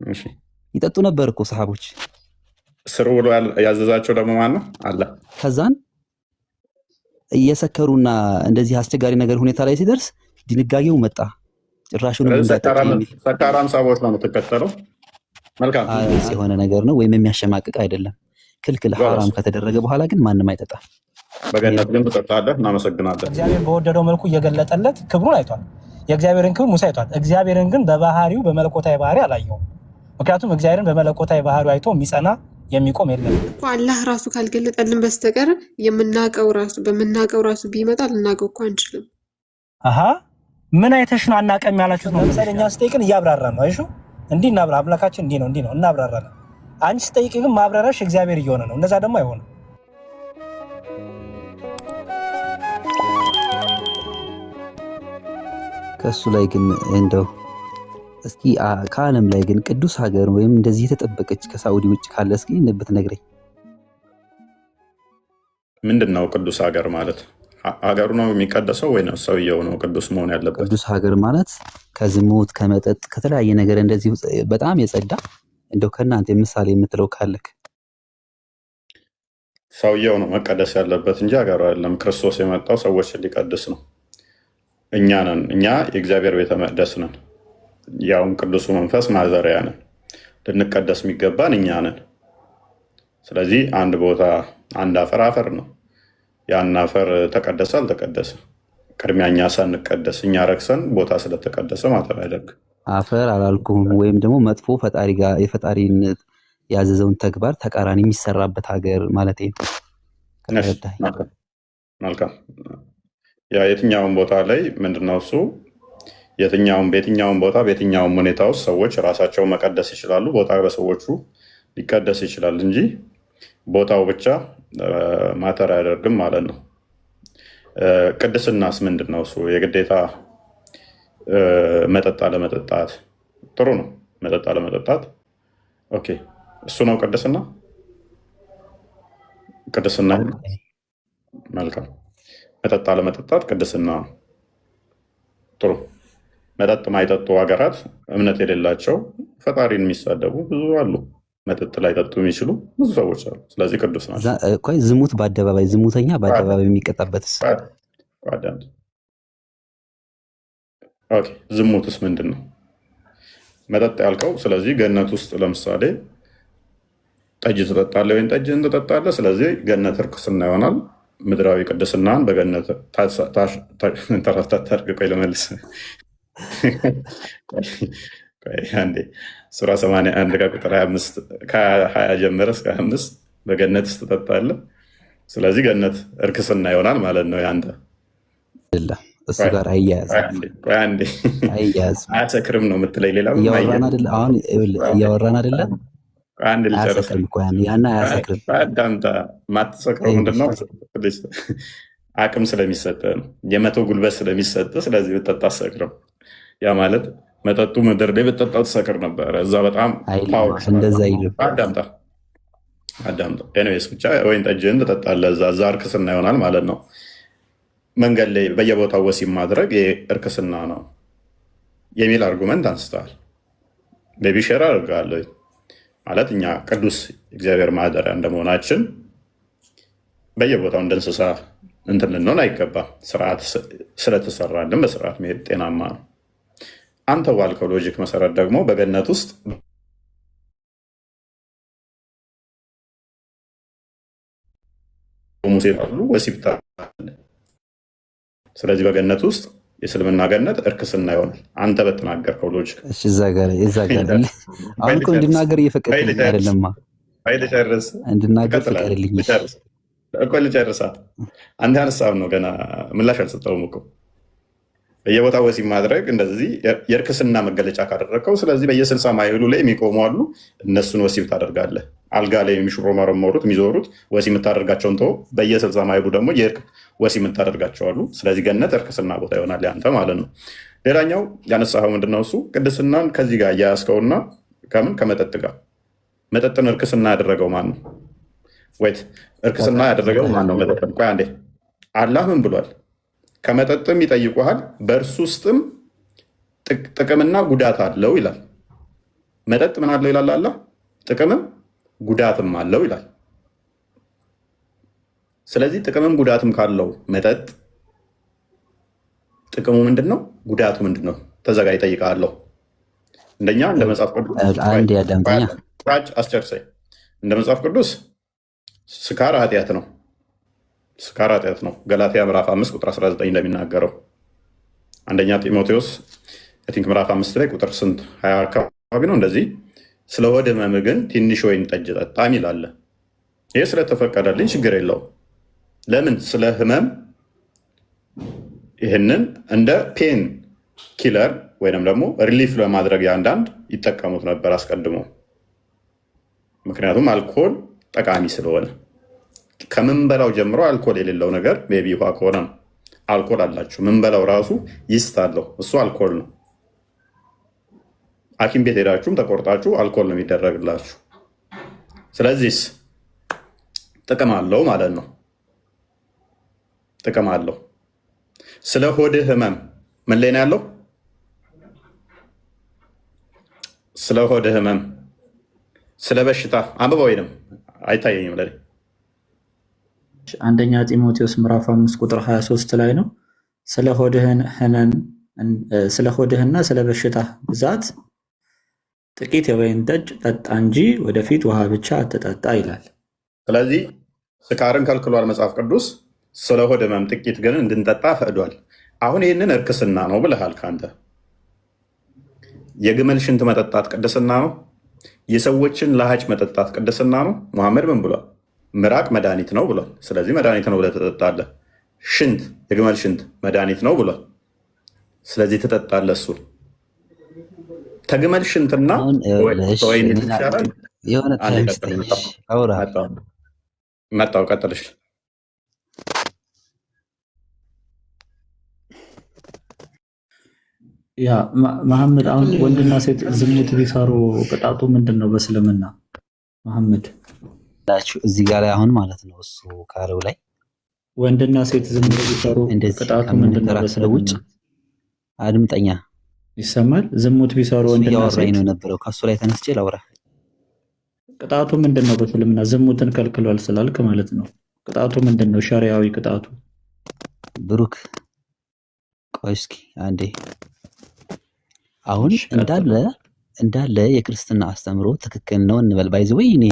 እሺ ይጠጡ ነበር እኮ ሰሃቦች። ስሩ ብሎ ያዘዛቸው ደግሞ ማን ነው? አላህ። ከዛን እየሰከሩና እንደዚህ አስቸጋሪ ነገር ሁኔታ ላይ ሲደርስ ድንጋጌው መጣ። ጭራሹንም እንዳጠጡ የሚል ሰካራም ሰዎች ነው የምትከተለው። መልካም ግልጽ የሆነ ነገር ነው፣ ወይም የሚያሸማቅቅ አይደለም። ክልክል ሐራም ከተደረገ በኋላ ግን ማንም አይጠጣም። በገነት ግን ትጠጣለህ። እናመሰግናለን። እግዚአብሔር በወደደው መልኩ እየገለጠለት ክብሩን አይቷል። የእግዚአብሔርን ክብር ሙሴ አይቷል። እግዚአብሔርን ግን በባህሪው በመለኮታዊ ባህሪ አላየውም። ምክንያቱም እግዚአብሔርን በመለኮታዊ ባህሪው አይቶ የሚጸና የሚቆም የለም እኮ። አላህ ራሱ ካልገለጠልን በስተቀር በምናውቀው ራሱ ቢመጣ ልናውቀው እኮ አንችልም። አሀ ምን አይተሽ ነው አናውቅም ያላችሁት? ነው ለምሳሌ እኛ ስጠይቅን እያብራራ ነው። አይሹ እንዲህ እናብራ፣ አምላካችን እንዲህ ነው እናብራራለን። አንቺ ስጠይቅ ግን ማብራራሽ እግዚአብሔር እየሆነ ነው። እንደዛ ደግሞ አይሆንም። ከእሱ ላይ ግን እንደው እስኪ ከዓለም ላይ ግን ቅዱስ ሀገር ወይም እንደዚህ የተጠበቀች ከሳዑዲ ውጭ ካለ እስኪ ብትነግረኝ። ምንድን ነው ቅዱስ ሀገር ማለት? ሀገሩ ነው የሚቀደሰው ወይ ነው ሰውየው ነው ቅዱስ መሆን ያለበት? ቅዱስ ሀገር ማለት ከዝሙት ከመጠጥ ከተለያየ ነገር እንደዚህ በጣም የጸዳ እንደው ከእናንተ ምሳሌ የምትለው ካለክ። ሰውየው ነው መቀደስ ያለበት እንጂ ሀገሩ አይደለም። ክርስቶስ የመጣው ሰዎችን ሊቀድስ ነው። እኛ የእግዚአብሔር ቤተ መቅደስ ነን። ያውም ቅዱሱ መንፈስ ማዘሪያ ነን። ልንቀደስ የሚገባን እኛ ነን። ስለዚህ አንድ ቦታ አንድ አፈር ነው። ያን አፈር ተቀደሰ አልተቀደሰ ቅድሚያ እኛ ሳንቀደስ እኛ ረክሰን ቦታ ስለተቀደሰ ማተር አይደርግ። አፈር አላልኩም፣ ወይም ደግሞ መጥፎ ፈጣሪ ጋር የፈጣሪን ያዘዘውን ተግባር ተቃራኒ የሚሰራበት ሀገር ማለት ነው። መልካም። ያ የትኛውን ቦታ ላይ ምንድነው እሱ በየትኛውም ቦታ በየትኛውም ሁኔታ ውስጥ ሰዎች ራሳቸውን መቀደስ ይችላሉ። ቦታ በሰዎቹ ሊቀደስ ይችላል እንጂ ቦታው ብቻ ማተር አያደርግም ማለት ነው። ቅድስናስ ምንድን ነው? እሱ የግዴታ መጠጥ አለመጠጣት ጥሩ ነው። መጠጥ አለመጠጣት ኦኬ፣ እሱ ነው ቅድስና። መልካም። መጠጥ አለመጠጣት ቅድስና ነው። ጥሩ። መጠጥ ማይጠጡ ሀገራት እምነት የሌላቸው ፈጣሪን የሚሳደቡ ብዙ አሉ። መጠጥ ላይ ጠጡ የሚችሉ ብዙ ሰዎች አሉ። ስለዚህ ቅዱስ ናቸው። ዝሙት በአደባባይ ዝሙተኛ በአደባባይ የሚቀጣበትስ? ዝሙትስ ምንድን ነው? መጠጥ ያልከው ስለዚህ ገነት ውስጥ ለምሳሌ ጠጅ ትጠጣለህ ወይም ጠጅን ትጠጣለህ። ስለዚህ ገነት እርክስና ይሆናል። ምድራዊ ቅድስናን በገነት ታርግ። ቆይ ልመልስ። አንዴ ሱራ 81 ከቁጥር 25 ከ20 ጀምረ እስከ 25 በገነት ውስጥ ትጠጣለህ። ስለዚህ ገነት እርክስና ይሆናል ማለት ነው። ያንተ እሱ ጋር አያሰክርም ነው የምትለኝ? ሌላ እያወራን አይደለም። አንድ ልጨርስ። ያን አያሰክርም። ማትሰክረው ምንድነው? አቅም ስለሚሰጥ ነው። የመቶ ጉልበት ስለሚሰጥ። ስለዚህ ብጠጣ አትሰክርም። ያ ማለት መጠጡ ምድር ላይ ብጠጣው ትሰክር ነበረ። እዛ በጣም እንደዛ ይልም። አዳምጣ። ኤኒዌይስ ብቻ ወይን ጠጅህን ትጠጣለህ። እዛ እርክስና ይሆናል ማለት ነው። መንገድ ላይ በየቦታው ወሲብ ማድረግ እርክስና ነው የሚል አርጉመንት አንስተዋል። ቤቢ ሼር አድርጋለሁ ማለት እኛ ቅዱስ እግዚአብሔር ማደሪያ እንደመሆናችን በየቦታው እንደ እንስሳ እንትን ልንሆን አይገባም። ስርዓት ስለተሰራልን በስርዓት መሄድ ጤናማ ነው። አንተ ባልከው ሎጂክ መሰረት ደግሞ በገነት ውስጥ ሙሴ አሉ ወሲብ። ስለዚህ በገነት ውስጥ የእስልምና ገነት እርክስና ይሆናል። አንተ በተናገርከው ሎጂክ እዛ ጋር አሁን እኮ እንድናገር እየፈቀድልኝ አይደለማ። እንድናገር ፈቀድልኝ እኮ ልጨርሳ። አንተ ሀሳብ ነው ገና ምላሽ አልሰጠውም እኮ። በየቦታው ወሲብ ማድረግ እንደዚህ የእርክስና መገለጫ ካደረግከው፣ ስለዚህ በየ60 ማይሉ ላይ የሚቆሙ አሉ። እነሱን ወሲብ ታደርጋለህ። አልጋ ላይ የሚሽሮመረመሩት የሚዞሩት ወሲብ የምታደርጋቸውን ተው። በየ60 ማይሉ ደግሞ ወሲብ የምታደርጋቸው አሉ። ስለዚህ ገነት እርክስና ቦታ ይሆናል ያንተ ማለት ነው። ሌላኛው ያነሳኸው ምንድነው? እሱ ቅድስናን ከዚህ ጋር እያያዝከውና ከመጠጥ ጋር። መጠጥን እርክስና ያደረገው ማን ነው? ወይት እርክስና ያደረገው ማን ነው? መጠጥን። ቆይ አንዴ፣ አላህ ምን ብሏል? ከመጠጥም ይጠይቁሃል፣ በእርሱ ውስጥም ጥቅምና ጉዳት አለው ይላል። መጠጥ ምን አለው ይላል አላህ? ጥቅምም ጉዳትም አለው ይላል። ስለዚህ ጥቅምም ጉዳትም ካለው መጠጥ ጥቅሙ ምንድን ነው? ጉዳቱ ምንድን ነው? ተዘጋጅ እጠይቅሃለሁ። እንደኛ እንደ መጽሐፍ ቅዱስ አስጨርሰኝ። እንደ መጽሐፍ ቅዱስ ስካር ኃጢአት ነው። ስካር ኃጢአት ነው። ገላትያ ምዕራፍ 5 ቁጥር 19 እንደሚናገረው አንደኛ ጢሞቴዎስ ምዕራፍ 5 ላይ ቁጥር 20 አካባቢ ነው እንደዚህ ስለ ሆድ ህመም ግን ትንሽ ወይን ጠጅ ጠጣ ይላል። ይህ ስለተፈቀደልኝ ችግር የለውም። ለምን? ስለ ህመም ይህንን እንደ ፔን ኪለር ወይም ደግሞ ሪሊፍ ለማድረግ አንዳንድ ይጠቀሙት ነበር አስቀድሞ። ምክንያቱም አልኮል ጠቃሚ ስለሆነ ከምንበላው ጀምሮ አልኮል የሌለው ነገር ቤቢ ውሃ ከሆነ ነው። አልኮል አላችሁ። ምንበላው ራሱ ይስት አለው፣ እሱ አልኮል ነው። ሐኪም ቤት ሄዳችሁም ተቆርጣችሁ አልኮል ነው የሚደረግላችሁ። ስለዚህ ጥቅም አለው ማለት ነው። ጥቅም አለው። ስለ ሆድህ ህመም ምን ላይ ነው ያለው? ስለ ሆድህ ህመም፣ ስለ በሽታ አንብበ ወይንም አይታየኝም ለኔ። አንደኛ ጢሞቴዎስ ምዕራፍ 5 ቁጥር 23 ላይ ነው ስለ ሆድህና ስለ በሽታ ብዛት ጥቂት የወይን ጠጅ ጠጣ እንጂ ወደፊት ውሃ ብቻ አትጠጣ ይላል። ስለዚህ ስካርን ከልክሏል መጽሐፍ ቅዱስ። ስለ ሆድ ህመም ጥቂት ግን እንድንጠጣ ፈቅዷል። አሁን ይህንን እርክስና ነው ብለሃል ከአንተ። የግመል ሽንት መጠጣት ቅድስና ነው? የሰዎችን ለሃጭ መጠጣት ቅድስና ነው? ሙሐመድ ምን ብሏል? ምራቅ መድኃኒት ነው ብሏል። ስለዚህ መድኃኒት ነው ብለህ ትጠጣለህ። ሽንት፣ የግመል ሽንት መድኃኒት ነው ብሏል። ስለዚህ ትጠጣለህ። እሱ ከግመል ሽንትና ወይን ይሻላል። መጣው ቀጥልሽ። ያ መሐመድ፣ አሁን ወንድና ሴት ዝሙት ቢሰሩ ቅጣቱ ምንድን ነው በእስልምና? መሐመድ እዚህ ጋር አሁን ማለት ነው እሱ ካለው ላይ ወንድና ሴት ዝሙት ቢሰሩ ቅጣቱ ምንድን ነው በእስልምና? አድምጠኛ ይሰማል? ዝሙት ቢሰሩ ወንድና ሴት ነው ነበረው። ከሱ ላይ ተነስቼ ላውራ። ቅጣቱ ምንድን ነው በእስልምና? ዝሙትን ከልክሏል ስላልክ ማለት ነው። ቅጣቱ ምንድን ነው? ሸሪዓዊ ቅጣቱ። ብሩክ ቆይ እስኪ አንዴ። አሁን እንዳለ የክርስትና አስተምሮ ትክክል ነው እንበል። ባይዘ ወይ እኔ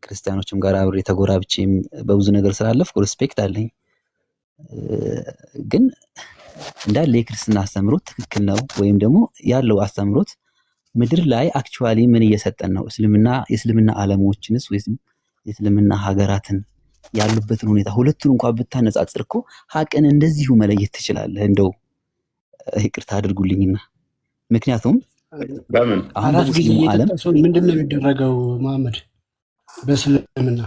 ክርስቲያኖችም ጋር አብሬ ተጎራብቼም በብዙ ነገር ስላለፍኩ ሪስፔክት አለኝ። ግን እንዳለ የክርስትና አስተምሮት ትክክል ነው ወይም ደግሞ ያለው አስተምሮት ምድር ላይ አክቹዋሊ ምን እየሰጠን ነው? የእስልምና ዓለሞችንስ ወይም የእስልምና ሀገራትን ያሉበትን ሁኔታ ሁለቱን እንኳን ብታነጻጽር እኮ ሀቅን እንደዚሁ መለየት ትችላለህ። እንደው ይቅርታ አድርጉልኝና ምክንያቱም አራት ጊዜ የጠቀሰው ምንድን ነው የሚደረገው መሐመድ በእስልምና?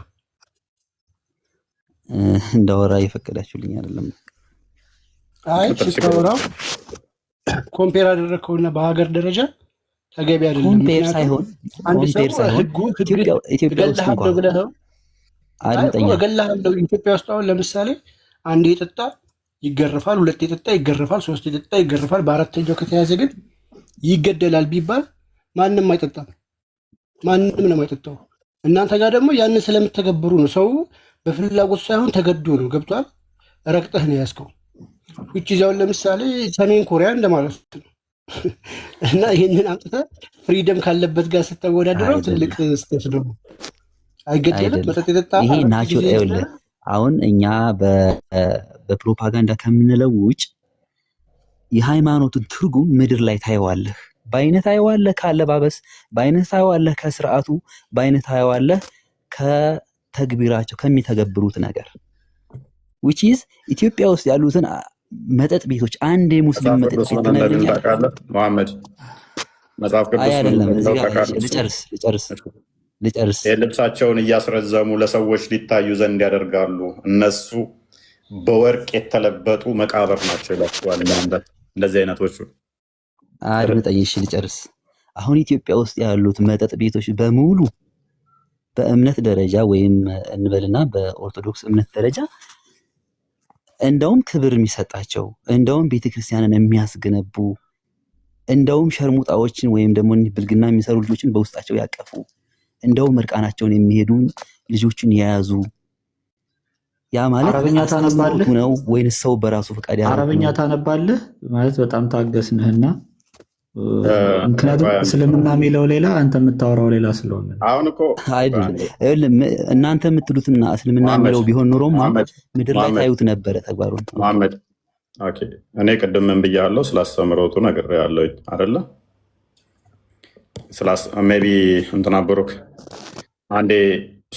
እንዳወራ እየፈቀዳችሁልኝ አይደለም። አይ ስታወራው ኮምፔር አደረግከውና በሀገር ደረጃ ተገቢ አይደለም። ኮምፔር ሳይሆን ኢትዮጵያ ውስጥ እንኳን እገላለሁ። ኢትዮጵያ ውስጥ አሁን ለምሳሌ አንድ የጠጣ ይገረፋል፣ ሁለት የጠጣ ይገረፋል፣ ሶስት የጠጣ ይገረፋል። በአራተኛው ከተያዘ ግን ይገደላል ቢባል ማንም አይጠጣም፣ ማንም ነው አይጠጣው። እናንተ ጋር ደግሞ ያንን ስለምትተገብሩ ነው። ሰው በፍላጎት ሳይሆን ተገዶ ነው። ገብቷል? ረግጠህ ነው ያዝከው። ውጭ ዛውን ለምሳሌ ሰሜን ኮሪያ እንደማለት ነው። እና ይህንን አምጥተህ ፍሪደም ካለበት ጋር ስተወዳድረው ትልቅ ስቴት ነው። አይገደልም መጠጥ የጠጣ ይሄ ናቹራል። አሁን እኛ በፕሮፓጋንዳ ከምንለው ውጭ የሃይማኖቱን ትርጉም ምድር ላይ ታየዋለህ። በአይነት ታየዋለህ፣ ከአለባበስ በአይነት ታየዋለህ፣ ከስርዓቱ በአይነት ታየዋለህ፣ ከተግቢራቸው ከሚተገብሩት ነገር which is ኢትዮጵያ ውስጥ ያሉትን መጠጥ ቤቶች አንድ የሙስሊም መጠጥ ቤት ትነግረኛለህ? መሐመድ መጽሐፍ ቅዱስ ልጨርስ። ልብሳቸውን እያስረዘሙ ለሰዎች ሊታዩ ዘንድ ያደርጋሉ። እነሱ በወርቅ የተለበጡ መቃብር ናቸው ይላቸዋል። እንደዚህ አይነቶቹ አድምጠኝ እሺ ልጨርስ። አሁን ኢትዮጵያ ውስጥ ያሉት መጠጥ ቤቶች በሙሉ በእምነት ደረጃ ወይም እንበልና በኦርቶዶክስ እምነት ደረጃ እንደውም ክብር የሚሰጣቸው እንደውም ቤተክርስቲያንን የሚያስገነቡ እንደውም ሸርሙጣዎችን ወይም ደግሞ ብልግና የሚሰሩ ልጆችን በውስጣቸው ያቀፉ፣ እንደውም እርቃናቸውን የሚሄዱ ልጆችን የያዙ። ያ ማለት አረብኛ ታነባለህ ነው ወይንስ ሰው በራሱ ፈቃድ ያደረገው? አረብኛ ታነባለህ ማለት በጣም ታገስንህና፣ ምክንያቱም እስልምና የሚለው ሌላ አንተ የምታወራው ሌላ ስለሆነ አሁን እኮ አይደለም። እናንተ የምትሉትና እስልምና የሚለው ቢሆን ኑሮማ ምድር ላይ ታዩት ነበረ ተግባሩን። መሐመድ ኦኬ፣ እኔ ቅድም ምን ብያለሁ? ስላስተምሮቱ ነግሬሃለሁ አይደለ? ሜይ ቢ እንትና ብሩክ አንዴ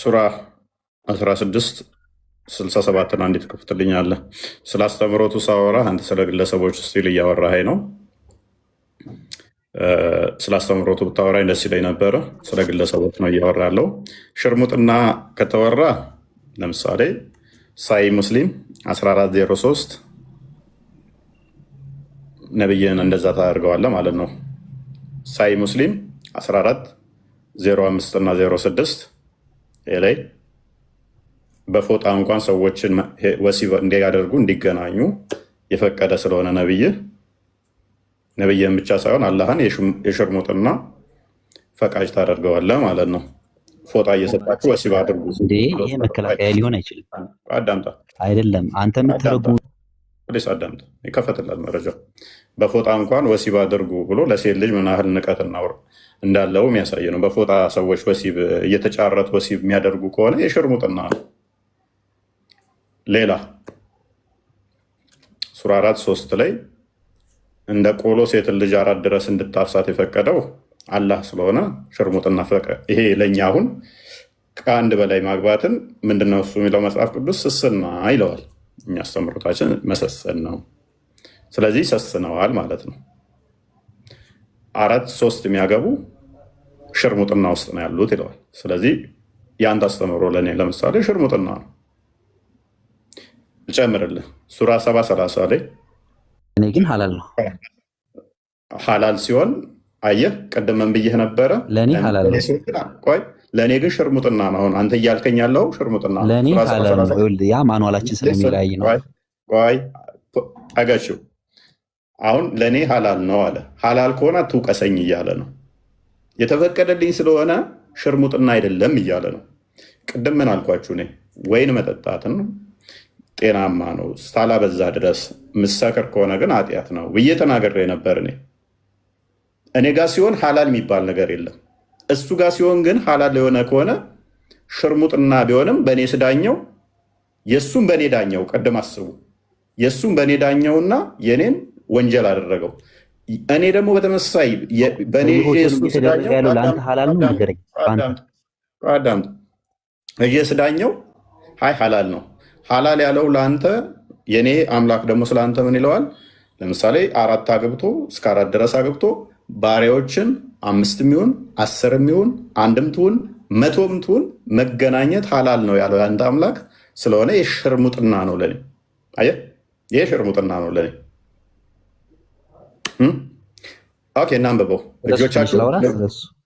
ሱራ 16:67 አንዴ ትከፍትልኛለህ? ስላስተምሮቱ ሳወራ አንተ ስለ ግለሰቦች ስቲል እያወራኸኝ ነው። ስላስተምሮቱ ብታወራኝ ደስ ይለኝ ነበረ። ስለ ግለሰቦች ነው እያወራ ያለው። ሽርሙጥና ከተወራ ለምሳሌ ሳይ ሙስሊም 1403 ነብይን እንደዛ ታደርገዋለህ ማለት ነው። ሳይ ሙስሊም 14:05 እና 06 ላይ በፎጣ እንኳን ሰዎችን ወሲብ እንዲያደርጉ እንዲገናኙ የፈቀደ ስለሆነ ነብይን ብቻ ሳይሆን አላህን የሽርሙጥና ፈቃጅ ታደርገዋለህ ማለት ነው። ፎጣ እየሰጣችሁ ወሲብ አድርጉ። ይሄ መከላከያ ሊሆን አይችልም። አዳምጣ አይደለም አንተ የምትረጉ አዳምጣ፣ ይከፈትላል መረጃው። በፎጣ እንኳን ወሲብ አድርጉ ብሎ ለሴት ልጅ ምን ያህል ንቀት እንዳለው የሚያሳይ ነው። በፎጣ ሰዎች ወሲብ እየተጫረቱ ወሲብ የሚያደርጉ ከሆነ የሽርሙጥና ነው። ሌላ ሱራ 4:3 ላይ እንደ ቆሎ ሴትን ልጅ 4 ድረስ እንድታፍሳት የፈቀደው አላህ ስለሆነ ሽርሙጥና ይሄ ለእኛ አሁን ከአንድ በላይ ማግባትን ምንድነው እሱ የሚለው መጽሐፍ ቅዱስ ስስና ይለዋል። እኛ አስተምሮታችን መሰሰን ነው። ስለዚህ ሰስነዋል ማለት ነው። 4:3 የሚያገቡ ሽርሙጥና ውስጥ ነው ያሉት ይለዋል። ስለዚህ የአንድ አስተምሮ ለእኔ ለምሳሌ ሽርሙጥና ነው። ልጨምርልህ ሱራ 7:30 ላይ እኔ ግን ሐላል ነው። ሐላል ሲሆን አየህ፣ ቅድም ምን ብዬህ ነበረ? ለእኔ ሐላል ነው። ቆይ ለእኔ ግን ሽርሙጥና ነው። አሁን አንተ እያልከኝ ያለው ሽርሙጥና ነው። ለእኔ ሐላል ነው። ያ ማኑዋላችን ስለሚለያይ ነው። ቆይ አጋችው አሁን ለእኔ ሐላል ነው አለ። ሐላል ከሆነ አትውቀሰኝ እያለ ነው። የተፈቀደልኝ ስለሆነ ሽርሙጥና አይደለም እያለ ነው። ቅድም ምን አልኳችሁ? እኔ ወይን መጠጣትን ጤናማ ነው እስካላበዛ ድረስ፣ ምሰክር ከሆነ ግን ኃጢአት ነው ብዬ ተናግሬ ነበር። እኔ ጋር ሲሆን ሐላል የሚባል ነገር የለም። እሱ ጋር ሲሆን ግን ሐላል የሆነ ከሆነ ሽርሙጥና ቢሆንም በእኔ ስዳኘው የእሱም በእኔ ዳኘው። ቅድም አስቡ፣ የእሱም በእኔ ዳኘውና የኔን ወንጀል አደረገው። እኔ ደግሞ በተመሳሳይ በእኔ ስዳኘው አይ ሐላል ነው። ሐላል ያለው ለአንተ የኔ አምላክ ደግሞ ስለአንተ ምን ይለዋል? ለምሳሌ 4 አግብቶ እስከ 4 ድረስ አግብቶ ባሪያዎችን 5 ይሁን 10 ይሁን 1 ትሁን 100 ትሁን መገናኘት ሐላል ነው ያለው የአንተ አምላክ ስለሆነ የሽርሙጥና ነው ለኔ። አየህ፣ ይሄ ሽርሙጥና ነው ለኔ። ኦኬ፣ እናንብበው።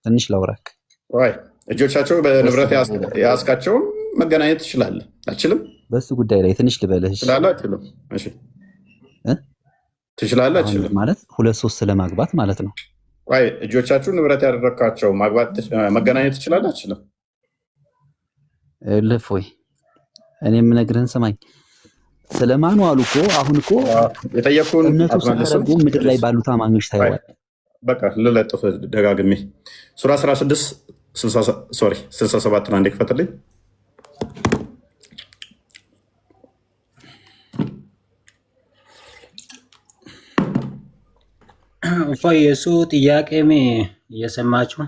ትንሽ ላውራክ። እጆቻቸው በንብረት ያስካቸውን መገናኘት ትችላለህ? አችልም? በሱ ጉዳይ ላይ ትንሽ ልበልህ። ትችላለህ? አችልም ማለት 2-3 ስለማግባት ማለት ነው። እጆቻችሁ ንብረት ያደረግካቸው መገናኘት ትችላለህ? አችልም? ልፎይ እኔ የምነግርህን ሰማኝ። ስለ ማኑዋሉ እኮ አሁን እኮ የጠየኩህን እምነቱ ሲተረጉ ምድር ላይ ባሉት አማኞች ታይዋል። በቃ ልለጥፍ ደጋግሜ ሱራ 16:67 አንዴ ክፈትልኝ። እፎይ የእሱ ጥያቄም እየሰማችሁ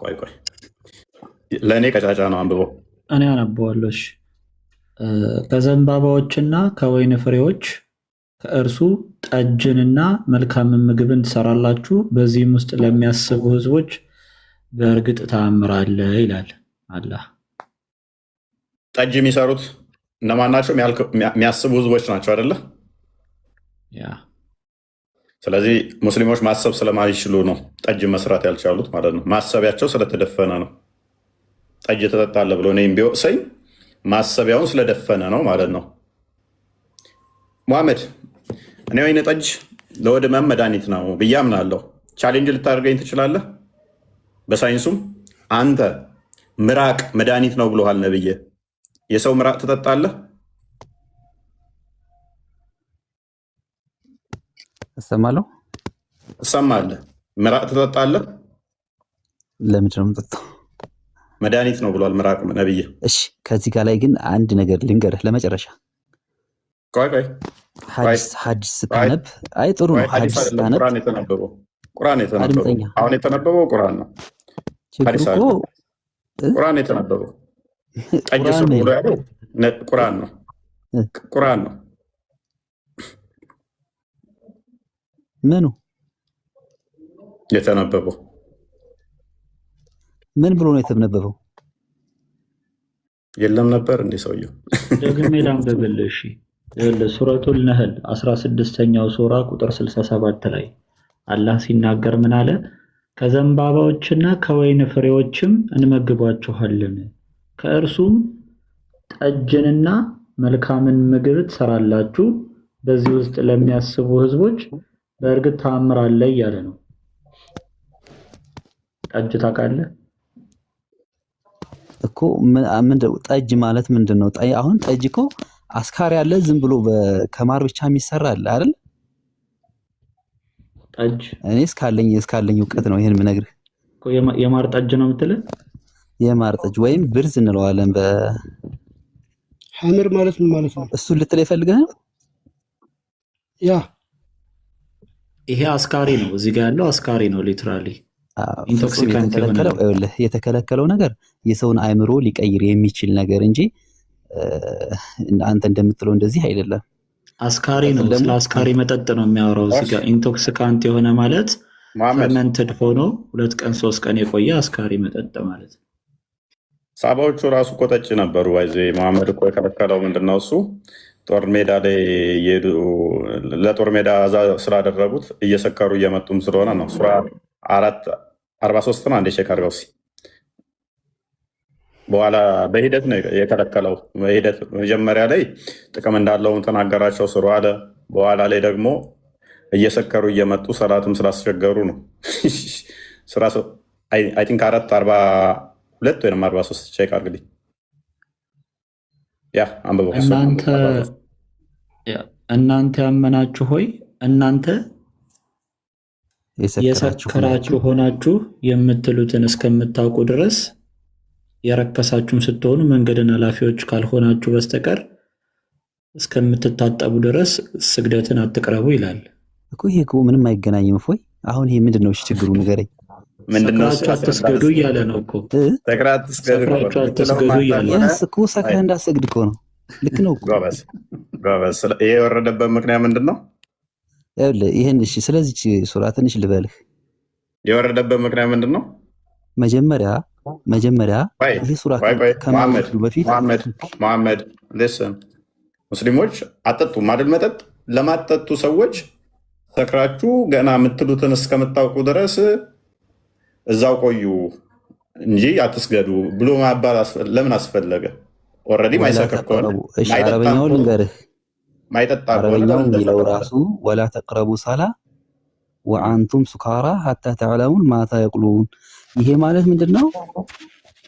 ቆይ ለእኔ ቀጫጫ ነው፣ አንብበው። እኔ አነበዋለሁ። ከዘንባባዎችና ከወይን ፍሬዎች ከእርሱ ጠጅንና መልካምን ምግብን ትሰራላችሁ፣ በዚህም ውስጥ ለሚያስቡ ሕዝቦች በእርግጥ ተአምር አለ ይላል አላህ። ጠጅ የሚሰሩት እነማን ናቸው? የሚያስቡ ሕዝቦች ናቸው አይደለ? ስለዚህ ሙስሊሞች ማሰብ ስለማይችሉ ነው ጠጅ መስራት ያልቻሉት ማለት ነው። ማሰቢያቸው ስለተደፈነ ነው። ጠጅ ተጠጣለ ብሎ እኔም ቢወቅሰኝ ማሰቢያውን ስለደፈነ ነው ማለት ነው። ሙሐመድ እኔ ወይን ጠጅ ለሆድ ህመም መድኃኒት ነው ብዬ አምናለሁ። ቻሌንጅ ልታደርገኝ ትችላለህ? በሳይንሱም አንተ ምራቅ መድኃኒት ነው ብሎሃል ነብዬ። የሰው ምራቅ ትጠጣለህ? እሰማለሁ። እሰማለህ? ምራቅ ትጠጣለህ? ለምንድን ነው የምጠጣው? መድኃኒት ነው ብሏል ምራቅ ነብዬ። እሺ ከዚህ ጋር ላይ ግን አንድ ነገር ልንገርህ ለመጨረሻ። ቆይ ሐዲስ ስታነብ አይ ጥሩ ነው። ሐዲስ ስታነብ ቁርአን የተነበበው አድምጠኛ። አሁን የተነበበው ቁርአን ነው። ችግሩ እኮ ቁርአን የተነበበው ጠጅ ስሩ ብሎ ያለው ቁርአን ነው። ቁርአን ነው። ምኑ የተነበበው ምን ብሎ ነው የተነበበው? የለም ነበር እንዴ ሰውየው? ደግሜ ላንብብልህ። እሺ ሱረቱል ነህል 16ኛው ሱራ ቁጥር 67 ላይ አላህ ሲናገር ምን አለ? ከዘንባባዎችና ከወይን ፍሬዎችም እንመግቧችኋለን፣ ከእርሱም ጠጅንና መልካምን ምግብ ትሰራላችሁ፣ በዚህ ውስጥ ለሚያስቡ ህዝቦች በእርግጥ ተአምር አለ እያለ ነው። ጠጅ ታውቃለህ እኮ ምንድነው ጠጅ ማለት ምንድን ነው? አሁን ጠጅ እኮ አስካሪ ያለ ዝም ብሎ ከማር ብቻ የሚሰራ አለ አይደል? ጠጅ እኔ እስካለኝ እውቀት ነው ይሄን የምነግርህ። የማር ጠጅ ነው የምትልህ? የማር ጠጅ ወይም ብርዝ እንለዋለን። ሐምር ማለት ምን ማለት ነው? እሱን ልትለኝ ፈልገህ ነው? ያ ይሄ አስካሪ ነው። እዚህ ጋር ያለው አስካሪ ነው። ሊትራሊ ኢንቶክሲካንት የተከለከለው ነገር የሰውን አእምሮ ሊቀይር የሚችል ነገር እንጂ አንተ እንደምትለው እንደዚህ አይደለም። አስካሪ ነው። ስለ አስካሪ መጠጥ ነው የሚያወራው እዚህ ጋር። ኢንቶክሲካንት የሆነ ማለት ፈርመንትድ ሆኖ 2 ቀን 3 ቀን የቆየ አስካሪ መጠጥ ማለት ነው። ሳባዎቹ ራሱ እኮ ጠጭ ነበሩ። ባይዜ መሐመድ እኮ የከለከለው ምንድነው? እሱ ጦር ሜዳ ላይ እየሄዱ ለጦር ሜዳ አዛ ስላደረጉት እየሰከሩ እየመጡም ስለሆነ ነው። ሱራ 4:43 ነው። አንዴ ቼክ አድርገው እስኪ። በኋላ በሂደት ነው የከለከለው። በሂደት መጀመሪያ ላይ ጥቅም እንዳለው ተናገራቸው ስሩ አለ። በኋላ ላይ ደግሞ እየሰከሩ እየመጡ ሰላትም ስላስቸገሩ ነው። ሱራ አይ ቲንክ 4:42 ወይም 43 ቼክ አድርግልኝ። ያ አንብበው። እናንተ ያመናችሁ ሆይ እናንተ የሰከራችሁ ሆናችሁ የምትሉትን እስከምታውቁ ድረስ የረከሳችሁም ስትሆኑ መንገድን ኃላፊዎች ካልሆናችሁ በስተቀር እስከምትታጠቡ ድረስ ስግደትን አትቅረቡ ይላል እኮ። ይሄ እኮ ምንም አይገናኝም። እፎይ አሁን ይሄ ምንድነው? እሺ ችግሩ ንገረኝ። ሰክራችሁ አትስገዱ እያለ ነው እኮ። ሰክራችሁ አትስገዱ እያለ ነው እኮ። ሰክረህ እንዳትሰግድ እኮ ነው። ልክ ነው እኮ። ይሄ የወረደበት ምክንያት ምንድን ነው? ይሄን እሺ፣ ስለዚህ ሱራ ትንሽ ልበልህ። የወረደበት ምክንያት ምንድን ነው? መጀመሪያ ይህ ሱራ ከማውረዱ በፊት መሐመድ ሊስን ሙስሊሞች አጠጡም አይደል? መጠጥ ለማጠጡ ሰዎች ሰክራችሁ ገና የምትሉትን እስከምታውቁ ድረስ እዛው ቆዩ እንጂ አትስገዱ ብሎ ማባል ለምን አስፈለገ? ኦልሬዲ ማይሰክር ከሆነ አረበኛውን ልንገርህ። ማይጠጣ አረበኛው የሚለው ራሱ ወላ ተቅረቡ ሰላ ወአንቱም ሱካራ ሐታ ተዕለሙን ማ ተቁሉን። ይሄ ማለት ምንድን ነው?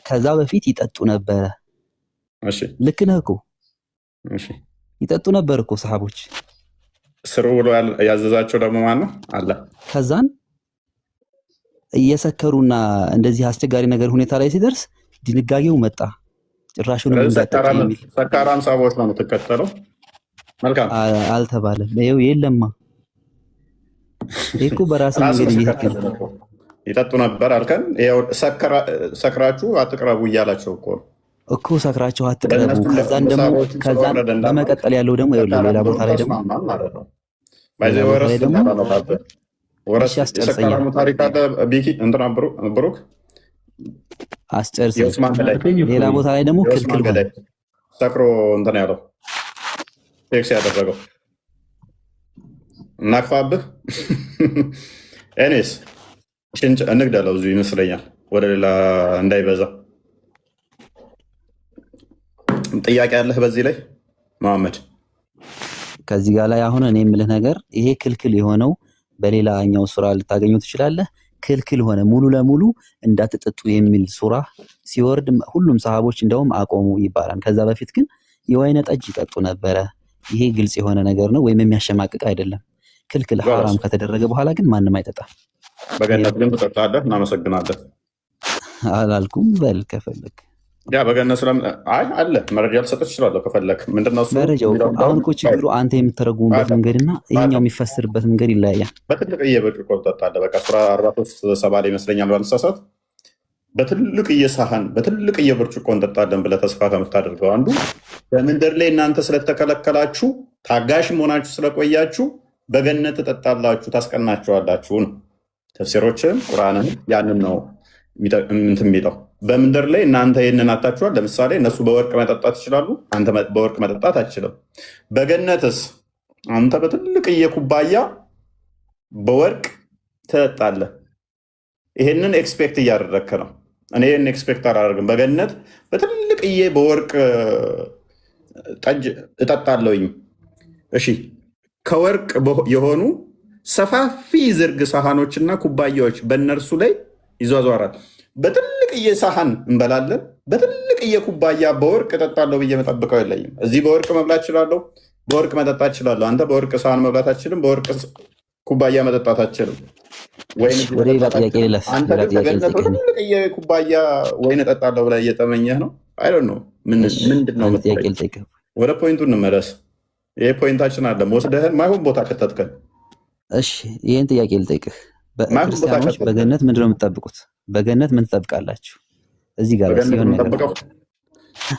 ከዛ በፊት ይጠጡ ነበረ። ልክ ነህ እኮ። ይጠጡ ነበር እኮ ሰሃቦች። ስሩ ብሎ ያዘዛቸው ደግሞ ማን ነው? አለ። ከዛን እየሰከሩና እንደዚህ አስቸጋሪ ነገር ሁኔታ ላይ ሲደርስ ድንጋጌው መጣ። ጭራሹን ሰካራም ሰሃቦች ነው የምትከተለው። መልካም አልተባለም። ይኸው የለማ እኮ በራስ መንገድ እየሄድክ ይጠጡ ነበር አልከን። ሰክራችሁ አትቅረቡ እያላቸው እኮ ሰክራችሁ አትቅረቡ። ከዛን በመቀጠል ያለው ደግሞ ሌላ ቦታ ላይ ደግሞ ብሩክ አስጨርሰኝ። ሌላ ቦታ ላይ ደግሞ ክልክል ሰክሮ እንትን ያለው ቴክስ ያደረገው እናክፋብህ። ኤኒስ እንግደለው እዚሁ ይመስለኛል፣ ወደ ሌላ እንዳይበዛ። ጥያቄ ያለህ በዚህ ላይ መሐመድ? ከዚህ ጋር ላይ አሁን እኔ የምልህ ነገር ይሄ ክልክል የሆነው በሌላኛው ሱራ ልታገኙ ትችላለህ። ክልክል ሆነ ሙሉ ለሙሉ እንዳትጠጡ የሚል ሱራ ሲወርድ ሁሉም ሰሃቦች እንደውም አቆሙ ይባላል። ከዛ በፊት ግን የወይነ ጠጅ ይጠጡ ነበረ። ይሄ ግልጽ የሆነ ነገር ነው፣ ወይም የሚያሸማቅቅ አይደለም። ክልክል ሐራም ከተደረገ በኋላ ግን ማንም አይጠጣም። በገነት ግን ትጠጣለህ። እናመሰግናለን። አላልኩም። በል ከፈለግ ያ በገነት አለ መረጃ ልሰጥህ እችላለሁ ከፈለግ። ምንድነው እሱ መረጃው? አሁን እኮ ችግሩ አንተ የምተረጉሙበት መንገድና ይሄኛው የሚፈስርበት መንገድ ይለያያል። በትልቅዬ ብርጭቆ ትጠጣለህ። በቃ ሱራ 43 ይመስለኛል ባልሳሳት። በትልቅዬ ሳህን በትልቅዬ ብርጭቆ እንጠጣለን ብለህ ተስፋ ከምታደርገው አንዱ በምድር ላይ እናንተ ስለተከለከላችሁ ታጋሽ መሆናችሁ ስለቆያችሁ በገነት ትጠጣላችሁ ታስቀናችኋላችሁ ነው። ተፍሲሮችም ቁርአንም ያንን ነው እንትን የሚለው። በምድር ላይ እናንተ ይህንን አታችኋል። ለምሳሌ እነሱ በወርቅ መጠጣት ይችላሉ፣ አንተ በወርቅ መጠጣት አትችልም። በገነትስ አንተ በትልቅዬ ኩባያ በወርቅ ትጠጣለህ። ይሄንን ኤክስፔክት እያደረግክ ነው። እኔ ይህን ኤክስፔክት አላደርግም። በገነት በትልቅዬ በወርቅ ጠጅ እጠጣለሁኝ። እሺ ከወርቅ የሆኑ ሰፋፊ ዝርግ ሳህኖችና ኩባያዎች በእነርሱ ላይ ይዟዟራል። በትልቅዬ ሳህን እንበላለን፣ በትልቅዬ ኩባያ በወርቅ እጠጣለሁ ብዬ መጠብቀው የለኝም። እዚህ በወርቅ መብላት እችላለሁ፣ በወርቅ መጠጣት እችላለሁ። አንተ በወርቅ ሳህን መብላት አትችልም፣ በወርቅ ኩባያ መጠጣት አትችልም። ወደ ሌላ ጥያቄ ልለፍ። አንተ ግን በገነት በትልቅዬ ኩባያ ወይን እጠጣለሁ ብላ እየተመኘህ ነው። አይደል ነው ምንድን ነው? ወደ ፖይንቱ እንመለስ። ይሄ ፖይንታችን አለ። ወስደህን ማይሆን ቦታ ከተትከን። እሺ ይህን ጥያቄ ልጠይቅህ። ክርስቲያኖች በገነት ምንድን ነው የምትጠብቁት? በገነት ምን ትጠብቃላችሁ? እዚህ ጋር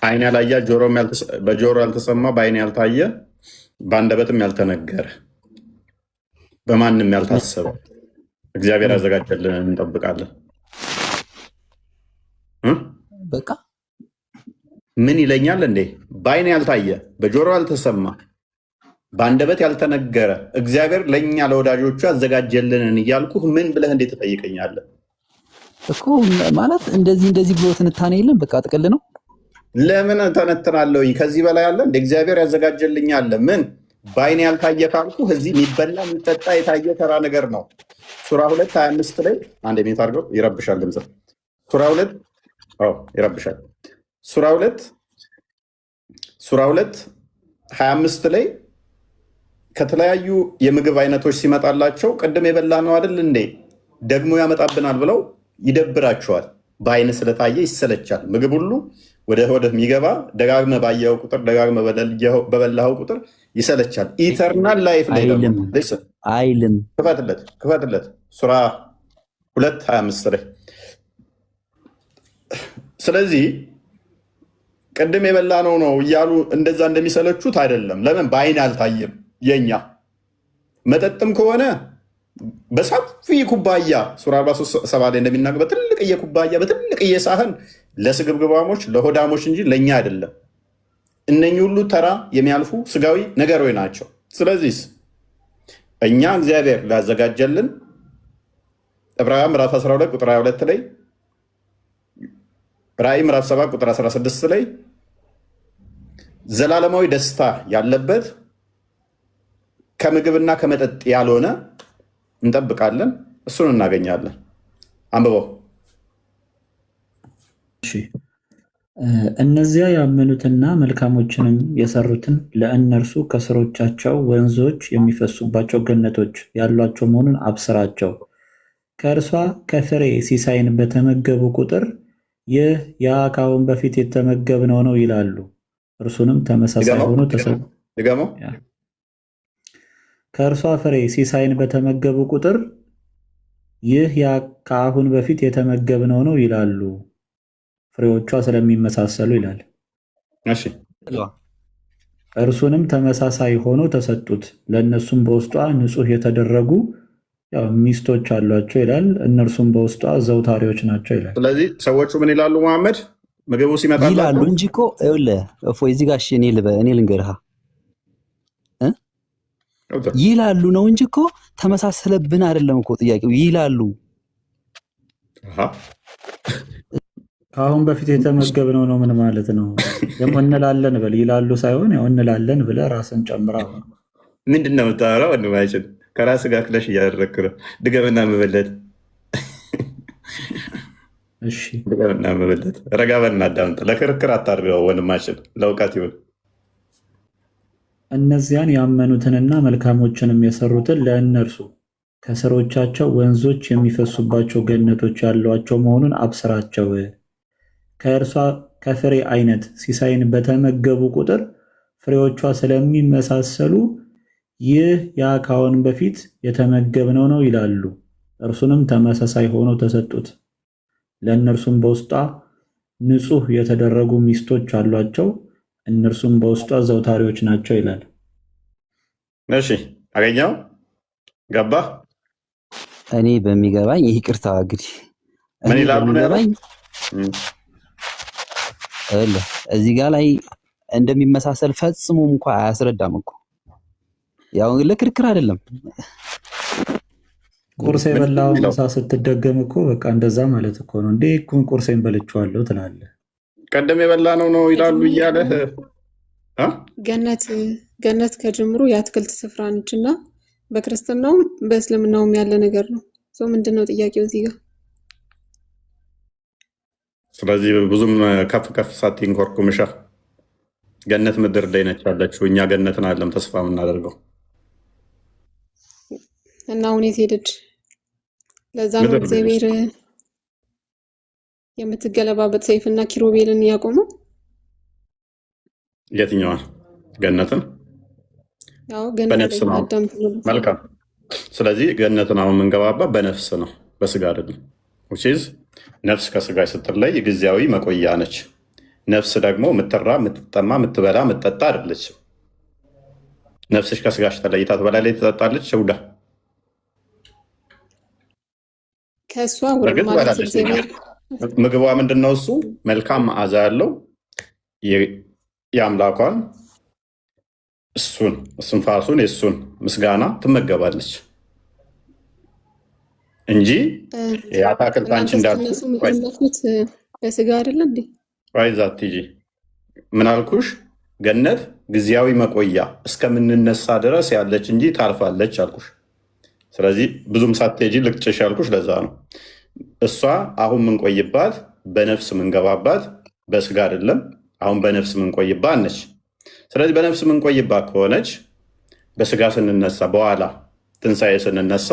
አይን ያላየ በጆሮ ያልተሰማ በአይን ያልታየ በአንደበትም ያልተነገረ በማንም ያልታሰበ እግዚአብሔር ያዘጋጀልን እንጠብቃለን። በቃ ምን ይለኛል እንዴ? በአይን ያልታየ በጆሮ ያልተሰማ በአንደበት ያልተነገረ እግዚአብሔር ለእኛ ለወዳጆቹ ያዘጋጀልንን እያልኩ ምን ብለህ እንዴት ትጠይቀኛለህ እኮ? ማለት እንደዚህ ብሎ ትንታኔ የለም። በቃ ጥቅል ነው። ለምን ተነትናለሁ? ከዚህ በላይ አለ እንደ እግዚአብሔር ያዘጋጀልኝ አለ። ምን በአይን ያልታየ ካልኩ እዚህ የሚበላ የሚጠጣ የታየ ተራ ነገር ነው። ሱራ 2:25 ላይ አንድ የሚት አድርገው ይረብሻል ድምፅ። ሱራ 2 ይረብሻል። ሱራ 2:25 ላይ ከተለያዩ የምግብ አይነቶች ሲመጣላቸው ቅድም የበላ ነው አይደል እንዴ ደግሞ ያመጣብናል ብለው ይደብራቸዋል። በአይን ስለታየ ይሰለቻል። ምግብ ሁሉ ወደ ሆድህ የሚገባ ደጋግመህ ባየኸው ቁጥር ደጋግመህ በበላኸው ቁጥር ይሰለቻል። ኢተርናል ላይፍ ላይ አይልም። ክፈትለት ሱራ 2:25 ላይ። ስለዚህ ቅድም የበላ ነው እያሉ እንደዛ እንደሚሰለቹት አይደለም። ለምን በአይን አልታየም። የኛ መጠጥም ከሆነ በሰፊ ኩባያ ሱራ 43:7 ላይ እንደሚናገር በትልቅዬ ኩባያ በትልቅዬ ሳህን ለስግብግባሞች ለሆዳሞች እንጂ ለእኛ አይደለም። እነኚህ ሁሉ ተራ የሚያልፉ ስጋዊ ነገሮች ናቸው። ስለዚህ እኛ እግዚአብሔር ላዘጋጀልን ዕብራውያን ምዕራፍ 12 ቁጥር 22 ላይ ራእይ ምዕራፍ 7 ቁጥር 16 ላይ ዘላለማዊ ደስታ ያለበት ከምግብና ከመጠጥ ያልሆነ እንጠብቃለን። እሱን እናገኛለን። አንብበው። እነዚያ ያመኑትና መልካሞችንም የሰሩትን ለእነርሱ ከስሮቻቸው ወንዞች የሚፈሱባቸው ገነቶች ያሏቸው መሆኑን አብስራቸው። ከእርሷ ከፍሬ ሲሳይን በተመገቡ ቁጥር ይህ ያ ከአሁን በፊት የተመገብነው ነው ይላሉ። እርሱንም ተመሳሳይ ሆኖ ከእርሷ ፍሬ ሲሳይን በተመገቡ ቁጥር ይህ ያ ከአሁን በፊት የተመገብነው ነው ይላሉ። ፍሬዎቿ ስለሚመሳሰሉ ይላል። እርሱንም ተመሳሳይ ሆኖ ተሰጡት። ለእነሱም በውስጧ ንጹሕ የተደረጉ ሚስቶች አሏቸው ይላል። እነርሱም በውስጧ ዘውታሪዎች ናቸው ይላል። ስለዚህ ሰዎቹ ምን ይላሉ? መሐመድ ምግቡ ሲመጣ ይላሉ እንጂ እኮ እፎይ እዚህ ጋር እኔ ልንገርህ ይላሉ ነው እንጂ እኮ ተመሳሰለብን አይደለም እኮ ጥያቄው። ይላሉ ከአሁን በፊት የተመገብነው ነው ምን ማለት ነው? ደግሞ እንላለን በል ይላሉ ሳይሆን ያው እንላለን ብለህ ራስን ጨምራ ምንድን ነው የምታወራው? ወንድማችን ከራስ ጋር ክለሽ እያደረግክ ነው። ድገምና መበለት እሺ ድገምና መበለት። ረጋ በልና አዳምጥ። ለክርክር አታድርገው ወንድማችን፣ ለእውቀት ይሁን። እነዚያን ያመኑትንና መልካሞችንም የሰሩትን ለእነርሱ ከስሮቻቸው ወንዞች የሚፈሱባቸው ገነቶች ያሏቸው መሆኑን አብስራቸው። ከእርሷ ከፍሬ አይነት ሲሳይን በተመገቡ ቁጥር ፍሬዎቿ ስለሚመሳሰሉ ይህ ያ ከአሁን በፊት የተመገብነው ነው ይላሉ። እርሱንም ተመሳሳይ ሆነው ተሰጡት። ለእነርሱም በውስጧ ንጹሕ የተደረጉ ሚስቶች አሏቸው፣ እነርሱም በውስጧ ዘውታሪዎች ናቸው ይላል። እሺ አገኘው ገባ። እኔ በሚገባኝ ይቅርታ እንግዲህ ምን ይላሉ? በሚገባኝ እዚህ ጋር ላይ እንደሚመሳሰል ፈጽሞ እንኳ አያስረዳም እኮ። ያው ለክርክር አይደለም። ቁርስ የበላው ምሳ ስትደገም እኮ በቃ እንደዛ ማለት እኮ ነው። እንዴ ቁርሴን በልቼዋለሁ ትላለህ። ቀደም የበላ ነው ይላሉ እያለ ገነት ከጅምሩ የአትክልት ስፍራ ነች እና በክርስትናውም በእስልምናውም ያለ ነገር ነው። ምንድነው ጥያቄው እዚህ ጋር? ስለዚህ ብዙም ከፍ ከፍ ሳትይን ኮርኩምሻ ገነት ምድር ላይ ነች ያለችው። እኛ ገነትን አይደለም ተስፋ የምናደርገው እና ሁኔት ሄደች። ለዛ ነው እግዚአብሔር የምትገለባበት ሰይፍና ኪሩቤልን ያቆመው። የትኛዋ ገነትን? ያው ገነት አዳም። መልካም። ስለዚህ ገነትን አሁን የምንገባባት በነፍስ ነው፣ በስጋ አይደለም። ነፍስ ከስጋ ስትለይ ጊዜያዊ መቆያ ነች። ነፍስ ደግሞ የምትራ የምትጠማ የምትበላ የምትጠጣ አይደለችም። ነፍስሽ ከስጋሽ ተለይታ ትበላለች፣ ትጠጣለች። ውዳ ከእሷ ምግቧ ምንድን ነው? እሱ መልካም መዓዛ ያለው የአምላኳን እስትንፋሱን የእሱን ምስጋና ትመገባለች እንጂ የአታክልት አንቺ እንዳልኩት በስጋ አይደለም እንዴ? ዛት ቲጂ ምን አልኩሽ? ገነት ጊዜያዊ መቆያ እስከምንነሳ ድረስ ያለች እንጂ ታልፋለች አልኩሽ። ስለዚህ ብዙም ሳትሄጂ ልቅጭሽ ያልኩሽ ለዛ ነው። እሷ አሁን ምንቆይባት በነፍስ ምንገባባት በስጋ አይደለም። አሁን በነፍስ ምንቆይባት ነች። ስለዚህ በነፍስ ምንቆይባት ከሆነች በስጋ ስንነሳ በኋላ ትንሣኤ ስንነሳ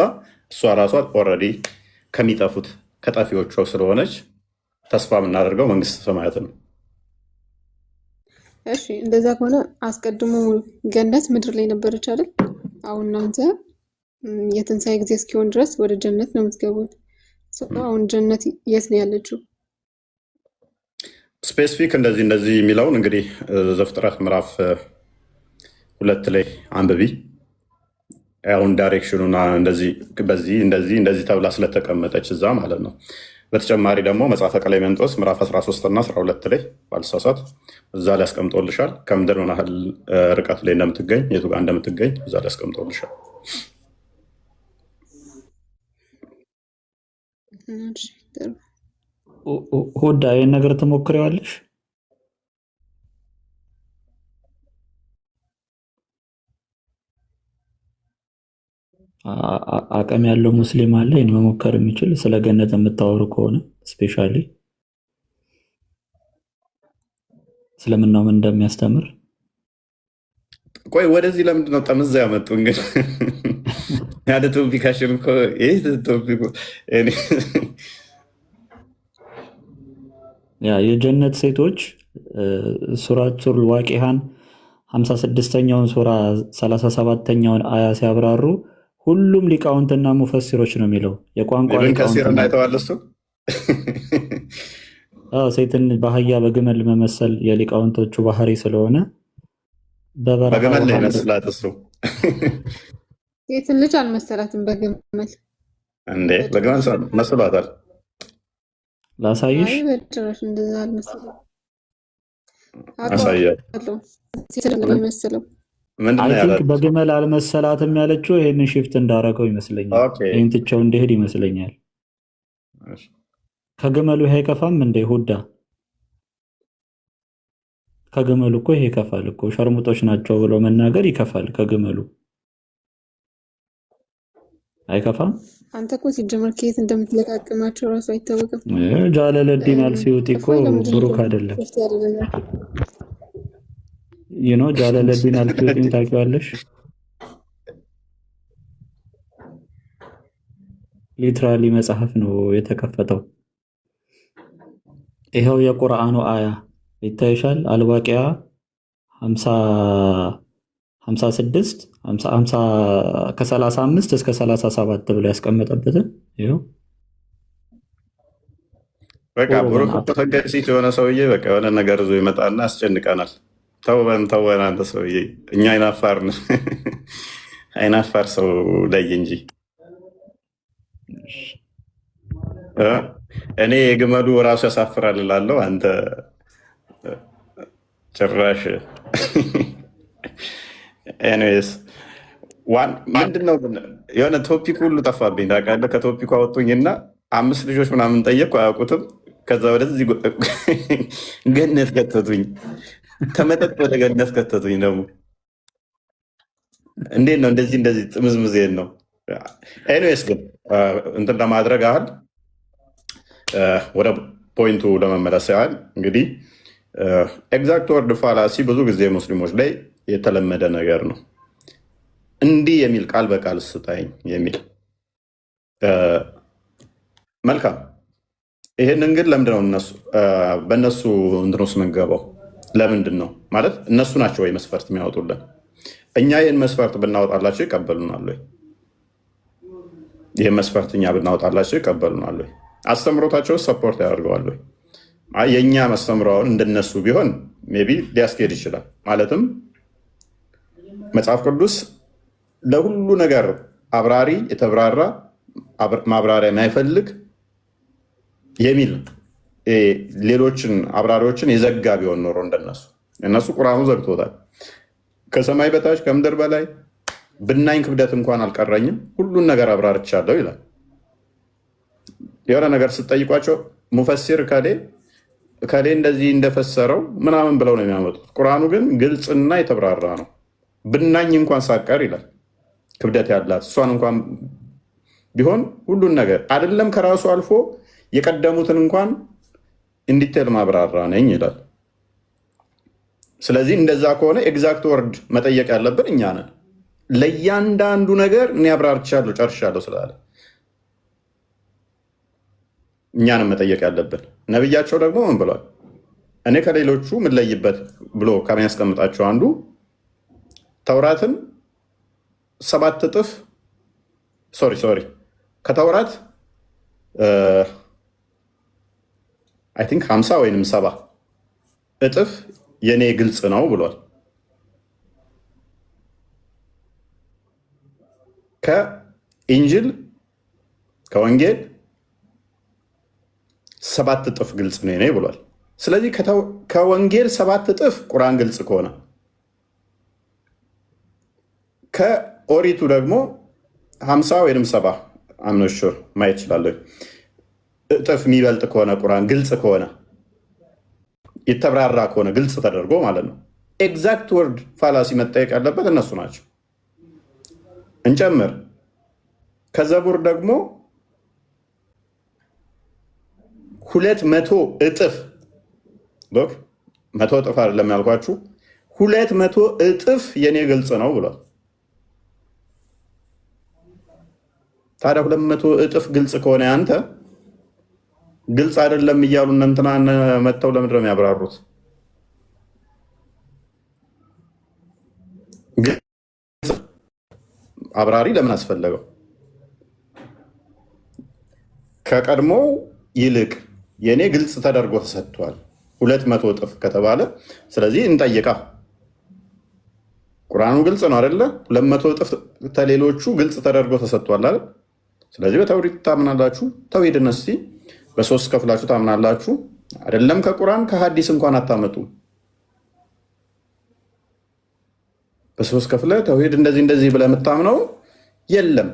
እሷ ራሷ ኦልሬዲ ከሚጠፉት ከጠፊዎቿ ስለሆነች ተስፋ የምናደርገው መንግስተ ሰማያት ነው። እሺ እንደዛ ከሆነ አስቀድሞ ገነት ምድር ላይ ነበረች አይደል? አሁን እናንተ የትንሣኤ ጊዜ እስኪሆን ድረስ ወደ ጀነት ነው የምትገቡት። አሁን ጀነት የት ነው ያለችው? ስፔሲፊክ እንደዚህ የሚለውን እንግዲህ ዘፍጥረት ምዕራፍ 2 ላይ አንብቢ። አሁን ዳይሬክሽኑና እንደዚህ ተብላ ስለተቀመጠች እዛ ማለት ነው። በተጨማሪ ደግሞ መጽሐፈ ቀሌምንጦስ ምዕራፍ 13 እና 12 ላይ ባልሳሳት እዛ ላይ አስቀምጦልሻል። ከምድር ምን ያህል ርቀት ላይ እንደምትገኝ የቱ ጋር እንደምትገኝ እዛ ላይ አስቀምጦልሻል። ሁዳ ይህን ነገር ትሞክሪዋለሽ? አቅም ያለው ሙስሊም አለ ይህን መሞከር የሚችል? ስለ ገነት የምታወሩ ከሆነ ስፔሻሊ ስለምናው ምን እንደሚያስተምር። ቆይ ወደዚህ ለምንድን ነው ጠምዛ ያመጡ? እንግዲህ ያለ ቶፒካሽን እኮ ቶፒኩ የጀነት ሴቶች ሱረቱል ዋቂሃን 56ኛውን ሱራ 37ኛውን አያ ሲያብራሩ ሁሉም ሊቃውንትና ሙፈሲሮች ነው የሚለው። የቋንቋ ሊቃውንት አይተዋል። እሱ ሴትን በአህያ በግመል መመሰል የሊቃውንቶቹ ባህሪ ስለሆነ በግመል ላይ መስላት። እሱ ሴትን ልጅ አልመሰላትም በግመል እንዴ? በግመል መስሏታል። ላሳይሽ። በግመል አልመሰላትም ያለችው ይሄንን ሽፍት እንዳረገው ይመስለኛል። ይህን ትቸው እንደሄድ ይመስለኛል። ከግመሉ ይሄ አይከፋም እንደ ሁዳ? ከግመሉ እኮ ይሄ ይከፋል እኮ። ሸርሙጦች ናቸው ብሎ መናገር ይከፋል ከግመሉ አይከፋም። አንተ እኮ ሲጀመር ከየት እንደምትለቃቅማቸው እራሱ አይታወቅም። ጃለለዲን አልሲዩጢ እኮ እፎይ ለምንድን ብሩክ ነው አይደለም። ሶፍት ያደረጋል? ጃለለዲን አልሲዩጢን ታውቂዋለሽ? ሊትራሊ መጽሐፍ ነው የተከፈተው። ይኸው የቁርአኑ አያ ይታይሻል። አልዋቂያ 56 ከ35 እስከ 37 ብሎ ያስቀመጠበትን ይኸው። በቃ ብሩክ ተገሲት የሆነ ሰውዬ በቃ የሆነ ነገር ዞ ይመጣና ያስጨንቀናል። ተወን አንተ ሰውዬ፣ እኛ አይናፋር አይናፋር ሰው ላይ እንጂ እኔ የግመሉ ራሱ ያሳፍራል እላለሁ። አንተ ጭራሽ ኤኒዌይስ ምንድነው የሆነ ቶፒክ ሁሉ ጠፋብኝ ታውቃለህ። ከቶፒኩ አወጡኝና 5 ልጆች ምናምን ጠየቅኩ፣ አያውቁትም። ከዛ ወደዚህ ገነት ከተቱኝ፣ ከመጠጥ ወደ ገነት ከተቱኝ። ደግሞ እንዴት ነው እንደዚህ ጥምዝምዜን ነው። ኤኒዌይስ ግን እንትን ለማድረግ ያህል ወደ ፖይንቱ ለመመለስ ያህል እንግዲህ ኤግዛክት ወርድ ፋላሲ ብዙ ጊዜ ሙስሊሞች ላይ የተለመደ ነገር ነው። እንዲህ የሚል ቃል በቃል ስጣኝ የሚል መልካም። ይህንን ግን ለምንድን ነው በእነሱ እንትን ውስጥ የምንገባው? ለምንድን ነው ማለት እነሱ ናቸው ወይ መስፈርት የሚያወጡልን? እኛ ይህን መስፈርት ብናወጣላቸው ይቀበሉናል ወይ? ይህን መስፈርት እኛ ብናወጣላቸው ይቀበሉናል ወይ? አስተምሮታቸው ሰፖርት ያደርገዋል ወይ? የእኛ መስተምረውን እንደነሱ ቢሆን ሜይ ቢ ሊያስኬድ ይችላል። ማለትም መጽሐፍ ቅዱስ ለሁሉ ነገር አብራሪ የተብራራ ማብራሪያ የማይፈልግ የሚል ሌሎችን አብራሪዎችን የዘጋ ቢሆን ኖሮ እንደነሱ እነሱ ቁርአኑ ዘግቶታል። ከሰማይ በታች ከምድር በላይ ብናኝ ክብደት እንኳን አልቀረኝም ሁሉን ነገር አብራርቻለሁ ይላል። የሆነ ነገር ስትጠይቋቸው ሙፈሲር ከሌ እንደዚህ እንደፈሰረው ምናምን ብለው ነው የሚያመጡት። ቁርአኑ ግን ግልጽና የተብራራ ነው። ብናኝ እንኳን ሳቀር ይላል ክብደት ያላት እሷን እንኳን ቢሆን ሁሉን ነገር አይደለም ከራሱ አልፎ የቀደሙትን እንኳን እንዲቴል ማብራራ ነኝ ይላል። ስለዚህ እንደዛ ከሆነ ኤግዛክት ወርድ መጠየቅ ያለብን እኛ ነን። ለእያንዳንዱ ነገር እኔ አብራርቻለሁ ጨርሻለሁ ስላለ እኛንም መጠየቅ ያለብን። ነብያቸው ደግሞ ምን ብሏል? እኔ ከሌሎቹ የምለይበት ብሎ ከሚያስቀምጣቸው አንዱ ተውራትን 7 እጥፍ ከተውራት አይ ቲንክ 50 ወይንም 70 እጥፍ የኔ ግልጽ ነው ብሏል። ከኢንጅል ከወንጌል 7 እጥፍ ግልጽ ነው የኔ ብሏል። ስለዚህ ከወንጌል 7 እጥፍ ቁርአን ግልጽ ከሆነ ከኦሪቱ ደግሞ 50 ወይም 70 አምኖሹር ማየት ይችላለሁ እጥፍ የሚበልጥ ከሆነ ቁርአን ግልጽ ከሆነ የተብራራ ከሆነ ግልጽ ተደርጎ ማለት ነው። ኤግዛክት ወርድ ፋላሲ መጠየቅ ያለበት እነሱ ናቸው። እንጨምር። ከዘቡር ደግሞ 200 እጥፍ 100 እጥፍ አይደለም ያልኳችሁ 200 እጥፍ የኔ ግልጽ ነው ብሏል። ታዲያ 200 እጥፍ ግልጽ ከሆነ አንተ ግልጽ አይደለም እያሉ እንትና መጥተው ለምንድን ነው የሚያብራሩት? አብራሪ ለምን አስፈለገው? ከቀድሞው ይልቅ የኔ ግልጽ ተደርጎ ተሰጥቷል 200 እጥፍ ከተባለ ስለዚህ እንጠይቃ። ቁርአኑ ግልጽ ነው አይደለ? 200 እጥፍ ተሌሎቹ ግልጽ ተደርጎ ተሰጥቷል አይደል? ስለዚህ በተውሂድ ታምናላችሁ። ተውሂድን እስቲ በ3 ከፍላችሁ ታምናላችሁ አይደለም? ከቁርአን ከሐዲስ እንኳን አታመጡ። በ3 ከፍለ ተውሂድ እንደዚህ ብለህ የምታምነው የለም።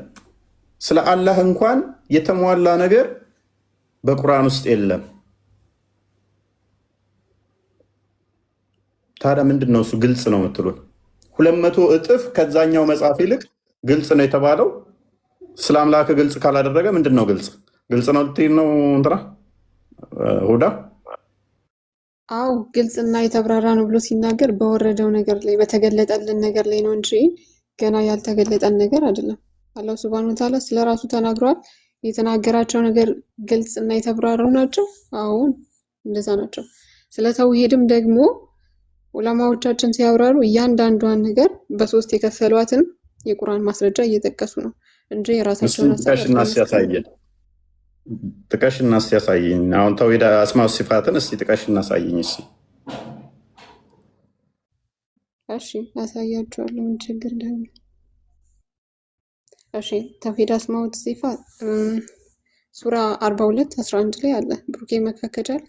ስለ አላህ እንኳን የተሟላ ነገር በቁርአን ውስጥ የለም። ታዲያ ምንድን ነው እሱ ግልጽ ነው የምትሉን? 200 እጥፍ ከዛኛው መጽሐፍ ይልቅ ግልጽ ነው የተባለው ስለ አምላክ ግልጽ ካላደረገ ምንድን ነው ግልጽ? ግልጽ ነው ልትይል ነው እንትና ሁዳ? አው ግልጽና የተብራራ ነው ብሎ ሲናገር በወረደው ነገር ላይ በተገለጠልን ነገር ላይ ነው እንጂ ገና ያልተገለጠን ነገር አይደለም። አላህ ሱብሃነሁ ወተዓላ ስለራሱ ተናግሯል። የተናገራቸው ነገር ግልጽና የተብራሩ ናቸው። አሁን እንደዛ ናቸው። ስለ ተውሂድም ደግሞ ዑለማዎቻችን ሲያብራሩ እያንዳንዷን ነገር በሶስት የከፈሏትን የቁርአን ማስረጃ እየጠቀሱ ነው እንጂ የራሳቸውን ጥቀሽና ሲያሳይኝ። አሁን ተውሂድ አስማው ሲፋትን እስቲ ጥቀሽና ሳይኝ። እሺ አሳያችኋለሁ። ምን ችግር ደግሞ? እሺ ተውሂድ አስማው ሲፋት ሱራ 42:11 ላይ አለ። ብሩኬ መፈከጃል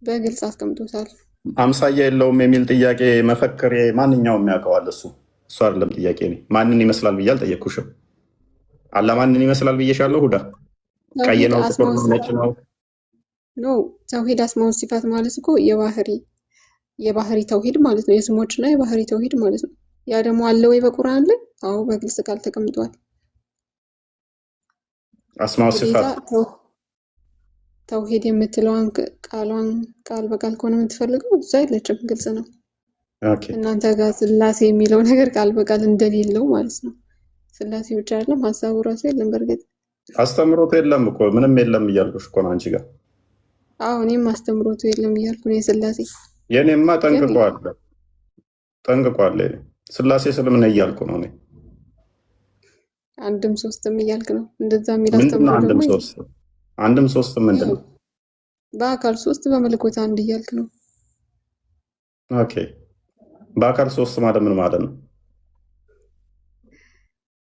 በግልጽ አስቀምጦታል። አምሳያ የለውም የሚል ጥያቄ መፈክሬ ማንኛውም ያውቀዋል። እሱ አይደለም ጥያቄ። ማንን ይመስላል ብዬ አልጠየቅኩሽም። አላ ማንን ይመስላል ብዬሻለሁ። ሁዳ ቀይ ነው ጥቁር ነው ነጭ ነው? ኖ ተውሂድ አስማው ሲፋት ማለት እኮ የባህሪ ተውሂድ ማለት ነው። የስሞችና የባህሪ ተውሂድ ማለት ነው። ያ ደግሞ አለ ወይ በቁርአን ላይ? አዎ በግልጽ ቃል ተቀምጧል። አስማው ሲፋት ተውሂድ የምትለዋን ቃል በቃል ከሆነ የምትፈልገው እዛ የለችም። ግልጽ ነው። እናንተ ጋር ስላሴ የሚለው ነገር ቃል በቃል እንደሌለው ማለት ነው። ስላሴ ብቻ አይደለም ሀሳቡ ራሱ የለም። በእርግጥ አስተምሮቱ የለም እኮ ምንም የለም እያልኩሽ እኮ ነው አንቺ ጋር። አዎ እኔም አስተምሮቱ የለም እያልኩ ነው። የስላሴ የኔማ ጠንቅቋል። ስላሴ ስለምን እያልኩ ነው እኔ። አንድም ሶስትም እያልክ ነው። እንደዛ የሚል አስተምሮ ደግሞ አንድም ሶስትም ምንድን ነው? በአካል ሶስት በመለኮት አንድ እያልክ ነው። ኦኬ በአካል ሶስት ማለት ምን ማለት ነው?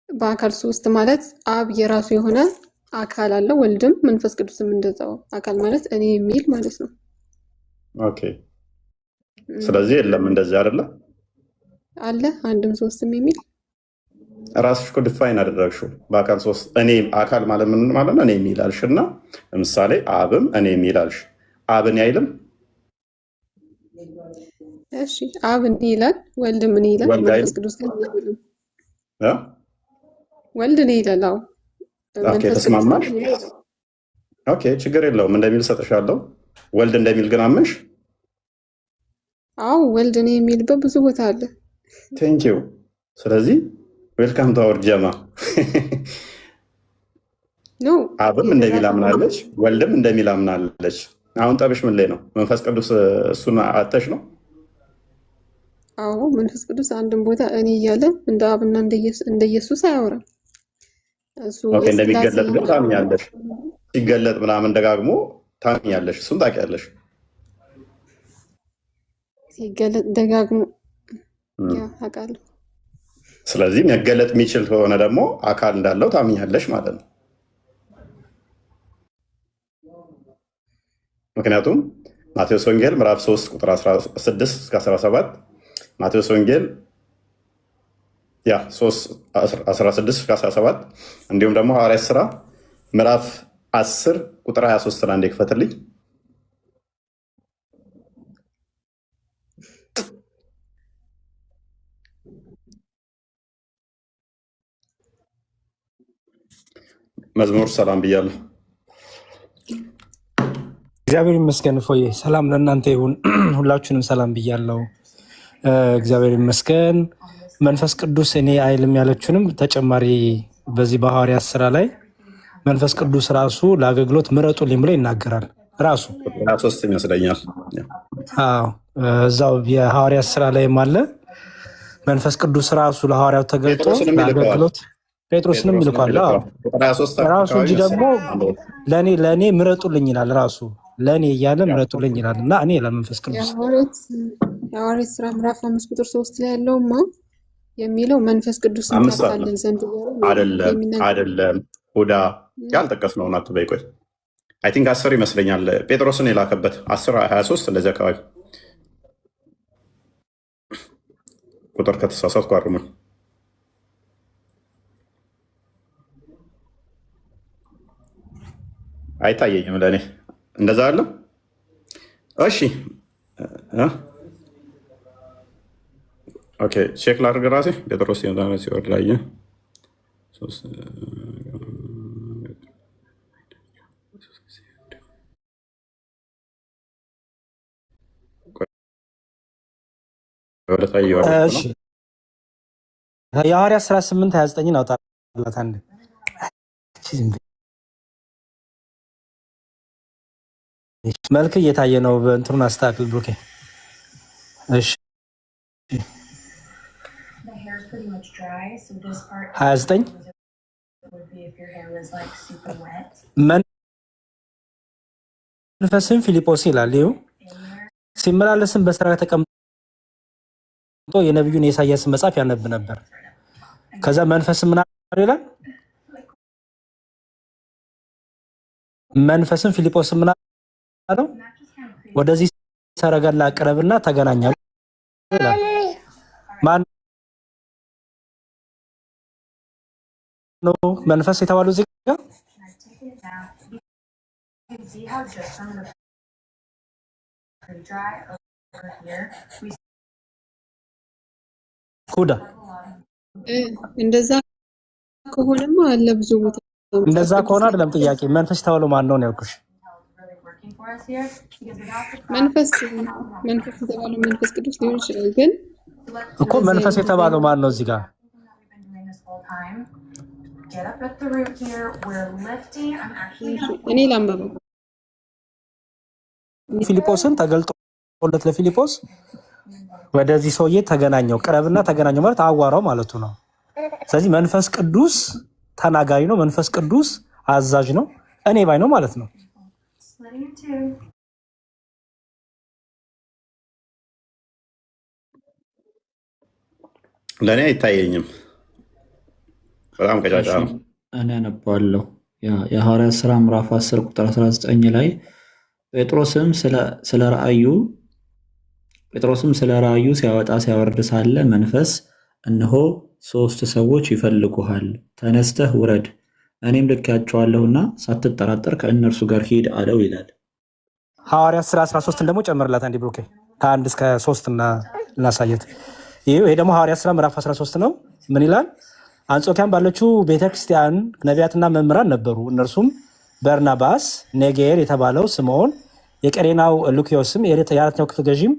በአካል ሶስት ማለት አብ የራሱ የሆነ አካል አለው፣ ወልድም መንፈስ ቅዱስም እንደዛው አካል ማለት እኔ የሚል ማለት ነው። ኦኬ ስለዚህ የለም እንደዚህ አይደለ? አለ አንድም ሶስትም የሚል ራስሽ እኮ ዲፋይን አደረግሽው። በአካል ሶስት እኔ አካል ማለት ምን ማለት ነው? እኔ የሚል አልሽና ለምሳሌ አብም እኔ የሚል አልሽ። አብን አይልም? እሺ አብ እኔ ይላል፣ ወልድም እኔ ይላል፣ መንፈስ ቅዱስ ግን ወልድ እኔ ይላል። አዎ ኦኬ ተስማማሽ? ኦኬ ችግር የለውም እንደሚል ሰጥሻለሁ። ወልድ እንደሚል ግን አመንሽ? አዎ ወልድ እኔ የሚልበት ብዙ ቦታ አለ። ቴንኪዩ። ስለዚህ ዌልካም ቱ አወር ጀማ። አብም እንደሚል አምናለች፣ ወልድም እንደሚል አምናለች። አሁን ጠብሽ ምን ላይ ነው? መንፈስ ቅዱስ እሱን አተሽ ነው? አዎ መንፈስ ቅዱስ አንድም ቦታ እኔ እያለ እንደ አብና እንደ ኢየሱስ አያወራም። እሱ እንደሚገለጥ ግን ታምኛለሽ። ሲገለጥ ምናምን ደጋግሞ ታምኛለሽ። እሱን ታውቂያለሽ። ሲገለጥ ደጋግሞ አውቃለሁ። ስለዚህ መገለጥ የሚችል ከሆነ ደግሞ አካል እንዳለው ታምኛለሽ ማለት ነው። ምክንያቱም ማቴዎስ ወንጌል ምዕራፍ 3 ቁጥር 16-17 ማቴዎስ ወንጌል 3:16-17 እንዲሁም ደግሞ ሐዋርያት ሥራ ምዕራፍ 10 ቁጥር 23 አንዴ ክፈትልኝ። መዝሙር ሰላም ብያለሁ። እግዚአብሔር ይመስገን። ፎዬ ሰላም ለእናንተ ይሁን። ሁላችሁንም ሰላም ብያለሁ። እግዚአብሔር ይመስገን። መንፈስ ቅዱስ እኔ አይልም ያለችውንም ተጨማሪ በዚህ በሐዋርያት ሥራ ላይ መንፈስ ቅዱስ ራሱ ለአገልግሎት ምረጡልኝ ብሎ ይናገራል። ራሱ 23 ይመስለኛል። እዛው የሐዋርያት ሥራ ላይም አለ። መንፈስ ቅዱስ ራሱ ለሐዋርያው ተገልጦ ለአገልግሎት ጴጥሮስንም ይልኳል ራሱ እንጂ ደግሞ ለእኔ ምረጡልኝ ይላል። ራሱ ለእኔ እያለ ምረጡልኝ ይላል እና እኔ ለመንፈስ ቅዱስ የሐዋርያት ሥራ ምዕራፍ 5 ቁጥር 3 ላይ ያለውማ የሚለው መንፈስ ቅዱስ ታታልል ዘንድ አይደለም። ሁዳ ያልጠቀስነውን አትበይ። ቆይ አይ ቲንክ 10 ይመስለኛል ጴጥሮስን የላከበት 10:23 እንደዚህ አካባቢ ቁጥር ከተሳሳትኩ አርሙኝ። አይታየኝም ለእኔ እንደዛ አለ። እሺ ኦኬ ቼክ ላድርግ ራሴ። ጴጥሮስ ሲወርድ ላይ እሺ የሐዋርያት ሥራ 8:29 አውጣላት አንድ መልክ እየታየ ነው። በእንትኑን አስተካክል ብሩኬ። እሺ 29 መንፈስም ፊልጶስ ይላል። ይኸው ሲመላለስም በስራ ተቀምጦ የነቢዩን የኢሳያስን መጽሐፍ ያነብ ነበር። ከዛ መንፈስ ምን ይላል? መንፈስም ፊልጶስ ምን አለው? ወደዚህ ሰረገላ ቅረብና ተገናኛሉ ይላል። ማን ነው መንፈስ የተባለው እዚህ ጋር? ኩዳ እንደዛ ከሆነማ አለ ብዙ ቦታ። እንደዛ ከሆነ አይደለም ጥያቄ። መንፈስ የተባለው ማን ነው ያልኩሽ? መንፈስ የተባለው መንፈስ ቅዱስ ሊሆን ይችላል። ግን እኮ መንፈስ የተባለው ማን ነው እዚህ ጋር? እኔ ላንበበው። ፊልጶስን ተገልጦለት ለፊልጶስ ወደዚህ ሰውዬ ተገናኘው፣ ቅረብና ተገናኘው ማለት አዋራው ማለቱ ነው። ስለዚህ መንፈስ ቅዱስ ተናጋሪ ነው። መንፈስ ቅዱስ አዛዥ ነው። እኔ ባይ ነው ማለት ነው። ለእኔ አይታየኝም። በጣም ቀጫጫ ነው። እኔ አነባለሁ። የሐዋርያት ሥራ ምዕራፍ 10 ቁጥር 19 ላይ ጴጥሮስም ስለ ራእዩ ሲያወጣ ሲያወርድ ሳለ መንፈስ እነሆ 3 ሰዎች ይፈልጉሃል፣ ተነስተህ ውረድ፣ እኔም ልኬያቸዋለሁና ሳትጠራጠር ከእነርሱ ጋር ሂድ አለው ይላል። ሐዋርያት ሥራ 13 ደግሞ ጨምርላት አንዴ ብሩኬ፣ ከ1 እስከ 3 እናሳየት። ይሄ ደግሞ ሐዋርያት ሥራ ምዕራፍ 13 ነው። ምን ይላል? አንጾኪያም ባለችው ቤተክርስቲያን ነቢያትና መምህራን ነበሩ። እነርሱም በርናባስ፣ ኔጌር የተባለው ስምዖን፣ የቀሬናው ሉኪዮስም፣ የአራተኛው ክፍል ገዢም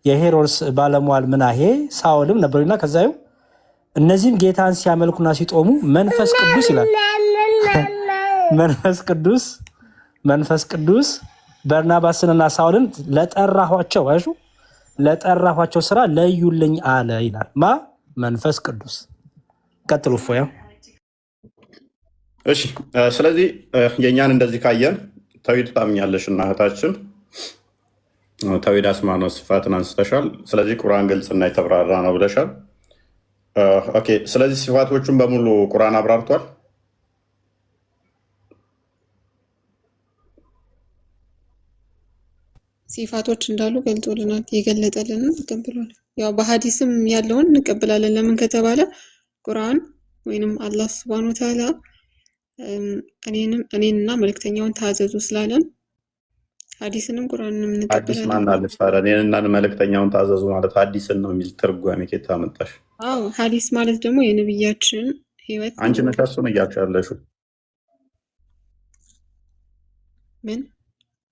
የሄሮድስ ባለሟል ምናሄ፣ ሳውልም ነበሩና ከዛዩ እነዚህም ጌታን ሲያመልኩና ሲጦሙ መንፈስ ቅዱስ ይላል መንፈስ ቅዱስ በርናባስንና ሳውልን ለጠራኋቸው ስራ ለዩልኝ አለ ይላል። መንፈስ ቅዱስ። ቀጥሉ ፎያ። እሺ ስለዚህ የእኛን እንደዚህ ካየን ተውሂድ ታምኛለሽ እና እህታችን ተውሂድ አስማኖ ስፋትን አንስተሻል። ስለዚህ ቁርአን ግልጽና የተብራራ ነው ብለሻል። ኦኬ ስለዚህ ሲፋቶቹን በሙሉ ቁርአን አብራርቷል። ሲፋቶች እንዳሉ ገልጦልናል። የገለጠልንን ተቀብሏል። ያው በሐዲስም ያለውን እንቀበላለን። ለምን ከተባለ ቁርአን ወይንም አላህ ሱብሃነሁ ወተዓላ እኔንና መልእክተኛውን ታዘዙ ስላለን ሐዲስንም ቁርአንንም እንቀበላለን። ሐዲስ ማን አለች ታዲያ? እኔንና መልእክተኛውን ታዘዙ ማለት ሐዲስን ነው የሚል ትርጓሜ ከየት አመጣሽ? አዎ ሐዲስ ማለት ደግሞ የነብያችን ህይወት። አንቺ ነሽ እሱን እያልሽ ያለሽው። ምን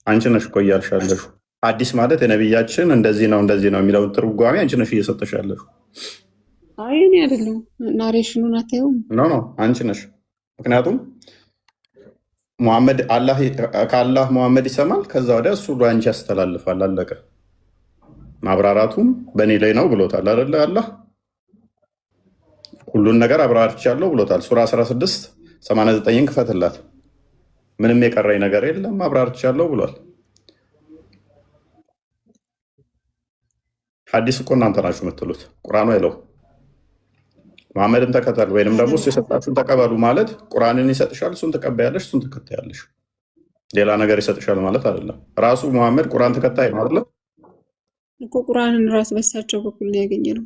አንቺ ነሽ እኮ እያልሽ ያለሽው። ሐዲስ ማለት የነብያችን እንደዚህ ነው የሚለውን ትርጓሜ አንቺ ነሽ እየሰጠሽ ያለሽው። አይ እኔ አይደለሁም። ናሬሽኑን አታየውም? ኖ አንቺ ነሽ። ምክንያቱም ከአላህ ሙሐመድ ይሰማል፣ ከዛ ወዲያ እሱ ለአንቺ ያስተላልፋል። አለቀ። ማብራራቱም በእኔ ላይ ነው ብሎታል አይደለ? አላህ ሁሉን ነገር አብራርቻለሁ ብሎታል። ሱራ 16:89 ክፈትላት። ምንም የቀረኝ ነገር የለም አብራርቻለሁ ብሏል። ሐዲስ እኮ እናንተ ናችሁ የምትሉት፣ ቁርአኑ አይለው። መሐመድን ተከተል ወይንም ደግሞ እሱ የሰጣችሁን ተቀበሉ ማለት ቁርአንን ይሰጥሻል፣ እሱን ትቀበያለሽ፣ እሱን ትከታያለሽ። ሌላ ነገር ይሰጥሻል ማለት አይደለም። ራሱ መሐመድ ቁርአን ተከታይ ነው አይደለም እኮ። ቁርአንን ራሱ በሳቸው በኩል ነው ያገኘነው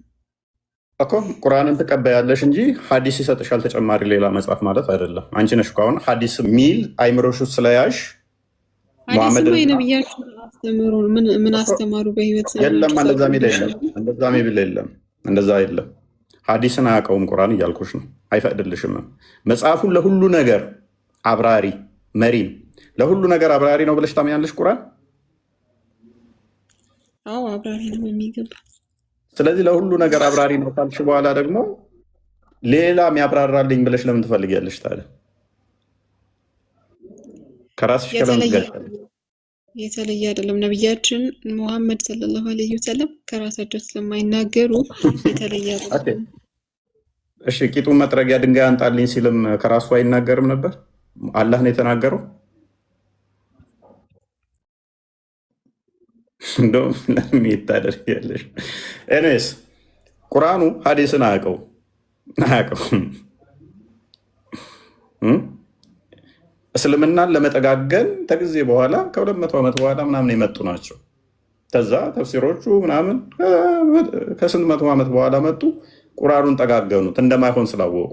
እኮ። ቁርአንን ትቀበያለሽ እንጂ ሐዲስ ይሰጥሻል ተጨማሪ ሌላ መጽሐፍ ማለት አይደለም። አንቺ ነሽ እኮ አሁን ሐዲስ ሚል አይምሮሽ ውስጥ ስለያሽ መሐመድ የነብያችን አስተምሩ ምን አስተማሩ በህይወት የለም። እንደዛ ሚል የለም። እንደዛ የለም። ሐዲስን አያውቀውም ቁርአን እያልኩሽ ነው። አይፈቅድልሽም። መጽሐፉን ለሁሉ ነገር አብራሪ መሪም ለሁሉ ነገር አብራሪ ነው ብለሽ ታምኛለሽ ቁርአን? አዎ አብራሪ ነው የሚገባ። ስለዚህ ለሁሉ ነገር አብራሪ ነው ካልሽ በኋላ ደግሞ ሌላ የሚያብራራልኝ ብለሽ ለምን ትፈልጊያለሽ ታዲያ? ከራስሽ የተለየ አይደለም። ነቢያችን ሙሐመድ ሰለላሁ ዐለይሂ ወሰለም ከራሳቸው ስለማይናገሩ የተለየ አይደለም። እሺ ቂጡን መጥረጊያ ድንጋይ አንጣልኝ ሲልም ከራሱ አይናገርም ነበር? አላህ ነው የተናገረው? እንደውም ለምን ታደርጊያለሽ? ኤኒዌይስ ቁርአኑ ሐዲስን አያውቀውም። እስልምናን ለመጠጋገን ከጊዜ በኋላ ከ200 ዓመት በኋላ ምናምን የመጡ ናቸው። ከዛ ተፍሲሮቹ ምናምን ከስንት መቶ ዓመት በኋላ መጡ። ቁርአኑን ጠጋገኑት እንደማይሆን ስላወቁ።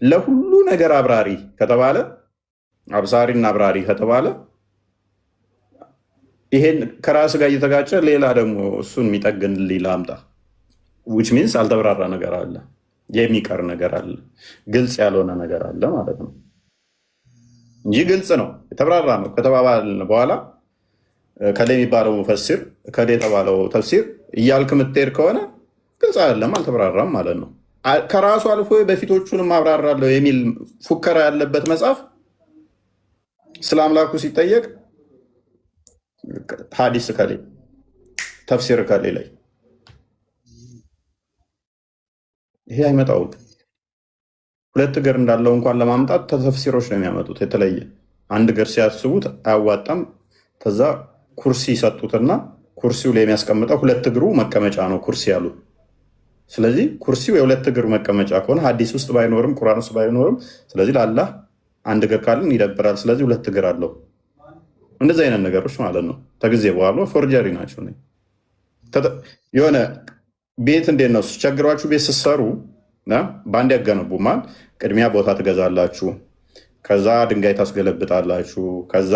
ለሁሉ ነገር አብራሪ ከተባለ አብሳሪና አብራሪ ከተባለ ይሄን ከራስ ጋር እየተጋጨ ሌላ ደግሞ እሱን የሚጠግንልኝ ላምጣ። ዊች ሚንስ አልተብራራ ነገር አለ፣ የሚቀር ነገር አለ፣ ግልጽ ያልሆነ ነገር አለ ማለት ነው እንጂ ግልጽ ነው የተብራራ ነው ከተባባልን በኋላ ከሌ የሚባለው ሙፈሲር ከሌ የተባለው ተፍሲር እያልክ የምትሄድ ከሆነ ግልጽ አይደለም፣ አልተብራራም ማለት ነው። ከራሱ አልፎ በፊቶቹንም አብራራለሁ የሚል ፉከራ ያለበት መጽሐፍ ስለ አምላኩ ሲጠየቅ ሐዲስ ከሌ ተፍሲር ከሌ ላይ ይሄ አይመጣውም። ሁለት እግር እንዳለው እንኳን ለማምጣት ተፍሲሮች ነው የሚያመጡት። የተለየ አንድ እግር ሲያስቡት አያዋጣም። ከዛ ኩርሲ ሰጡትና ኩርሲው ላይ የሚያስቀምጠው ሁለት እግሩ መቀመጫ ነው ኩርሲ ያሉ። ስለዚህ ኩርሲው የሁለት እግር መቀመጫ ከሆነ ሐዲስ ውስጥ ባይኖርም ቁርአን ውስጥ ባይኖርም፣ ስለዚህ ለአላህ አንድ እግር ካልን ይደብራል። ስለዚህ ሁለት እግር አለው። እንደዚህ አይነት ነገሮች ማለት ነው። ከጊዜ በኋላ ፎርጀሪ ናቸው። የሆነ ቤት እንዴት ነው ቸግሯችሁ ቤት ስትሰሩ በአንድ ያገነቡማል። ቅድሚያ ቦታ ትገዛላችሁ፣ ከዛ ድንጋይ ታስገለብጣላችሁ፣ ከዛ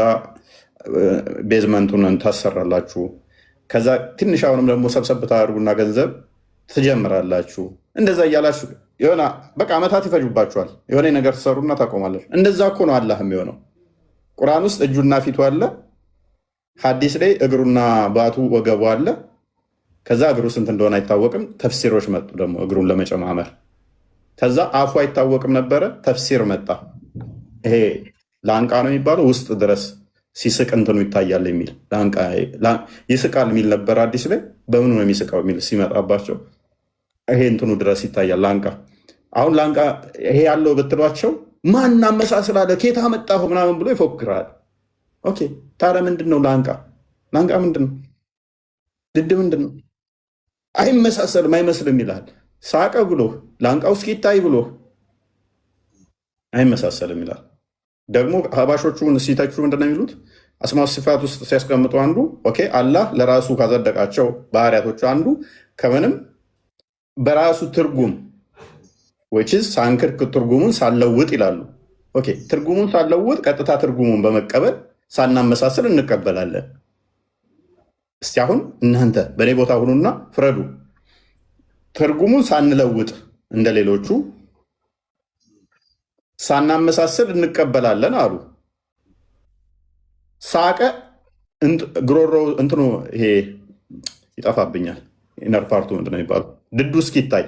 ቤዝመንቱን ታሰራላችሁ፣ ከዛ ትንሽ አሁንም ደግሞ ሰብሰብ ታደርጉና ገንዘብ ትጀምራላችሁ። እንደዛ እያላችሁ የሆነ በቃ ዓመታት ይፈጁባችኋል። የሆነ ነገር ትሰሩና ታቆማላችሁ። እንደዛ እኮ ነው አላህ የሚሆነው። ቁርአን ውስጥ እጁና ፊቱ አለ፣ ሐዲስ ላይ እግሩና ባቱ ወገቡ አለ። ከዛ እግሩ ስንት እንደሆነ አይታወቅም። ተፍሲሮች መጡ ደግሞ እግሩን ለመጨማመር። ከዛ አፉ አይታወቅም ነበረ፣ ተፍሲር መጣ። ይሄ ላንቃ ነው የሚባለው ውስጥ ድረስ ሲስቅ እንትኑ ይታያል የሚል ይስቃል የሚል ነበር አዲስ ላይ። በምኑ ነው የሚስቀው የሚል ሲመጣባቸው ይሄ እንትኑ ድረስ ይታያል ላንቃ። አሁን ላንቃ ይሄ ያለው ብትሏቸው ማን አመሳስላለ ኬታ መጣሁ ምናምን ብሎ ይፎክራል። ኦኬ ታዲያ ምንድን ነው ላንቃ? ላንቃ ምንድን ነው? ድድ ምንድን ነው? አይመሳሰልም አይመስልም ይላል። ሳቀ ብሎ ላንቃው እስኪ ይታይ ብሎ አይመሳሰልም ይላል። ደግሞ ሀባሾቹን ሲተቹ ምንድን ነው የሚሉት? አስማው ሲፋት ውስጥ ሲያስቀምጡ አንዱ ኦኬ አላህ ለራሱ ካጸደቃቸው ባህሪያቶቹ አንዱ ከምንም በራሱ ትርጉም ወይስ ሳንክርክ ትርጉሙን ሳለውጥ ይላሉ። ኦኬ ትርጉሙን ሳለውጥ ቀጥታ ትርጉሙን በመቀበል ሳናመሳሰል እንቀበላለን። እስቲ አሁን እናንተ በእኔ ቦታ ሁኑና ፍረዱ። ትርጉሙን ሳንለውጥ እንደሌሎቹ ሳናመሳሰል እንቀበላለን አሉ። ሳቀ ግሮሮ እንትኑ ይሄ ይጠፋብኛል። ኢነር ፓርቱ ምንድን ነው የሚባለው? ድዱ እስኪታይ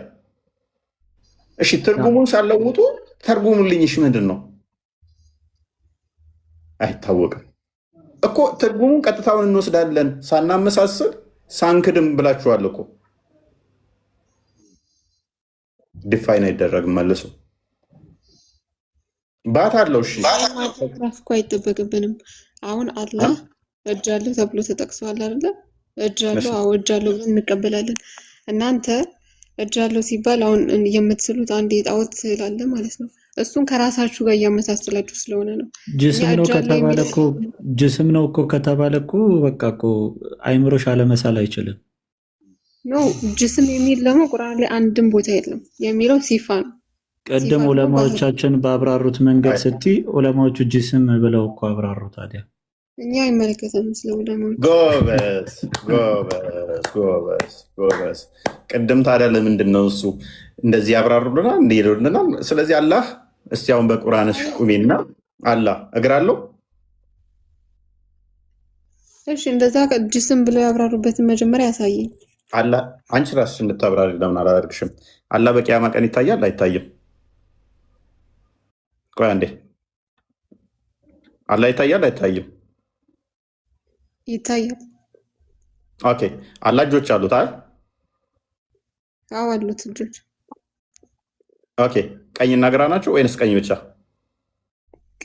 እሺ ትርጉሙን ሳለውጡ ተርጉሙልኝ። እሺ ምንድን ነው? አይታወቅም እኮ ትርጉሙን ቀጥታውን እንወስዳለን ሳናመሳስል ሳንክድም ብላችኋል እኮ። ዲፋይን አይደረግም መልሶ ባት አለው። እሺ እኮ አይጠበቅብንም። አሁን አላህ እጅ አለው ተብሎ ተጠቅሷል አይደለ? እጅ አለው፣ አዎ እጅ አለው ብለን እንቀበላለን። እናንተ እጅ አለው ሲባል አሁን የምትስሉት አንድ የጣዖት ስዕል አለ ማለት ነው። እሱን ከራሳችሁ ጋር እያመሳሰላችሁ ስለሆነ ነው። ጅስም ነው ከተባለ እኮ ጅስም ነው እኮ ከተባለ እኮ በቃ እኮ አይምሮሽ አለመሳል አይችልም። ኖ ጅስም የሚል ደግሞ ቁርአን ላይ አንድም ቦታ የለም። የሚለው ሲፋ ነው። ቀደም ዑለማዎቻችን ባብራሩት መንገድ ስትይ ዑለማዎቹ ጅስም ብለው እኮ አብራሩ። ታዲያ እኛ አይመለከተንም ስለ ዑለማዎች። ጎበዝ ጎበዝ ጎበዝ ጎበዝ። ቅድም ታዲያ ለምንድን ነው እሱ እንደዚህ ያብራሩልናል እንዲሄዱልናል? ስለዚህ አላህ እስቲ አሁን በቁርአንሽ ቁሚና አላህ እግር አለው? እሺ እንደዛ ጅስም ብለው ያብራሩበትን መጀመሪያ ያሳየኝ። አላህ አንቺ ራስሽ እንድታብራሪ ለምን አላደርግሽም? አላህ በቂያማ ቀን ይታያል አይታይም? ቆይ አንዴ፣ አላህ ይታያል አይታይም? ይታያል። ኦኬ። አላህ እጆች አሉት አይደል? አዎ አሉት እጆች። ኦኬ። ቀኝና ግራ ናቸው ወይንስ ቀኝ ብቻ?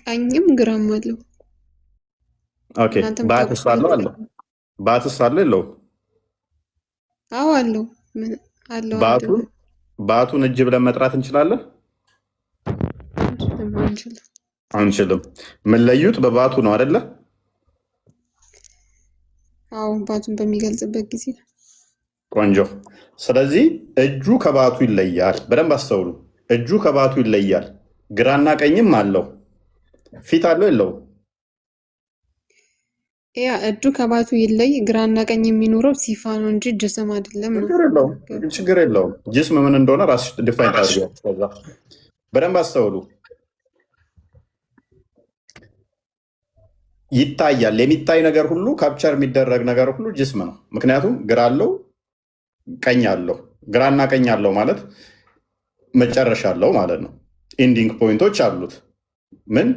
ቀኝም ግራም አለው። ኦኬ። ባትስ አለው አለ? ባትስ አለው የለውም? አዎ አለው። ምን አለው? ባቱን እጅ ብለን መጥራት እንችላለን? አንችልም። የምንለዩት በባቱ ነው አይደለ? አዎ ባቱን በሚገልጽበት ጊዜ። ቆንጆ። ስለዚህ እጁ ከባቱ ይለያል። በደንብ አስተውሉ። እጁ ከባቱ ይለያል። ግራና ቀኝም አለው። ፊት አለው የለውም? ያ እጁ ከባቱ ይለይ፣ ግራና ቀኝ የሚኖረው ሲፋ ነው እንጂ ጅስም አይደለም ነው። ችግር የለውም። ጅስም ምን እንደሆነ ራስሽ ዲፋይን ታደርጊያለሽ። በደንብ አስተውሉ። ይታያል። የሚታይ ነገር ሁሉ ካፕቸር የሚደረግ ነገር ሁሉ ጅስም ነው። ምክንያቱም ግራ አለው ቀኝ አለው። ግራና ቀኝ አለው ማለት መጨረሻ አለው ማለት ነው። ኢንዲንግ ፖይንቶች አሉት። ምን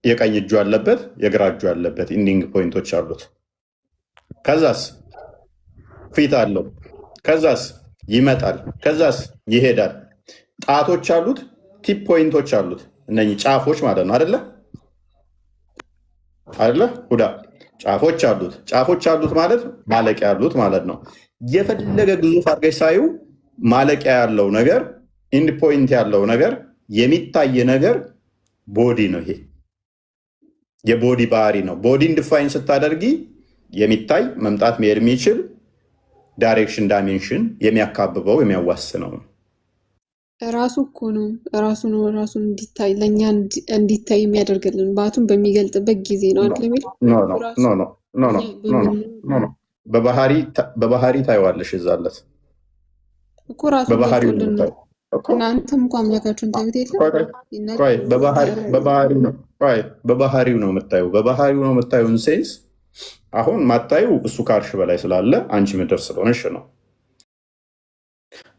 የቀኝ እጁ ያለበት የግራ እጁ ያለበት ኢንዲንግ ፖይንቶች አሉት። ከዛስ ፊት አለው። ከዛስ ይመጣል። ከዛስ ይሄዳል። ጣቶች አሉት። ቲፕ ፖይንቶች አሉት። እነኚህ ጫፎች ማለት ነው አይደለ? አይደለ? ሁዳ ጫፎች አሉት። ጫፎች አሉት ማለት ማለቂያ ያሉት ማለት ነው። የፈለገ ግዙፍ አድርገሽ ሳዩ ማለቂያ ያለው ነገር ኢንድ ፖይንት ያለው ነገር የሚታይ ነገር ቦዲ ነው። ይሄ የቦዲ ባህሪ ነው። ቦዲን ዲፋይን ስታደርጊ የሚታይ መምጣት መሄድ የሚችል ዳይሬክሽን ዳይሜንሽን የሚያካብበው የሚያዋስነው ነው። ራሱ እኮ ነው ራሱ ነው ራሱ እንዲታይ ለእኛ እንዲታይ የሚያደርግልን ባቱን በሚገልጥበት ጊዜ ነው አይደል? በባህሪ ታይዋለሽ። ይዛለት እኮ ራሱ እናንተም እኮ አምላካችሁን ታዩት የለም? በባህሪው ነው የምታዩ። በባህሪው ነው የምታዩን ሴንስ አሁን ማታዩ እሱ ከአርሽ በላይ ስላለ አንቺ ምድር ስለሆነሽ ነው።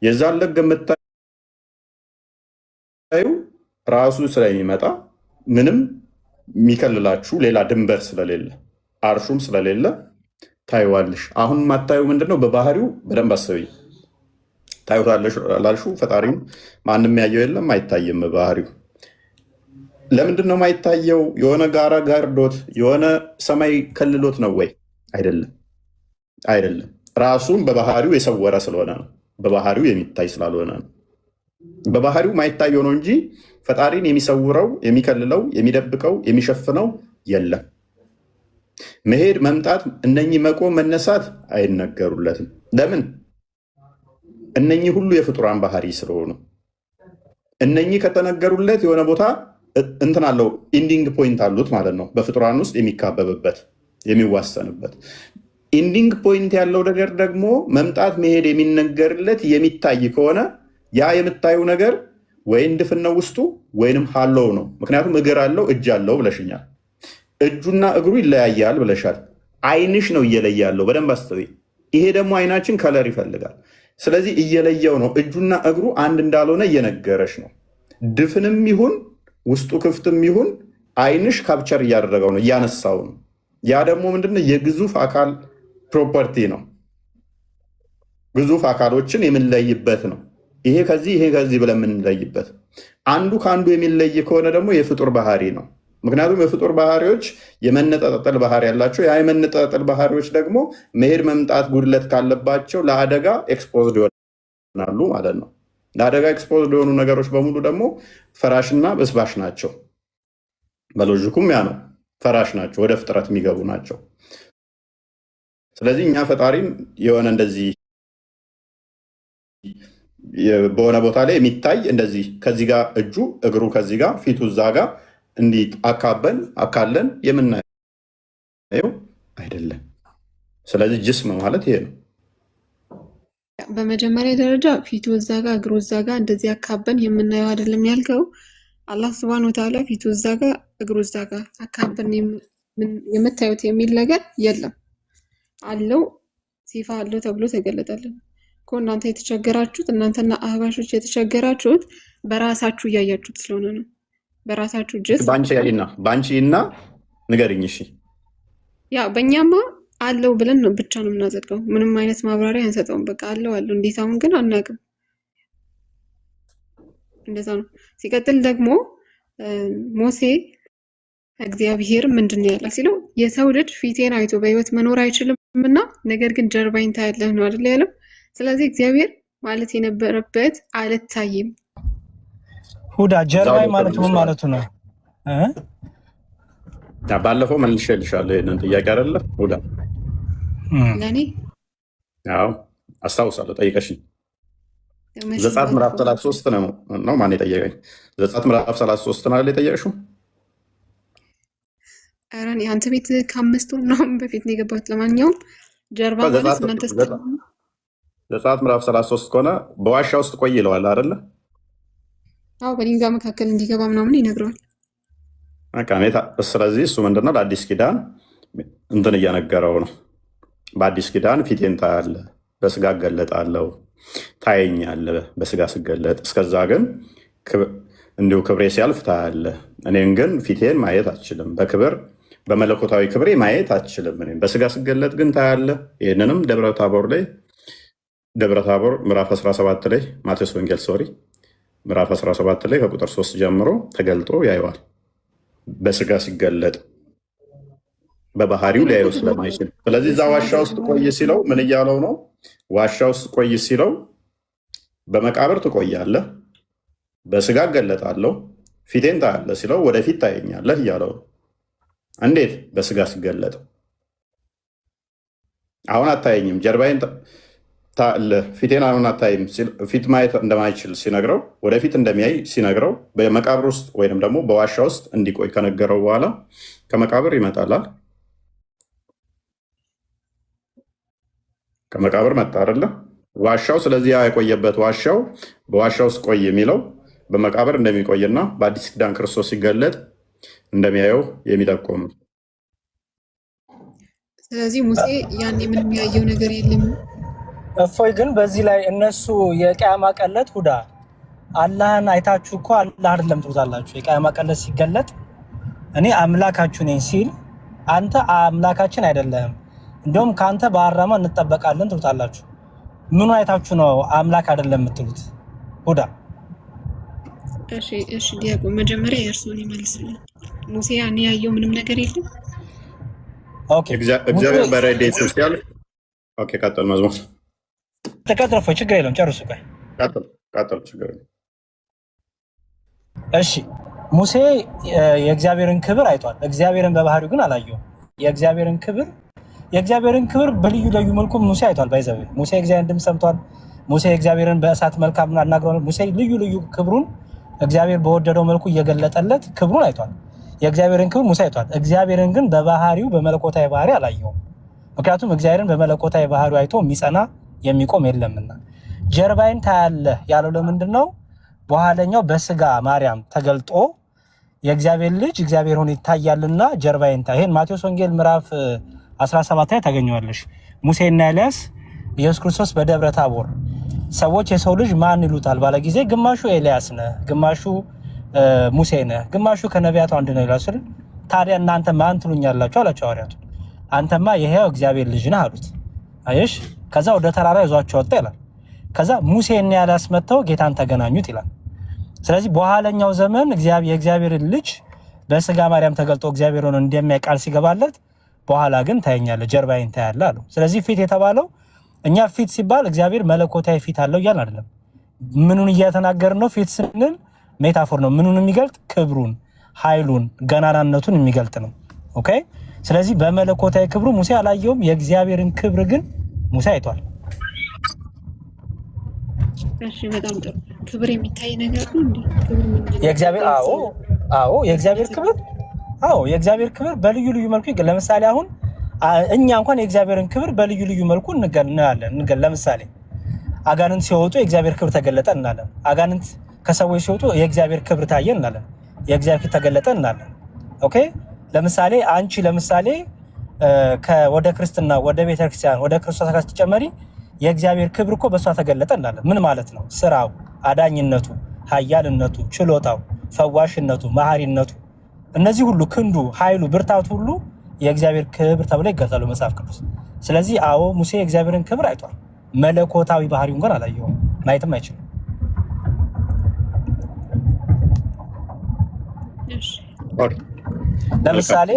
የዛን ለግ የምታዩ ራሱ ስለሚመጣ ምንም የሚከልላችሁ ሌላ ድንበር ስለሌለ አርሹም ስለሌለ ታይዋለሽ። አሁን ማታዩ ምንድነው? በባህሪው በደንብ አስበኝ። ታዩታለሽ ላልሹ ፈጣሪም ማንም ያየው የለም፣ አይታይም ባህሪው። ለምንድን ነው የማይታየው? የሆነ ጋራ ጋርዶት የሆነ ሰማይ ከልሎት ነው ወይ? አይደለም፣ አይደለም። ራሱን በባህሪው የሰወረ ስለሆነ ነው። በባህሪው የሚታይ ስላልሆነ ነው። በባህሪው ማይታየው ነው እንጂ ፈጣሪን የሚሰውረው የሚከልለው የሚደብቀው የሚሸፍነው የለም። መሄድ መምጣት፣ እነኚህ መቆም መነሳት አይነገሩለትም። ለምን? እነኚህ ሁሉ የፍጡራን ባህሪ ስለሆኑ። እነኚህ ከተነገሩለት የሆነ ቦታ እንትን አለው፣ ኢንዲንግ ፖይንት አሉት ማለት ነው። በፍጡራን ውስጥ የሚካበብበት የሚዋሰንበት ኢንዲንግ ፖይንት ያለው ነገር ደግሞ መምጣት መሄድ የሚነገርለት የሚታይ ከሆነ ያ የምታዩ ነገር ወይ ድፍን ነው ውስጡ ወይንም ሃሎው ነው። ምክንያቱም እግር አለው እጅ አለው ብለሽኛል። እጁና እግሩ ይለያያል ብለሻል። አይንሽ ነው እየለያለው። በደንብ አስተውይ። ይሄ ደግሞ አይናችን ከለር ይፈልጋል። ስለዚህ እየለየው ነው። እጁና እግሩ አንድ እንዳልሆነ እየነገረሽ ነው። ድፍንም ይሁን ውስጡ ክፍትም ይሁን አይንሽ ካፕቸር እያደረገው ነው፣ እያነሳው ነው። ያ ደግሞ ምንድነው? የግዙፍ አካል ፕሮፐርቲ ነው። ግዙፍ አካሎችን የምንለይበት ነው። ይሄ ከዚህ ይሄ ከዚህ ብለን የምንለይበት። አንዱ ከአንዱ የሚለይ ከሆነ ደግሞ የፍጡር ባህሪ ነው። ምክንያቱም የፍጡር ባህሪዎች የመነጣጠል ባህሪ ያላቸው፣ ያ የመነጣጠል ባህሪዎች ደግሞ መሄድ መምጣት ጉድለት ካለባቸው ለአደጋ ኤክስፖዝድ ይሆናሉ ማለት ነው። ለአደጋ ኤክስፖዝድ የሆኑ ነገሮች በሙሉ ደግሞ ፈራሽና በስባሽ ናቸው። በሎጂኩም ያ ነው፣ ፈራሽ ናቸው፣ ወደ ፍጥረት የሚገቡ ናቸው። ስለዚህ እኛ ፈጣሪን የሆነ እንደዚህ በሆነ ቦታ ላይ የሚታይ እንደዚህ ከዚህ ጋር እጁ እግሩ ከዚህ ጋር ፊቱ እዛ ጋር እንዲህ አካለን የምናየው ይኸው አይደለም። ስለዚህ ጅስም ማለት ይሄ ነው። በመጀመሪያ ደረጃ ፊቱ እዛ ጋር እግሩ እዛ ጋር እንደዚህ አካበን የምናየው አይደለም ያልከው። አላህ ሱብሃነሁ ወተዓላ ፊቱ እዛ ጋር እግሩ እዛ ጋር አካበን የምታዩት የሚል ነገር የለም። አለው ሲፋ አለው ተብሎ ተገለጠልን እኮ። እናንተ የተቸገራችሁት እናንተና አህባሾች የተቸገራችሁት በራሳችሁ እያያችሁት ስለሆነ ነው። በራሳችሁ ጅስ ባንቺና ንገሪኝ። እሺ ያ በእኛማ አለው ብለን ነው ብቻ ነው የምናዘልቀው። ምንም አይነት ማብራሪያ አንሰጠውም። በቃ አለው እንዴት አሁን ግን አናውቅም። እንደዛ ነው። ሲቀጥል ደግሞ ሙሴ እግዚአብሔር ምንድን ነው ያለ ሲለው የሰው ልጅ ፊቴን አይቶ በህይወት መኖር አይችልምና ነገር ግን ጀርባይን ታያለህ ነው አይደል ያለው። ስለዚህ እግዚአብሔር ማለት የነበረበት አልታይም። ሁዳ ጀርባይ ማለት ምን ማለቱ ነው? ባለፈው መልሼልሻለሁ ይሄንን ጥያቄ አይደለ ሁዳ? ለኔ አዎ አስታውሳለሁ፣ ጠይቀሽኝ። ዘጸአት ምዕራፍ 33 ነው ማን የጠየቀኝ? ዘጸአት ምዕራፍ 33 ነው አይደል የጠየቅሽው? ኧረ እኔ አንተ ቤት ከ5 ወር ምናምን በፊት ነው የገባሁት። ለማንኛውም ጀርባ ማለት እናንተ ዘጸአት ምዕራፍ 33 ከሆነ በዋሻ ውስጥ ቆይ ይለዋል አይደለ? አዎ በድንጋይ መካከል እንዲገባ ምናምን ይነግረዋል። ስለዚህ እሱ ምንድነው ለአዲስ ኪዳን እንትን እየነገረው ነው። በአዲስ ኪዳን ፊቴን ታያለህ፣ በስጋ እገለጣለሁ፣ ታየኛለህ በስጋ ስገለጥ። እስከዛ ግን እንዲሁ ክብሬ ሲያልፍ ታያለህ። እኔን ግን ፊቴን ማየት አትችልም። በክብር በመለኮታዊ ክብሬ ማየት አትችልም። እኔን በስጋ ስገለጥ ግን ታያለህ። ይህንንም ደብረ ታቦር ምዕራፍ 17 ላይ ማቴዎስ ወንጌል ምዕራፍ 17 ላይ ከቁጥር 3 ጀምሮ ተገልጦ ያየዋል። በስጋ ሲገለጥ በባህሪው ሊያየው ስለማይችል። ስለዚህ እዛ ዋሻ ውስጥ ቆይ ሲለው ምን እያለው ነው? ዋሻ ውስጥ ቆይ ሲለው በመቃብር ትቆያለህ፣ በስጋ እገለጣለሁ፣ ፊቴን ታያለህ ሲለው ወደፊት ታየኛለህ እያለው ነው። እንዴት? በስጋ ሲገለጥ። አሁን አታየኝም፣ ጀርባዬን ታያለህ፣ ፊቴን አሁን አታይም፣ ፊት ማየት እንደማይችል ሲነግረው ወደፊት እንደሚያይ ሲነግረው በመቃብር ውስጥ ወይም ደግሞ በዋሻ ውስጥ እንዲቆይ ከነገረው በኋላ ከመቃብር ይመጣላል። ከመቃብር መጣ አይደለ? ዋሻው። ስለዚህ ያ የቆየበት ዋሻው በዋሻ ውስጥ ቆይ የሚለው በመቃብር እንደሚቆይና በአዲስ ኪዳን ክርስቶስ ሲገለጥ እንደሚያየው የሚጠቁም ነው። ስለዚህ ሙሴ ያኔ ምን የሚያየው ነገር የለም። እፎይ ግን በዚህ ላይ እነሱ የቂያማ ቀለት ሁዳ አላህን አይታችሁ እኮ አላህ አይደለም ትሉታላችሁ። የቂያማ ቀለት ሲገለጥ እኔ አምላካችሁ ነኝ ሲል አንተ አምላካችን አይደለም እንደውም ካንተ በአራማ እንጠበቃለን ትሉታላችሁ። ምኑ አይታችሁ ነው አምላክ አይደለም የምትሉት? ሁዳ እሺ ዲያቆ መጀመሪያ የእርሱን ይመልስልኝ። ሙሴ ያኔ ያየው ምንም ነገር የለም። ኦኬ እግዚአብሔር በረዴት ሲያል ኦኬ ቀጥል። መዝሙር ተቀጥረፈ ችግር የለውም ጨርሱ። ቆይ ቀጥል ችግር የለውም። እሺ ሙሴ የእግዚአብሔርን ክብር አይቷል። እግዚአብሔርን በባህሪው ግን አላየውም። የእግዚአብሔርን ክብር በልዩ ልዩ መልኩ ሙሴ አይቷል። ባይዘው ሙሴ እግዚአብሔርን ድምፅ ሰምቷል። ሙሴ እግዚአብሔርን በእሳት መልካም አናግሯል። ሙሴ ልዩ ልዩ ክብሩን እግዚአብሔር በወደደው መልኩ እየገለጠለት ክብሩን አይቷል። የእግዚአብሔርን ክብር ሙሴ አይቷል። እግዚአብሔርን ግን በባህሪው በመለኮታዊ ባህሪ አላየውም። ምክንያቱም እግዚአብሔርን በመለኮታዊ ባህሪው አይቶ የሚጸና የሚቆም የለምና። ጀርባይን ታያለህ ያለው ለምንድን ነው? በኋለኛው በስጋ ማርያም ተገልጦ የእግዚአብሔር ልጅ እግዚአብሔር ሆኖ ይታያልና ጀርባይን ታ። ይሄን ማቴዎስ ወንጌል ምዕራፍ 17 ላይ ታገኘዋለሽ። ሙሴና ኤልያስ ኢየሱስ ክርስቶስ በደብረ ታቦር ሰዎች የሰው ልጅ ማን ይሉታል ባለ ጊዜ ግማሹ ኤልያስ ነህ፣ ግማሹ ሙሴ ነህ፣ ግማሹ ከነቢያቱ አንድ ነው ይላል። ታዲያ እናንተ ማን ትሉኛላችሁ አላቸው ሐዋርያቱ። አንተማ የሕያው እግዚአብሔር ልጅ ነህ አሉት። አየሽ፣ ከዛ ወደ ተራራ ይዟቸው ወጣ ይላል። ከዛ ሙሴና ኤልያስ መጥተው ጌታን ተገናኙት ይላል። ስለዚህ በኋለኛው ዘመን የእግዚአብሔር ልጅ በስጋ ማርያም ተገልጦ እግዚአብሔር ሆኖ እንደሚያይ ቃል ሲገባለት በኋላ ግን ታየኛለህ፣ ጀርባዬን ታያለህ አለው። ስለዚህ ፊት የተባለው እኛ ፊት ሲባል እግዚአብሔር መለኮታዊ ፊት አለው እያልን አይደለም። ምኑን እያተናገርን ነው? ፊት ስንል ሜታፎር ነው። ምኑን የሚገልጥ? ክብሩን፣ ኃይሉን፣ ገናናነቱን የሚገልጥ ነው። ኦኬ። ስለዚህ በመለኮታዊ ክብሩ ሙሴ አላየውም። የእግዚአብሔርን ክብር ግን ሙሴ አይቷል። እሺ፣ በጣም ጥሩ። ክብር የሚታይ ነገር ነው እንዴ? ክብር ምን? የእግዚአብሔር የእግዚአብሔር ክብር የእግዚአብሔር ክብር በልዩ ልዩ መልኩ ለምሳሌ አሁን እኛ እንኳን የእግዚአብሔርን ክብር በልዩ ልዩ መልኩ እናያለን። ለምሳሌ አጋንንት ሲወጡ የእግዚአብሔር ክብር ተገለጠ እናለን። አጋንንት ከሰዎች ሲወጡ የእግዚአብሔር ክብር ታየ እናለን። የእግዚአብሔር ተገለጠ እናለን። ኦኬ ለምሳሌ አንቺ ወደ ክርስትና ወደ ቤተክርስቲያን ወደ ክርስቶስ ጋር ስትጨመሪ የእግዚአብሔር ክብር እኮ በሷ ተገለጠ እናለን። ምን ማለት ነው? ስራው፣ አዳኝነቱ፣ ኃያልነቱ፣ ችሎታው፣ ፈዋሽነቱ፣ መሐሪነቱ እነዚህ ሁሉ ክንዱ፣ ኃይሉ፣ ብርታቱ ሁሉ የእግዚአብሔር ክብር ተብሎ ይገልጻሉ መጽሐፍ ቅዱስ። ስለዚህ አዎ ሙሴ የእግዚአብሔርን ክብር አይቷል። መለኮታዊ ባህሪውን ግን አላየውም፣ ማየትም አይችልም። ለምሳሌ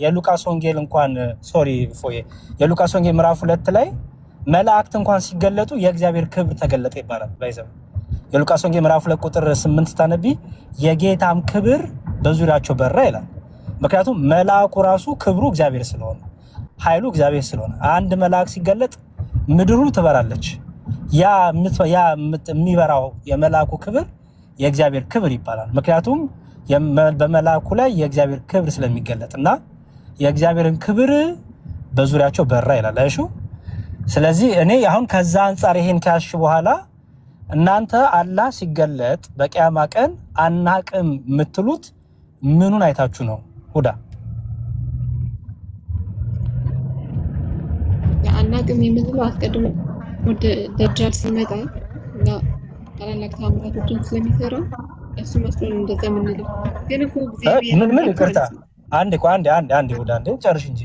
የሉቃስ ወንጌል እንኳን የሉቃስ ወንጌል ምዕራፍ 2 ላይ መላእክት እንኳን ሲገለጡ የእግዚአብሔር ክብር ተገለጠ ይባላል። ባይዘው የሉቃስ ወንጌል ምዕራፍ 2 ቁጥር 8 ታነቢ የጌታም ክብር በዙሪያቸው በራ ይላል። ምክንያቱም መልአኩ ራሱ ክብሩ እግዚአብሔር ስለሆነ ኃይሉ እግዚአብሔር ስለሆነ አንድ መልአክ ሲገለጥ ምድሩ ትበራለች። ያ የሚበራው የመልአኩ ክብር የእግዚአብሔር ክብር ይባላል። ምክንያቱም በመልአኩ ላይ የእግዚአብሔር ክብር ስለሚገለጥና የእግዚአብሔርን ክብር በዙሪያቸው በራ ይላል። አይሹ ስለዚህ እኔ አሁን ከዛ አንፃር ይሄን ካሽ በኋላ እናንተ አላህ ሲገለጥ በቂያማ ቀን አናቅም የምትሉት ምኑን አይታችሁ ነው? ሁዳ አናቅም የምትለው አስቀድሞ ደጃል ሲመጣ እና ታላላቅ ታምራቶችን ስለሚሰራ እሱ መስሎን እንደዛ የምንለው ግን እኮ እግዚአብሔር ምን ይቅርታ አንዴ ሁዳ አንዴ ጨርሽ እንጂ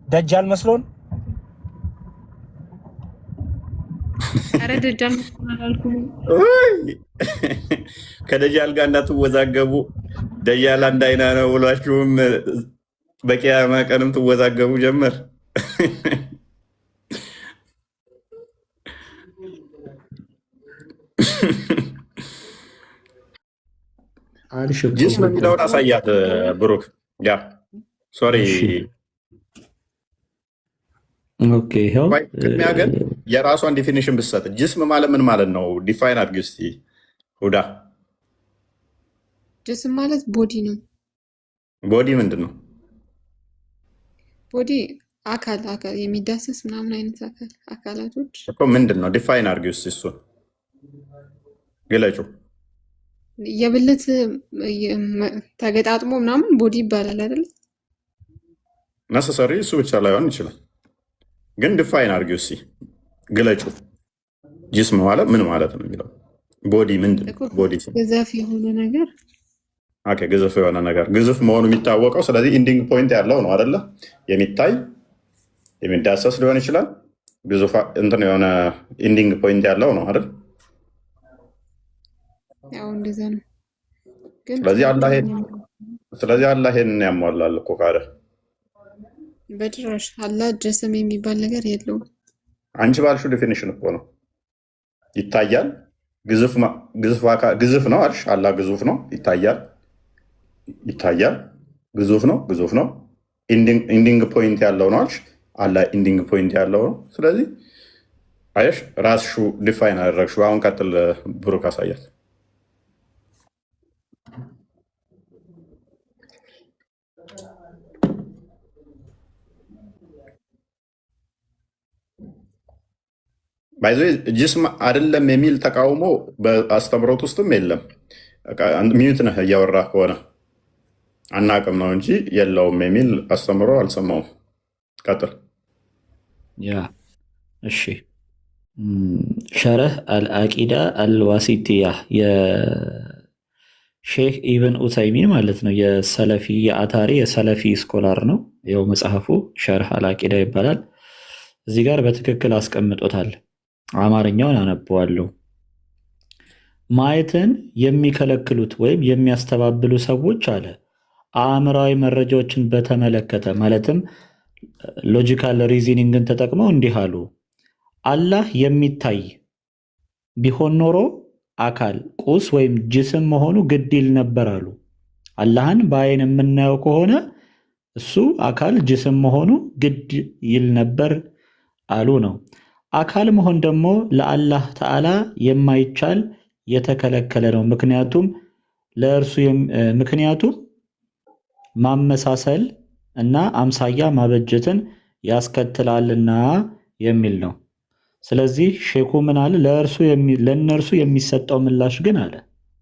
ደጃል መስሎን ኧረ ደጃል መስሎን አላልኩም። ከደጃል ጋር እንዳትወዛገቡ። ደጃል አንድ አይና ነው ብሏችሁም በቂያማ ቀንም ትወዛገቡ ጀመር። ጅስም የሚለውን አሳያት ብሩክ። ያ ሶሪ ቅድሚያ ግን የራሷን ዲፊኒሽን ብትሰጥ ጅስም ማለት ምን ማለት ነው? ዲፋይን አድርጊ እስኪ ሁዳ። ጅስም ማለት ቦዲ ነው። ቦዲ ምንድን ነው? ቦዲ አካል የሚዳሰስ ምናምን አይነት አካላቶች እኮ ምንድን ነው? ዲፋይን አድርጊ እስኪ እሱን ግለጩ። የብልት ተገጣጥሞ ምናምን ቦዲ ይባላል አይደል? ነሰሰሪ እሱ ብቻ ላይሆን ይችላል። ግን ዲፋይን አድርጊው እስኪ ግለጩ። ጅስም ማለት ምን ማለት ነው የሚለው ቦዲ ምንድን ነው? ቦዲ ግዘፍ የሆነ ነገር። ኦኬ ግዘፍ የሆነ ነገር ግዙፍ መሆኑ የሚታወቀው ስለዚህ ኢንዲንግ ፖይንት ያለው ነው አይደለ? የሚታይ የሚዳሰስ ሊሆን ይችላል። ግዙፍ እንትን የሆነ ኢንዲንግ ፖይንት ያለው ነው አይደል? ያው እንደዛ ነው። ግን ስለዚህ አላህ ይሄንን ያሟላል እኮ ካለ በጭራሽ አላህ ጅስም የሚባል ነገር የለውም። አንቺ ባልሽው ዴፊኒሽን እኮ ነው። ይታያል፣ ግዙፍ ነው አልሽ። አላህ ግዙፍ ነው፣ ይታያል፣ ግዙፍ ነው። ኢንዲንግ ፖይንት ያለው ነው አልሽ። አላህ ኢንዲንግ ፖይንት ያለው ነው። ስለዚህ አየሽ ራስሹ ዲፋይን አደረግሽው። አሁን ቀጥል ብሩክ አሳያት። ባይዞ ጅስም አይደለም የሚል ተቃውሞ በአስተምሮት ውስጥም የለም። ሚዩት ነህ እያወራህ ከሆነ አናቅም ነው እንጂ የለውም የሚል አስተምሮ አልሰማውም። ቀጥል። እሺ ሸረህ አልአቂዳ አልዋሲቲያ የሼክ ኢብን ኡተይሚን ማለት ነው። የሰለፊ የአታሪ የሰለፊ ስኮላር ነው። ይኸው መጽሐፉ ሸርህ አልአቂዳ ይባላል። እዚህ ጋር በትክክል አስቀምጦታል። አማርኛውን አነበዋለሁ። ማየትን የሚከለክሉት ወይም የሚያስተባብሉ ሰዎች አለ አእምራዊ መረጃዎችን በተመለከተ ማለትም ሎጂካል ሪዝኒንግን ተጠቅመው እንዲህ አሉ። አላህ የሚታይ ቢሆን ኖሮ አካል ቁስ ወይም ጅስም መሆኑ ግድ ይል ነበር አሉ። አላህን በአይን የምናየው ከሆነ እሱ አካል ጅስም መሆኑ ግድ ይል ነበር አሉ ነው። አካል መሆን ደግሞ ለአላህ ተዓላ የማይቻል የተከለከለ ነው። ምክንያቱም ማመሳሰል እና አምሳያ ማበጀትን ያስከትላልና የሚል ነው። ስለዚህ ሼኩ ምን አለ? ለእነርሱ የሚሰጠው ምላሽ ግን አለ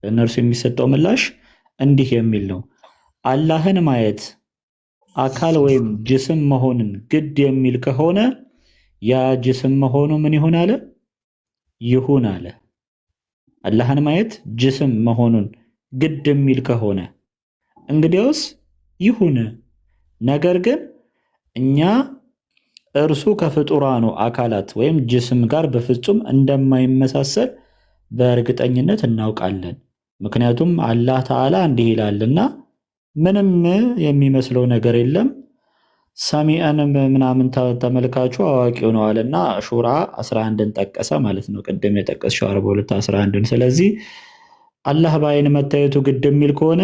ለእነርሱ የሚሰጠው ምላሽ እንዲህ የሚል ነው። አላህን ማየት አካል ወይም ጅስም መሆንን ግድ የሚል ከሆነ ያ ጅስም መሆኑ ምን ይሁን አለ? ይሁን አለ። አላህን ማየት ጅስም መሆኑን ግድ የሚል ከሆነ እንግዲያውስ ይሁን። ነገር ግን እኛ እርሱ ከፍጡራኑ አካላት ወይም ጅስም ጋር በፍጹም እንደማይመሳሰል በእርግጠኝነት እናውቃለን። ምክንያቱም አላህ ተዓላ እንዲህ ይላልና ምንም የሚመስለው ነገር የለም፣ ሰሚዐንም ምናምን ተመልካቹ አዋቂው ነው አለና ሹራ 11ን ጠቀሰ ማለት ነው። ቅድም የጠቀስሽው 42 11ን። ስለዚህ አላህ በአይን መታየቱ ግድ የሚል ከሆነ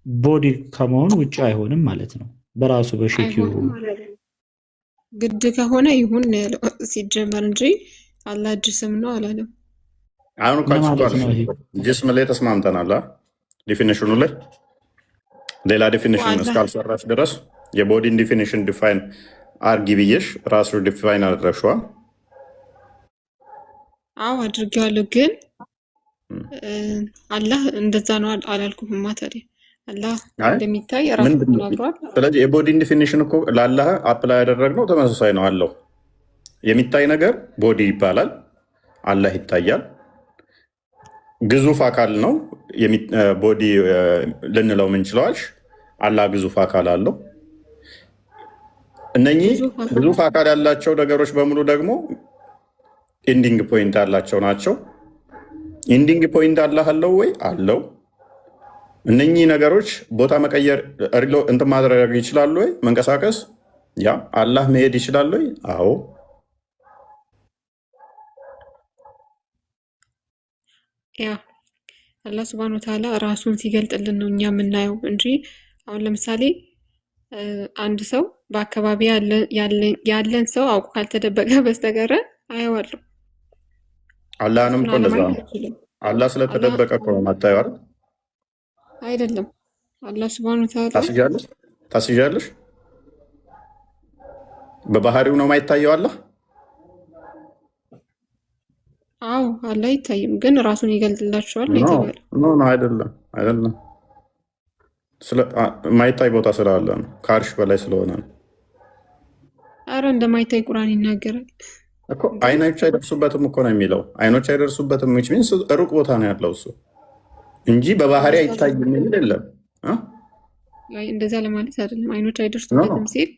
ቦዲ ከመሆኑ ውጭ አይሆንም ማለት ነው። በራሱ በሽኪው ግድ ከሆነ ይሁን ነው ያለው ሲጀመር እንጂ አላህ ጅስም ነው አላለም። አሁን ጅስም ላይ ተስማምተናል። ዲፊኒሽኑ ላይ ሌላ ዲፊኒሽን እስካልሰራች ድረስ የቦዲን ዲፊኒሽን ዲፋይን አርጊ ብዬሽ ራሱ ዲፋይን አደረግሽዋ። አዎ አድርጌዋለሁ፣ ግን አላህ እንደዛ ነው አላልኩህማ። ታዲያ አላህ እንደሚታይ ራሱ ተናግሯል። ስለዚህ የቦዲን ዲፊኒሽን እኮ ለአላህ አፕላይ ያደረግነው ተመሳሳይ ነው አለው። የሚታይ ነገር ቦዲ ይባላል። አላህ ይታያል። ግዙፍ አካል ነው ቦዲ ልንለው ምንችለዋል። አላህ ግዙፍ አካል አለው። እነኚህ ግዙፍ አካል ያላቸው ነገሮች በሙሉ ደግሞ ኢንዲንግ ፖይንት ያላቸው ናቸው። ኢንዲንግ ፖይንት አላህ አለው ወይ? አለው። እነኚህ ነገሮች ቦታ መቀየር እንትን ማድረግ ይችላሉ ወይ? መንቀሳቀስ። ያ አላህ መሄድ ይችላል ወይ? አዎ። ያ አላህ ሱብሃነሁ ወተዓላ ራሱን ሲገልጥልን ነው እኛ የምናየው እንጂ አሁን ለምሳሌ አንድ ሰው በአካባቢ ያለን ሰው አውቁ ካልተደበቀ በስተቀር አየዋለሁ። አላህንም እኮ እንደዛ ነው። አላህ ስለተደበቀ እኮ ነው የማታየው አይደል? አይደለም። አላህ ሱብሃነሁ ወተዓላ ታስይዣለሽ። በባህሪው ነው የማይታየው አላህ። አዎ አላህ አይታይም፣ ግን ራሱን ይገልጥላቸዋል ነው የተባለው። ኖ አይደለም። ማይታይ ቦታ ስላለ ነው፣ ከአርሽ በላይ ስለሆነ ነው። አረ እንደማይታይ ቁርአን ይናገራል እኮ። አይኖች አይደርሱበትም እኮ ነው የሚለው። አይኖች አይደርሱበትም ሚንስ ሩቅ ቦታ ነው ያለው እሱ እንጂ በባህሪ አይታይም የሚል የለም። እንደዛ ለማለት አይደለም። አይኖች አይደርሱበትም ሲል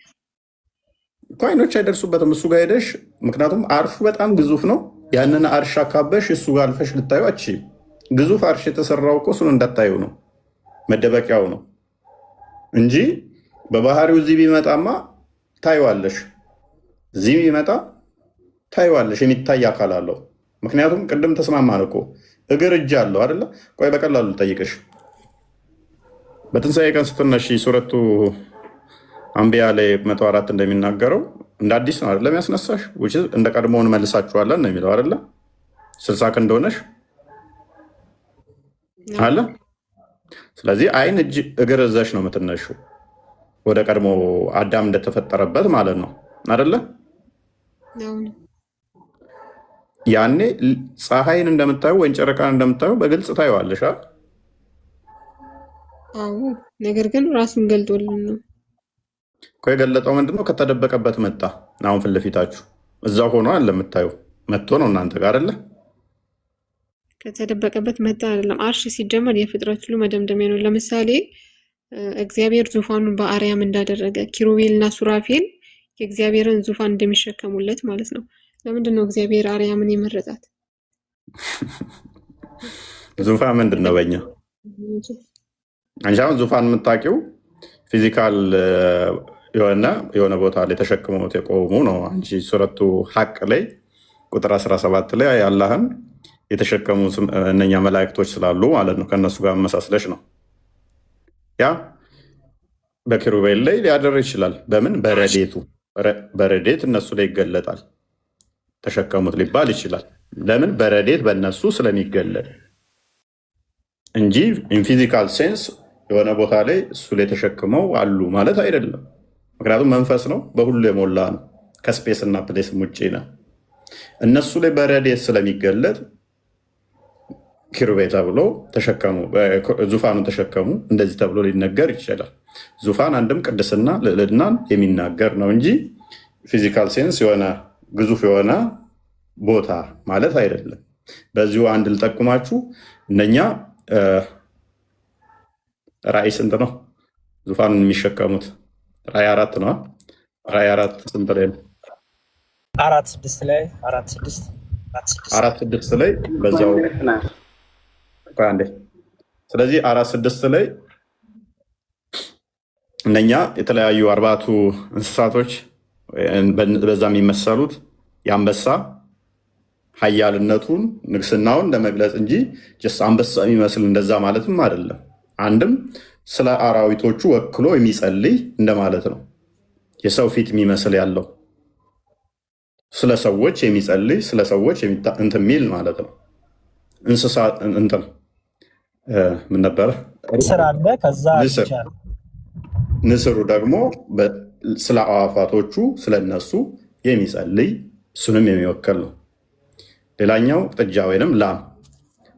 እኮ አይኖች አይደርሱበትም እሱ ጋር ሄደሽ፣ ምክንያቱም አርሹ በጣም ግዙፍ ነው። ያንን አርሽ አካበሽ እሱ ጋር አልፈሽ ልታዩ አቺ ግዙፍ አርሽ የተሰራው እኮ እሱን እንዳታዩ ነው፣ መደበቂያው ነው እንጂ በባህሪው እዚህ ቢመጣማ ታይዋለሽ። እዚህ ቢመጣ ታይዋለሽ፣ የሚታይ አካል አለው። ምክንያቱም ቅድም ተስማማን እኮ እግር እጅ አለው አይደለ? ቆይ በቀላሉ ልጠይቅሽ። በትንሣኤ ቀን ስትነሺ ሱረቱ አንቢያ ላይ 104 እንደሚናገረው እንደ አዲስ ነው አይደለም ያስነሳሽ፣ እንደ ቀድሞውን መልሳችኋለን ነው የሚለው አይደለ? 60 ክንድ ሆነሽ አለ። ስለዚህ አይን እጅ እግር እዘሽ ነው የምትነሺው፣ ወደ ቀድሞ አዳም እንደተፈጠረበት ማለት ነው አይደለ? ያኔ ፀሐይን እንደምታዩ ወይም ጨረቃን እንደምታዩ በግልጽ ታየዋለሽ። አዎ፣ ነገር ግን ራሱን ገልጦልን ነው እኮ የገለጠው። ምንድነው? ከተደበቀበት መጣ። አሁን ፊት ለፊታችሁ እዛ ሆኖ አለ የምታዩ፣ መጥቶ ነው እናንተ ጋር አይደለ? ከተደበቀበት መጣ አይደለም። አርሽ ሲጀመር የፍጥረት ሁሉ መደምደሚያ ነው። ለምሳሌ እግዚአብሔር ዙፋኑን በአርያም እንዳደረገ ኪሩቤልና ሱራፌል የእግዚአብሔርን ዙፋን እንደሚሸከሙለት ማለት ነው። ለምንድን ነው እግዚአብሔር አርያምን የመረጣት? ዙፋን ምንድን ነው? በእኛ አንቺ አሁን ዙፋን የምታውቂው ፊዚካል የሆነ ቦታ ላይ ተሸክመውት የቆሙ ነው። አንቺ ሱረቱ ሐቅ ላይ ቁጥር 17 ላይ አላህን የተሸከሙ እነኛ መላእክቶች ስላሉ ማለት ነው፣ ከእነሱ ጋር መሳስለሽ ነው። ያ በኪሩቤል ላይ ሊያደር ይችላል። በምን? በረዴት እነሱ ላይ ይገለጣል። ተሸከሙት ሊባል ይችላል። ለምን? በረዴት በእነሱ ስለሚገለጥ እንጂ ኢንፊዚካል ሴንስ የሆነ ቦታ ላይ እሱ ላይ ተሸክመው አሉ ማለት አይደለም። ምክንያቱም መንፈስ ነው፣ በሁሉ የሞላ ነው፣ ከስፔስ እና ፕሌስም ውጭ ነው። እነሱ ላይ በረድኤት ስለሚገለጥ ኪሩቤ ተብሎ ተሸከሙ፣ ዙፋኑን ተሸከሙ እንደዚህ ተብሎ ሊነገር ይችላል። ዙፋን አንድም ቅድስና ልዕልናን የሚናገር ነው እንጂ ፊዚካል ሴንስ የሆነ ግዙፍ የሆነ ቦታ ማለት አይደለም። በዚሁ አንድ ልጠቁማችሁ፣ እነኛ ራእይ ስንት ነው ዙፋኑን የሚሸከሙት? ራእይ 4 ነው። ራእይ 4 ስንት ላይ ነው? 4:6 ላይ 4:6 ላይ በዛው አንዴ። ስለዚህ 4:6 ላይ እነኛ የተለያዩ 4ቱ እንስሳቶች በዛ የሚመሰሉት የአንበሳ ኃያልነቱን ንግስናውን ለመግለጽ እንጂ አንበሳ የሚመስል እንደዛ ማለትም አይደለም። አንድም ስለ አራዊቶቹ ወክሎ የሚጸልይ እንደማለት ነው። የሰው ፊት የሚመስል ያለው ስለ ሰዎች የሚጸልይ ስለ ሰዎች እንትን የሚል ማለት ነው። እንስሳ እንትን ምን ነበረ? ንስሩ ደግሞ ስለ አዋፋቶቹ ስለነሱ የሚጸልይ እሱንም የሚወክል ነው። ሌላኛው ጥጃ ወይንም ላም፣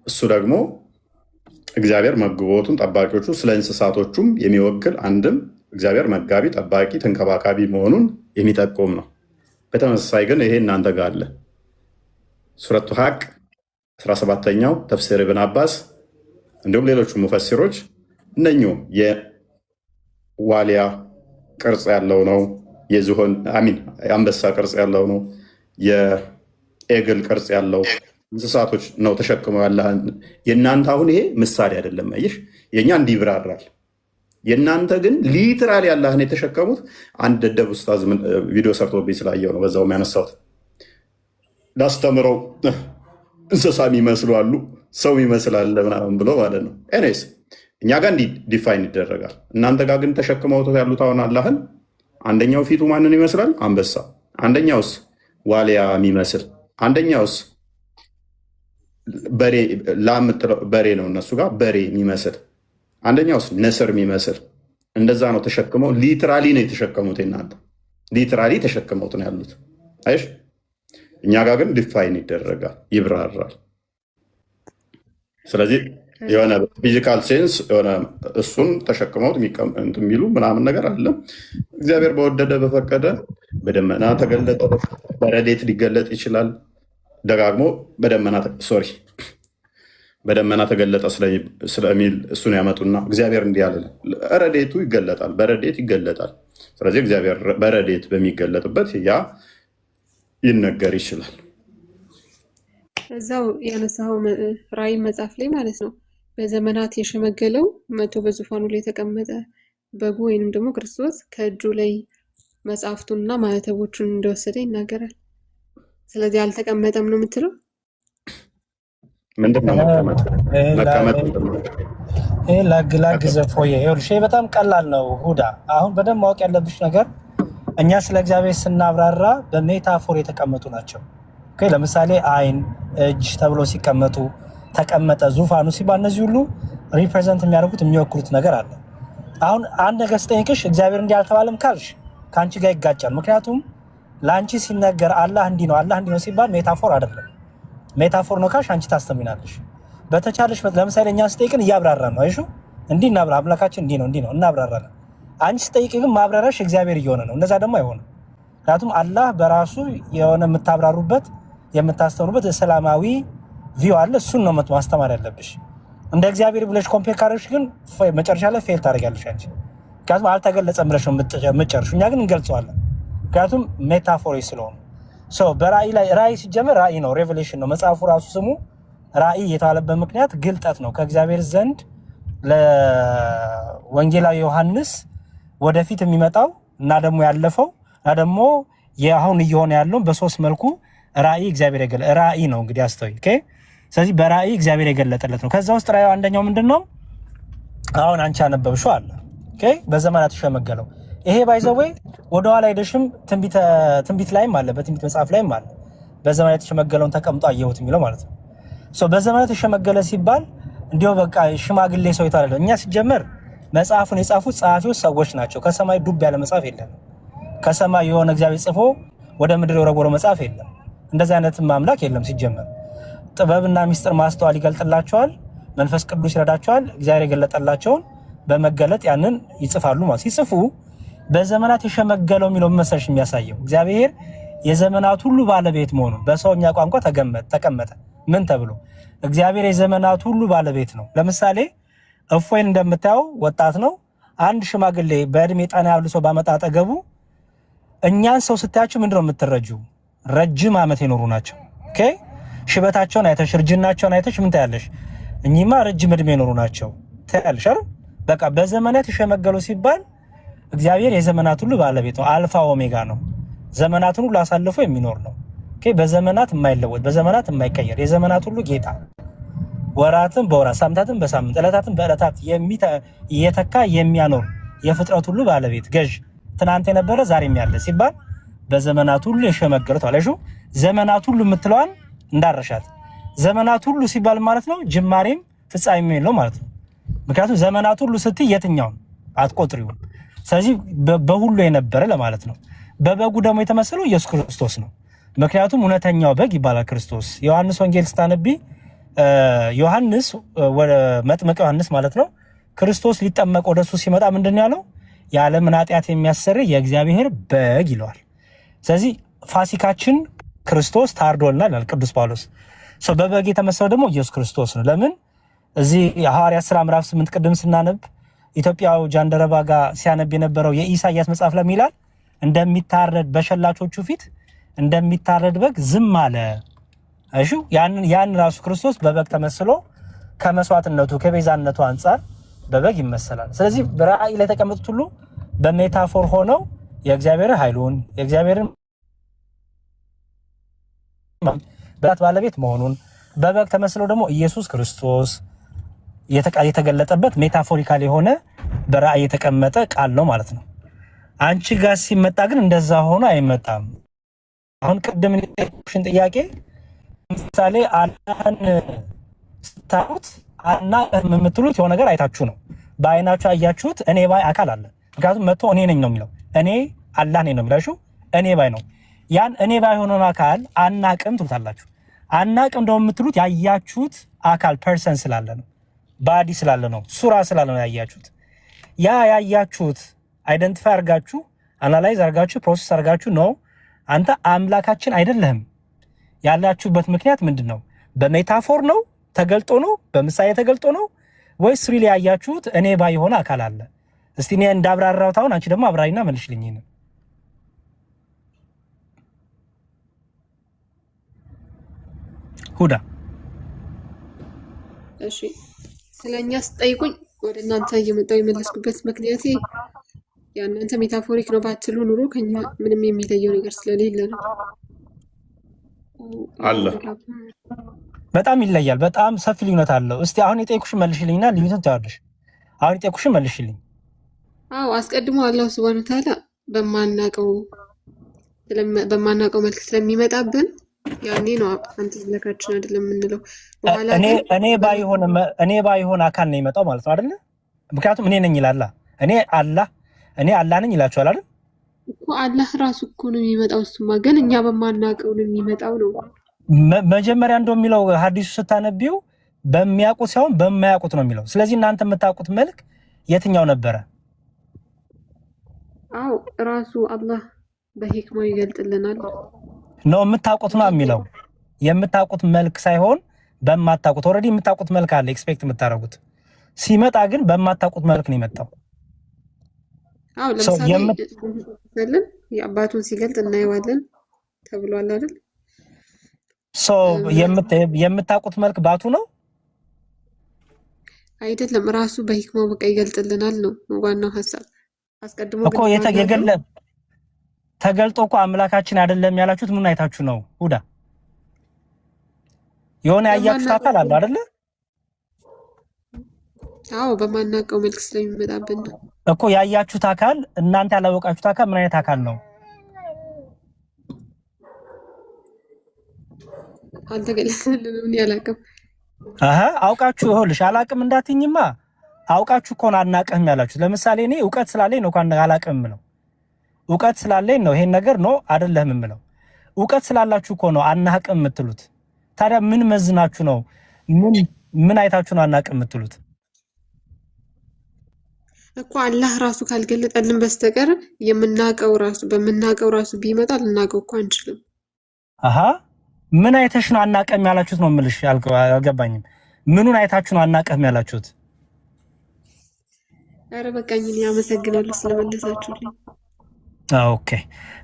እሱ ደግሞ እግዚአብሔር መግቦቱን ጠባቂዎቹ ስለ እንስሳቶቹም የሚወክል አንድም እግዚአብሔር መጋቢ፣ ጠባቂ፣ ተንከባካቢ መሆኑን የሚጠቁም ነው። በተመሳሳይ ግን ይሄ እናንተ ጋር አለ። ሱረቱ ሀቅ 17ኛው ተፍሲር ኢብን አባስ እንዲሁም ሌሎቹ ሙፈሲሮች እነኙ የዋሊያ ቅርጽ ያለው ነው፣ የዝሆን የአንበሳ ቅርጽ ያለው ነው፣ የኤግል ቅርጽ ያለው እንስሳቶች ነው ተሸክመው ያለህን። የእናንተ አሁን ይሄ ምሳሌ አይደለም። አየሽ፣ የእኛ እንዲብራራል። የእናንተ ግን ሊትራሊ ያለህን የተሸከሙት አንድ ደደብ ኡስታዝ ቪዲዮ ሰርቶብኝ ስላየው ነው በዛው የሚያነሳውት። ላስተምረው እንስሳ የሚመስሉ አሉ፣ ሰው ይመስላል ምናምን ብሎ ማለት ነው። ኤኒዌይስ እኛ ጋር እንዲህ ዲፋይን ይደረጋል። እናንተ ጋር ግን ተሸክመውት ያሉት አሁን አላህን አንደኛው ፊቱ ማንን ይመስላል? አንበሳ። አንደኛውስ ዋሊያ የሚመስል፣ አንደኛውስ በሬ ነው እነሱ ጋር በሬ የሚመስል፣ አንደኛውስ ነስር የሚመስል። እንደዛ ነው ተሸክመው፣ ሊትራሊ ነው የተሸከሙት። እናንተ ሊትራሊ ተሸክመውት ነው ያሉት። አይሽ እኛ ጋር ግን ዲፋይን ይደረጋል፣ ይብራራል። ስለዚህ የሆነ ፊዚካል ሴንስ የሆነ እሱን ተሸክመውት የሚሉ ምናምን ነገር አለ። እግዚአብሔር በወደደ በፈቀደ በደመና ተገለጠ፣ በረድኤት ሊገለጥ ይችላል። ደጋግሞ በደመና ተገለጠ ስለሚል እሱን ያመጡና እግዚአብሔር እንዲህ ያለ ረድኤቱ ይገለጣል፣ በረድኤት ይገለጣል። ስለዚህ እግዚአብሔር በረድኤት በሚገለጥበት ያ ይነገር ይችላል። እዛው ያነሳው ራእይ መጽሐፍ ላይ ማለት ነው በዘመናት የሸመገለው መቶ በዙፋኑ ላይ የተቀመጠ በጉ ወይንም ደግሞ ክርስቶስ ከእጁ ላይ መጽሐፍቱንና ማህተቦቹን እንደወሰደ ይናገራል። ስለዚህ አልተቀመጠም ነው የምትለው? ምንድነው መቀመጥ? ላግ ዘፎዬ ይኸውልሽ፣ በጣም ቀላል ነው ሁዳ። አሁን በደንብ ማወቅ ያለብሽ ነገር እኛ ስለ እግዚአብሔር ስናብራራ በሜታፎር የተቀመጡ ናቸው። ለምሳሌ አይን፣ እጅ ተብሎ ሲቀመጡ ተቀመጠ፣ ዙፋኑ ሲባል እነዚህ ሁሉ ሪፕሬዘንት የሚያደርጉት የሚወክሉት ነገር አለ። አሁን አንድ ነገር ስጠይቅሽ እግዚአብሔር እንዲህ አልተባለም ካልሽ ከአንቺ ጋር ይጋጫል። ምክንያቱም ለአንቺ ሲነገር አላህ እንዲህ ነው ሲባል ሜታፎር አይደለም። ሜታፎር ነው ካልሽ አንቺ ታስተምናለሽ። በተቻለሽ ለምሳሌ እኛ ስጠይቅን እያብራራን ነው። አይሹ እንዲህ እናብራ፣ አምላካችን እንዲህ ነው እናብራራለን። አንቺ ስጠይቅ ግን ማብራራሽ እግዚአብሔር እየሆነ ነው። እንደዛ ደግሞ አይሆንም። ምክንያቱም አላህ በራሱ የሆነ የምታብራሩበት የምታስተምሩበት ሰላማዊ ቪው አለ። እሱን ነው ማስተማር ያለብሽ። እንደ እግዚአብሔር ብለሽ ኮምፔር ካደረግሽ ግን መጨረሻ ላይ ፌል ታደርጊያለሽ አንቺ። ምክንያቱም አልተገለጸም ብለሽ ነው የምትጨርሺው። እኛ ግን እንገልጸዋለን፣ ምክንያቱም ሜታፎሪ ስለሆነ። በራእይ ላይ ራእይ ሲጀመር ራእይ ነው፣ ሬቨሌሽን ነው። መጽሐፉ ራሱ ስሙ ራእይ የተባለበት ምክንያት ግልጠት ነው ከእግዚአብሔር ዘንድ ለወንጌላዊ ዮሐንስ ወደፊት የሚመጣው እና ደግሞ ያለፈው እና ደግሞ አሁን እየሆነ ያለውን በሶስት መልኩ ራእይ እግዚአብሔር ራእይ ነው እንግዲህ አስተውይ። ስለዚህ በራእይ እግዚአብሔር የገለጠለት ነው። ከዛ ውስጥ ራእዩ አንደኛው ምንድነው? አሁን አንቺ ያነበብሽው አለ በዘመናት ተሸመገለው። ይሄ ባይዘወይ ወደኋላ ሄደሽም ትንቢት ላይም አለ፣ በትንቢት መጽሐፍ ላይም አለ። በዘመናት የተሸመገለውን ተቀምጦ አየሁት የሚለው ማለት ነው። በዘመናት የተሸመገለ ሲባል እንዲሁ በቃ ሽማግሌ ሰው አይደለም። እኛ ሲጀመር መጽሐፉን የጻፉት ጸሐፊዎች ሰዎች ናቸው። ከሰማይ ዱብ ያለ መጽሐፍ የለም። ከሰማይ የሆነ እግዚአብሔር ጽፎ ወደ ምድር የወረወረው መጽሐፍ የለም። እንደዚህ አይነት ማምላክ የለም። ሲጀመር ጥበብና ሚስጥር ማስተዋል ይገልጥላቸዋል፣ መንፈስ ቅዱስ ይረዳቸዋል። እግዚአብሔር የገለጠላቸውን በመገለጥ ያንን ይጽፋሉ ማለት ሲጽፉ በዘመናት የሸመገለው የሚለው መሰለሽ የሚያሳየው እግዚአብሔር የዘመናት ሁሉ ባለቤት መሆኑን በሰውኛ ቋንቋ ተቀመጠ። ምን ተብሎ? እግዚአብሔር የዘመናት ሁሉ ባለቤት ነው። ለምሳሌ እፎይን እንደምታየው ወጣት ነው። አንድ ሽማግሌ በእድሜ ጠና ያሉ ሰው ባመጣ አጠገቡ እኛን ሰው ስታያቸው ምንድነው የምትረጂው? ረጅም ዓመት የኖሩ ናቸው። ኦኬ ሽበታቸውን አይተሽ እርጅናቸውን አይተሽ ምን ታያለሽ? እኚህማ ረጅም እድሜ የኖሩ ናቸው ታያለሽ አይደል? በቃ በዘመናት የሸመገሉ ሲባል እግዚአብሔር የዘመናት ሁሉ ባለቤት ነው። አልፋ ኦሜጋ ነው። ዘመናትን ሁሉ አሳልፎ የሚኖር ነው። ኦኬ በዘመናት የማይለወጥ በዘመናት የማይቀየር የዘመናት ሁሉ ጌታ፣ ወራትን በወራት ሳምንታትን በሳምንት ዕለታትን በዕለታት እየተካ የሚያኖር የፍጥረት ሁሉ ባለቤት ገዥ፣ ትናንት የነበረ ዛሬም ያለ ሲባል በዘመናት ሁሉ የሸመገሉት አለሹ። ዘመናት ሁሉ የምትለዋን እንዳረሻት። ዘመናት ሁሉ ሲባል ማለት ነው ጅማሬም ፍጻሜም የለው ማለት ነው። ምክንያቱም ዘመናት ሁሉ ስትይ የትኛውን አትቆጥሪውም። ስለዚህ በሁሉ የነበረ ለማለት ነው። በበጉ ደግሞ የተመሰለው ኢየሱስ ክርስቶስ ነው። ምክንያቱም እውነተኛው በግ ይባላል ክርስቶስ። ዮሐንስ ወንጌል ስታነቢ ዮሐንስ መጥምቅ ዮሐንስ ማለት ነው ክርስቶስ ሊጠመቅ ወደሱ ሲመጣ ምንድነው ያለው? የዓለምን ኃጢአት የሚያሰር የእግዚአብሔር በግ ይለዋል። ስለዚህ ፋሲካችን ክርስቶስ ታርዶልናል ይላል ቅዱስ ጳውሎስ። በበግ የተመሰለው ደግሞ ኢየሱስ ክርስቶስ ነው። ለምን እዚህ የሐዋርያት ሥራ ምዕራፍ 8 ቅድም ስናነብ ኢትዮጵያው ጃንደረባ ጋር ሲያነብ የነበረው የኢሳይያስ መጽሐፍ ላይ ይላል እንደሚታረድ በሸላቾቹ ፊት እንደሚታረድ በግ ዝም አለ። እሺ ያን ራሱ ክርስቶስ በበግ ተመስሎ ከመስዋዕትነቱ ከቤዛነቱ አንጻር በበግ ይመሰላል። ስለዚህ በራእይ ላይ የተቀመጡት ሁሉ በሜታፎር ሆነው የእግዚአብሔር ኃይሉን የእግዚአብሔርን ባለቤት መሆኑን በበግ ተመስሎ ደግሞ ኢየሱስ ክርስቶስ የተገለጠበት ሜታፎሪካል የሆነ በራእይ የተቀመጠ ቃል ነው ማለት ነው። አንቺ ጋር ሲመጣ ግን እንደዛ ሆኖ አይመጣም። አሁን ቅድም የጠየኩሽን ጥያቄ ምሳሌ አላህን ስታዩት አናውቅም የምትሉት የሆነ ነገር አይታችሁ ነው። በአይናችሁ አያችሁት። እኔ ባይ አካል አለ። ምክንያቱም መጥቶ እኔ ነኝ ነው የሚለው። እኔ አላህ ነኝ ነው የሚላችሁ። እኔ ባይ ነው። ያን እኔ ባይ የሆነውን አካል አናውቅም ትሉታላችሁ። አናውቅም ደግሞ የምትሉት ያያችሁት አካል ፐርሰን ስላለ ነው፣ ባዲ ስላለ ነው፣ ሱራ ስላለ ነው ያያችሁት። ያ ያያችሁት አይደንቲፋይ አርጋችሁ አናላይዝ አርጋችሁ ፕሮሰስ አርጋችሁ ነው አንተ አምላካችን አይደለህም ያላችሁበት ምክንያት ምንድን ነው? በሜታፎር ነው ተገልጦ ነው? በምሳሌ ተገልጦ ነው? ወይስ ሪሊ ያያችሁት እኔ ባይ የሆነ አካል አለ? እስቲ እኔ እንዳብራራሁት አሁን አንቺ ደግሞ አብራሪና መልሽልኝ። ነው ሁዳ እሺ ስለኛ ስጠይቁኝ ወደ እናንተ እየመጣው የመለስኩበት ምክንያቴ ያንተ ሜታፎሪክ ነው ባትሉ ኑሮ ከኛ ምንም የሚለየው ነገር ስለሌለ ነው። አለ በጣም ይለያል። በጣም ሰፊ ልዩነት አለው። እስቲ አሁን የጠየኩሽን መልሽልኝና ልዩነቱን ታወርድሽ። አሁን የጠየኩሽን መልሽልኝ። አዎ አስቀድሞ አላህ ሱብሃነሁ ወተዓላ በማናውቀው መልክ ስለሚመጣብን ያኔ ነው አንተ ዝለካችን አይደለም የምንለው። በኋላ እኔ ባይሆን አካል ነው የሚመጣው ማለት ነው አይደለ? ምክንያቱም እኔ ነኝ ይላል። እኔ አላህ ነኝ ይላችኋል አይደል? እኮ አላህ ራሱ እኮ ነው የሚመጣው። እሱማ ግን እኛ በማናውቀው ነው የሚመጣው ነው። መጀመሪያ እንደሚለው ሐዲሱ ስታነቢው በሚያውቁት ሳይሆን በማያውቁት ነው የሚለው። ስለዚህ እናንተ የምታውቁት መልክ የትኛው ነበረ? አዎ ራሱ አላህ በሂክማው ይገልጥልናል ነው የምታውቁት ነው የሚለው። የምታውቁት መልክ ሳይሆን በማታውቁት ኦልሬዲ የምታውቁት መልክ አለ ኤክስፔክት የምታደርጉት ሲመጣ ግን በማታውቁት መልክ ነው የመጣው። አዎ ለምሳሌ የአባቱን ሲገልጥ እናየዋለን ተብሏል አይደል? የምታውቁት መልክ ባቱ ነው አይደለም። ራሱ በሂክማው በቃ ይገልጥልናል ነው ዋናው ሐሳብ። አስቀድሞ እኮ ተገልጦ እኮ አምላካችን አይደለም ያላችሁት ምን አይታችሁ ነው? ሁዳ የሆነ ያያችሁት አካል አለ አይደለ? አዎ በማናውቀው መልክ ስለሚመጣብን ነው እኮ ያያችሁት አካል። እናንተ ያላወቃችሁት አካል ምን አይነት አካል ነው? አልተገለጸልንም። እኔ አላውቅም። አውቃችሁ ይኸውልሽ አላውቅም እንዳትኝማ አውቃችሁ እኮ ነው አናቅህም ያላችሁት። ለምሳሌ እኔ እውቀት ስላለኝ ነው እንኳን አላቅህም ነው። እውቀት ስላለኝ ነው ይሄን ነገር ነው አይደለህም የምለው። እውቀት ስላላችሁ እኮ ነው አናቅም የምትሉት። ታዲያ ምን መዝናችሁ ነው? ምን አይታችሁ ነው አናቅም የምትሉት? እኮ አላህ ራሱ ካልገለጠልን በስተቀር የምናቀው ራሱ በምናቀው ራሱ ቢመጣ ልናቀው እኮ አንችልም። አሃ ምን አይተሽ ነው አናቅም ያላችሁት ነው የምልሽ። አልገባኝም። ምኑን አይታችሁ ነው አናቅም ያላችሁት? ኧረ በቃኝ። እኔ አመሰግናለሁ ስለመለሳችሁልኝ። ኦኬ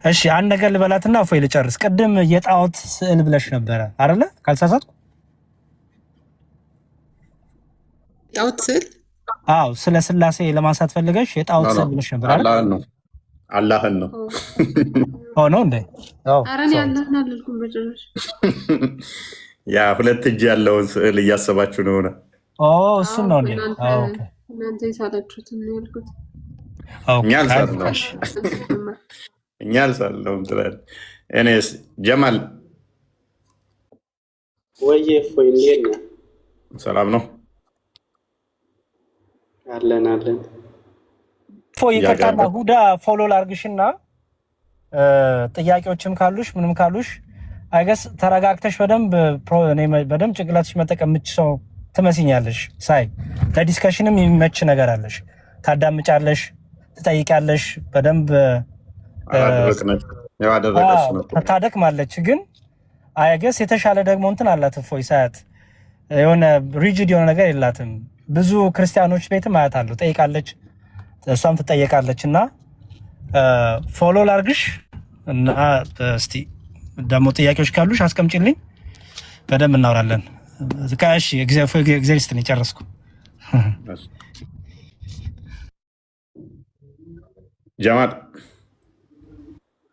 እሺ፣ አንድ ነገር ልበላትና እፎይ ልጨርስ። ቅድም የጣዖት ስዕል ብለሽ ነበረ አይደለ? ካልተሳሳትኩ ጣዖት ስዕል? አዎ፣ ስለ ስላሴ ለማንሳት ፈልገሽ የጣዖት ስዕል ብለሽ ነበር አይደል? አላህን ነው ነው እንዴ? ኧረ እኔ አላህን አልልኩም በጭራሽ። ያ ሁለት እጅ ያለውን ስዕል እያሰባችሁ ነው? እሱን ነው እንዴ? ኦኬ እናንተ የሳላችሁትን ነው ያልኩት። እኛ አልሳለውም ትላለህ። እኔስ ጀማል ወዬ እፎይ እንዴት ነህ? ሰላም ነው አለን። እፎይ ይቅርታና ሁዳ ፎሎ ላርግሽና ጥያቄዎችም ካሉሽ ምንም ካሉሽ አይገስ ተረጋግተሽ በደንብ ጭንቅላትሽ መጠቀም የምትችለው ትመስኛለሽ። ሳይ ለዲስከሽንም የሚመች ነገር አለሽ። ታዳምጫለሽ፣ ትጠይቂያለሽ፣ በደንብ ታደክማለች። ግን አይገስ የተሻለ ደግሞ እንትን አላት እፎይ ሳያት የሆነ ሪጅድ የሆነ ነገር የላትም። ብዙ ክርስቲያኖች ቤትም አያታለሁ፣ ጠይቃለች፣ እሷም ትጠየቃለች። እና ፎሎ ላርግሽ እና እስቲ ደግሞ ጥያቄዎች ካሉሽ አስቀምጪልኝ፣ በደንብ እናወራለን። እሺ እግዚአብሔር ይስጥልኝ፣ ጨረስኩ። ጀማል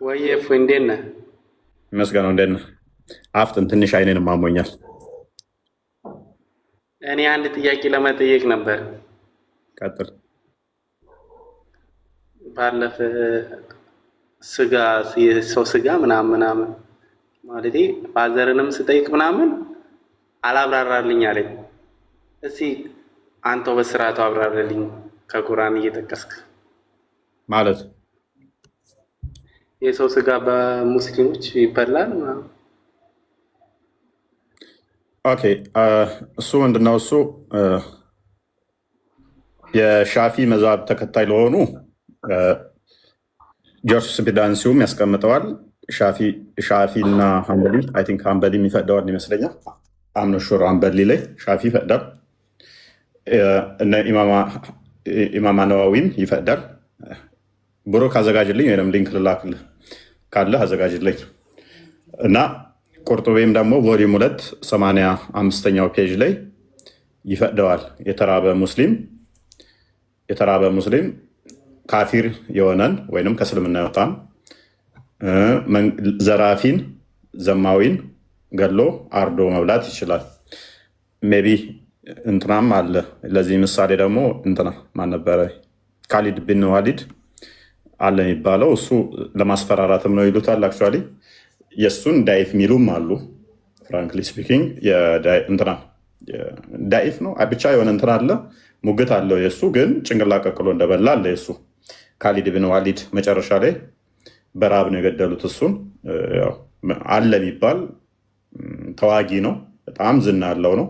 ወዬ እፎይ እንዴት ነህ? ይመስገነው። እንዴት ነህ? አፍጥን፣ ትንሽ አይኔንም አሞኛል። እኔ አንድ ጥያቄ ለመጠየቅ ነበር። ቀጥል። ባለፈ ስጋ የሰው ስጋ ምናምን ማለቴ ፋዘርንም ስጠይቅ ምናምን አላብራራልኝ አለኝ። እስኪ አንተው በስርዓቱ አብራራልኝ ከቁርአን እየጠቀስክ። ማለት የሰው ስጋ በሙስሊሞች ይበላል? ኦኬ፣ እሱ ምንድነው? እሱ የሻፊ መዛብ ተከታይ ለሆኑ ጆርጅ ስፒዳንሲውም ያስቀምጠዋል። ሻፊ እና ሀንበሊ አይ ቲንክ ሀንበሊ ይፈቅደዋል ይመስለኛል። አምነሹር ሀንበሊ ላይ ሻፊ ይፈቅዳል። እነ ኢማማ ነዋዊም ይፈቅዳል። ብሩክ አዘጋጅልኝ ወይም ሊንክ ልላክልህ ካለ አዘጋጅልኝ። እና ቁርጡቤም ደግሞ ቮሊዩም 2 85ኛው ፔጅ ላይ ይፈቅደዋል። የተራበ ሙስሊም ካፊር የሆነን ወይንም ከእስልምና የወጣን ዘራፊን ዘማዊን ገሎ አርዶ መብላት ይችላል። ሜቢ እንትናም አለ። ለዚህ ምሳሌ ደግሞ እንትና ማን ነበረ? ካሊድ ብን ዋሊድ አለ የሚባለው። እሱ ለማስፈራራትም ነው ይሉታል። አክቹዋሊ የእሱን ዳይፍ ሚሉም አሉ። ፍራንክሊ ስፒኪንግ እንትና ዳይፍ ነው ብቻ የሆነ እንትና አለ፣ ሙግት አለው። የእሱ ግን ጭንቅላ ቀቅሎ እንደበላ አለ። የእሱ ካሊድ ብን ዋሊድ መጨረሻ ላይ በራብ ነው የገደሉት። እሱን አለ የሚባል ተዋጊ ነው፣ በጣም ዝና ያለው ነው።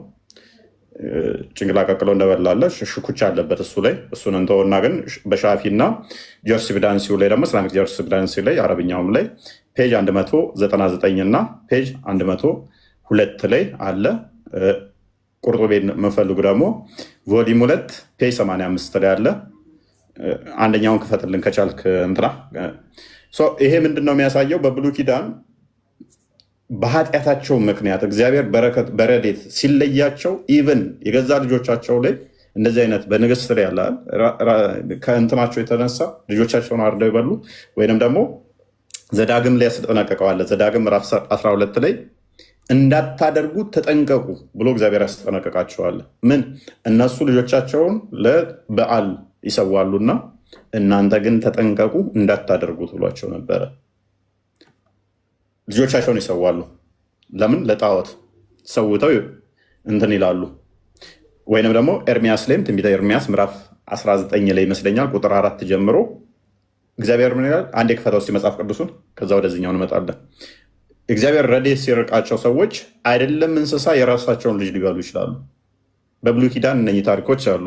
ጭንቅላ ቀቅሎ እንደበላለ ሽኩቻ አለበት እሱ ላይ። እሱን እንተውና ግን በሻፊ እና ጆርጅ ስፒዳንሲው ላይ ደግሞ እስላሚክ ጆርጅ ስፒዳንሲው ላይ አረብኛውም ላይ ፔጅ 199 እና ፔጅ 102 ላይ አለ። ቁርጡቤ የምፈልጉ ደግሞ ቮሊዩም 2 ፔጅ 85 ላይ አለ። አንደኛውን ክፈትልን ከቻልክ እንትና። ይሄ ምንድን ነው የሚያሳየው? በብሉይ ኪዳን በኃጢአታቸው ምክንያት እግዚአብሔር በረዴት ሲለያቸው ኢቨን የገዛ ልጆቻቸው ላይ እንደዚህ አይነት በንግስት ላይ ያለ ከእንትናቸው የተነሳ ልጆቻቸውን አርደው ይበሉ። ወይንም ደግሞ ዘዳግም ላይ ያስጠነቀቀዋለ። ዘዳግም ምዕራፍ 12 ላይ እንዳታደርጉ ተጠንቀቁ ብሎ እግዚአብሔር ያስጠነቀቃቸዋል። ምን እነሱ ልጆቻቸውን ለበዓል ይሰዋሉና እናንተ ግን ተጠንቀቁ እንዳታደርጉት ብሏቸው ነበረ። ልጆቻቸውን ይሰዋሉ። ለምን? ለጣዖት ሰውተው እንትን ይላሉ። ወይንም ደግሞ ኤርሚያስ ላይም ትንቢተ ኤርሚያስ ምዕራፍ 19 ላይ ይመስለኛል ቁጥር 4 ጀምሮ እግዚአብሔር ምን ይላል? አንዴ ክፈተው እስኪ መጽሐፍ ቅዱሱን፣ ከዛ ወደዚህኛው እንመጣለን። እግዚአብሔር ረድኤት ሲርቃቸው ሰዎች አይደለም እንስሳ የራሳቸውን ልጅ ሊበሉ ይችላሉ። በብሉይ ኪዳን እነኚህ ታሪኮች አሉ።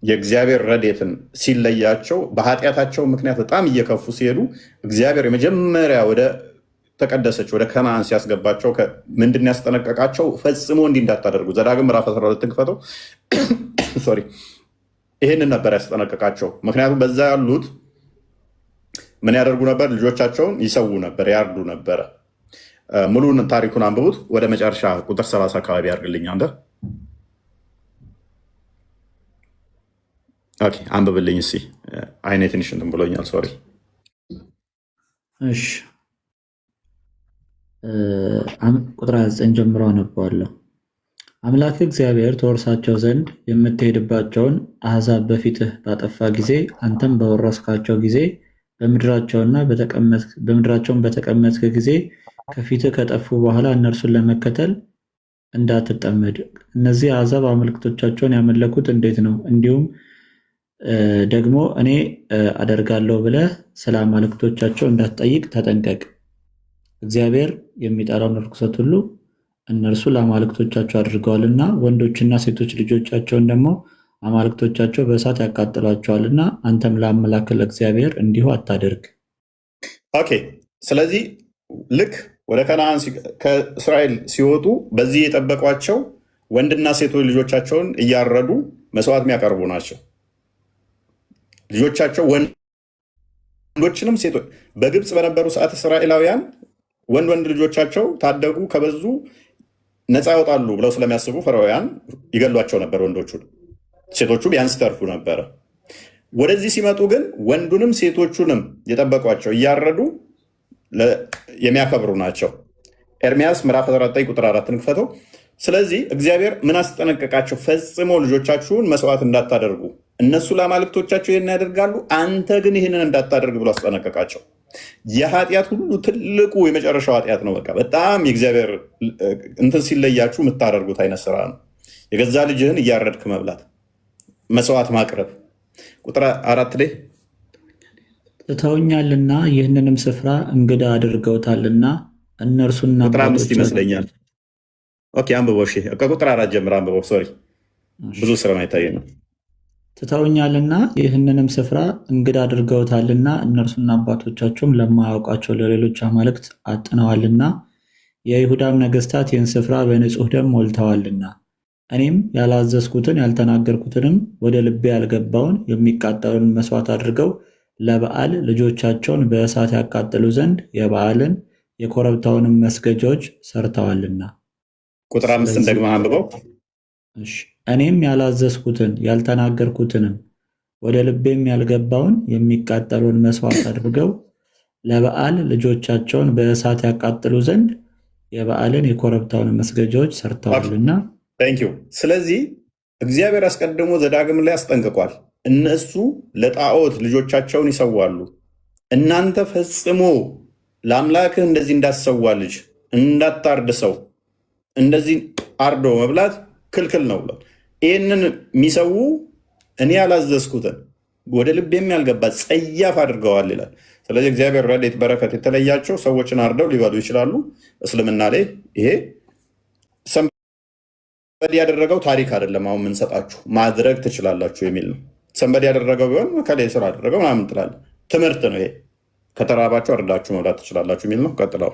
የእግዚአብሔር ረድኤትን ሲለያቸው በኃጢአታቸው ምክንያት በጣም እየከፉ ሲሄዱ እግዚአብሔር የመጀመሪያ ወደ ተቀደሰች ወደ ከነዓን ሲያስገባቸው ምንድን ያስጠነቀቃቸው? ፈጽሞ እንዲህ እንዳታደርጉ። ዘዳግም ምዕራፍ 12 ክፈተው። ሶሪ ይህንን ነበር ያስጠነቀቃቸው። ምክንያቱም በዛ ያሉት ምን ያደርጉ ነበር? ልጆቻቸውን ይሰዉ ነበር፣ ያርዱ ነበረ። ሙሉን ታሪኩን አንብቡት። ወደ መጨረሻ ቁጥር 30 አካባቢ ያርግልኝ አንተ። ኦኬ አንብብልኝ እስኪ። አይኔ ትንሽ እንትን ብሎኛል፣ ሶሪ። እሺ ቁጥር 29 ጀምሮ አነባዋለሁ። አምላክ እግዚአብሔር ተወርሳቸው ዘንድ የምትሄድባቸውን አሕዛብ በፊትህ ባጠፋ ጊዜ አንተም በወረስካቸው ጊዜ በምድራቸውን በተቀመጥክ ጊዜ ከፊትህ ከጠፉ በኋላ እነርሱን ለመከተል እንዳትጠመድ። እነዚህ አሕዛብ አማልክቶቻቸውን ያመለኩት እንዴት ነው? እንዲሁም ደግሞ እኔ አደርጋለሁ ብለህ ስለ አማልክቶቻቸው እንዳትጠይቅ ተጠንቀቅ። እግዚአብሔር የሚጠላውን ርኩሰት ሁሉ እነርሱ ለአማልክቶቻቸው አድርገዋልና ወንዶችና ሴቶች ልጆቻቸውን ደግሞ አማልክቶቻቸው በእሳት ያቃጥሏቸዋልና አንተም ለአምላክ ለእግዚአብሔር እንዲሁ አታደርግ። ኦኬ። ስለዚህ ልክ ወደ ከነዓን ከእስራኤል ሲወጡ በዚህ የጠበቋቸው ወንድና ሴቶች ልጆቻቸውን እያረዱ መስዋዕት የሚያቀርቡ ናቸው። ልጆቻቸው ወንዶችንም ሴቶች በግብፅ በነበሩ ሰዓት እስራኤላውያን ወንድ ልጆቻቸው ታደጉ ከበዙ ነፃ ያወጣሉ ብለው ስለሚያስቡ ፈርዖናውያን ይገሏቸው ነበር ወንዶቹን። ሴቶቹ ቢያንስ ተርፉ ነበረ። ወደዚህ ሲመጡ ግን ወንዱንም ሴቶቹንም የጠበቋቸው እያረዱ የሚያከብሩ ናቸው። ኤርሚያስ ምዕራፍ 19 ቁጥር 4 ክፈተው። ስለዚህ እግዚአብሔር ምን አስጠነቀቃቸው? ፈጽሞ ልጆቻችሁን መስዋዕት እንዳታደርጉ፣ እነሱ ለአማልክቶቻቸው ይህን ያደርጋሉ፣ አንተ ግን ይህንን እንዳታደርግ ብሎ አስጠነቀቃቸው። የኃጢአት ሁሉ ትልቁ የመጨረሻው ኃጢአት ነው። በቃ በጣም የእግዚአብሔር እንትን ሲለያችሁ የምታደርጉት አይነት ስራ ነው። የገዛ ልጅህን እያረድክ መብላት፣ መስዋዕት ማቅረብ። ቁጥር 4 ላይ ትተውኛልና ይህንንም ስፍራ እንግዳ አድርገውታልና እነርሱና ቁጥር 5 ይመስለኛል። ኦኬ አንብበው። እሺ ከቁጥር 4 ጀምር አንብበው። ሶሪ ብዙ ስለማይታይ ነው። ትተውኛልና ይህንንም ስፍራ እንግዳ አድርገውታልና እነርሱና አባቶቻቸውም ለማያውቋቸው ለሌሎች አማልክት አጥነዋልና የይሁዳም ነገሥታት ይህን ስፍራ በንጹሕ ደም ሞልተዋልና እኔም ያላዘዝኩትን ያልተናገርኩትንም ወደ ልቤ ያልገባውን የሚቃጠሉን መስዋዕት አድርገው ለበዓል ልጆቻቸውን በእሳት ያቃጥሉ ዘንድ የበዓልን የኮረብታውንም መስገጃዎች ሰርተዋልና። ቁጥር 5 ደግሞ አንብበው። እኔም ያላዘዝኩትን ያልተናገርኩትንም ወደ ልቤም ያልገባውን የሚቃጠሉን መስዋዕት አድርገው ለበዓል ልጆቻቸውን በእሳት ያቃጥሉ ዘንድ የበዓልን የኮረብታውን መስገጃዎች ሰርተዋልና። ስለዚህ እግዚአብሔር አስቀድሞ ዘዳግም ላይ አስጠንቅቋል። እነሱ ለጣዖት ልጆቻቸውን ይሰዋሉ፣ እናንተ ፈጽሞ ለአምላክህ እንደዚህ እንዳትሰዋ ልጅ እንዳታርድ ሰው እንደዚህ አርዶ መብላት ክልክል ነው ብሏል። ይህንን የሚሰዉ እኔ ያላዘዝኩትን ወደ ልቤም ያልገባ ጸያፍ አድርገዋል ይላል። ስለዚህ እግዚአብሔር ረድኤት በረከት የተለያቸው ሰዎችን አርደው ሊበሉ ይችላሉ። እስልምና ላይ ይሄ ሰንበዲ ያደረገው ታሪክ አይደለም። አሁን የምንሰጣችሁ ማድረግ ትችላላችሁ የሚል ነው። ሰንበዲ ያደረገው ቢሆን ከላይ ስራ አደረገው ምናምን ትላለህ። ትምህርት ነው ይሄ። ከተራባችሁ አርዳችሁ መብላት ትችላላችሁ የሚል ነው። ቀጥለው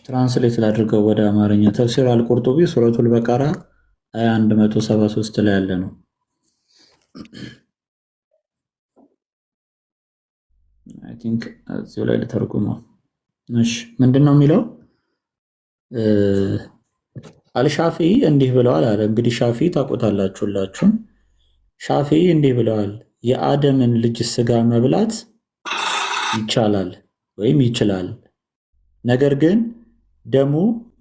ትራንስሌት ላድርገው ወደ አማርኛ። ተፍሲር አልቁርጡቢ ሱረቱል በቀራ 173 ላይ ያለ ነው። አይ ቲንክ እዚሁ ላይ ልተርጉመው። ምንድን ነው የሚለው? አልሻፊ እንዲህ ብለዋል አለ። እንግዲህ ሻፊ ታውቁታላችሁላችሁም። ሻፊ እንዲህ ብለዋል፣ የአደምን ልጅ ስጋ መብላት ይቻላል ወይም ይችላል፣ ነገር ግን ደሙ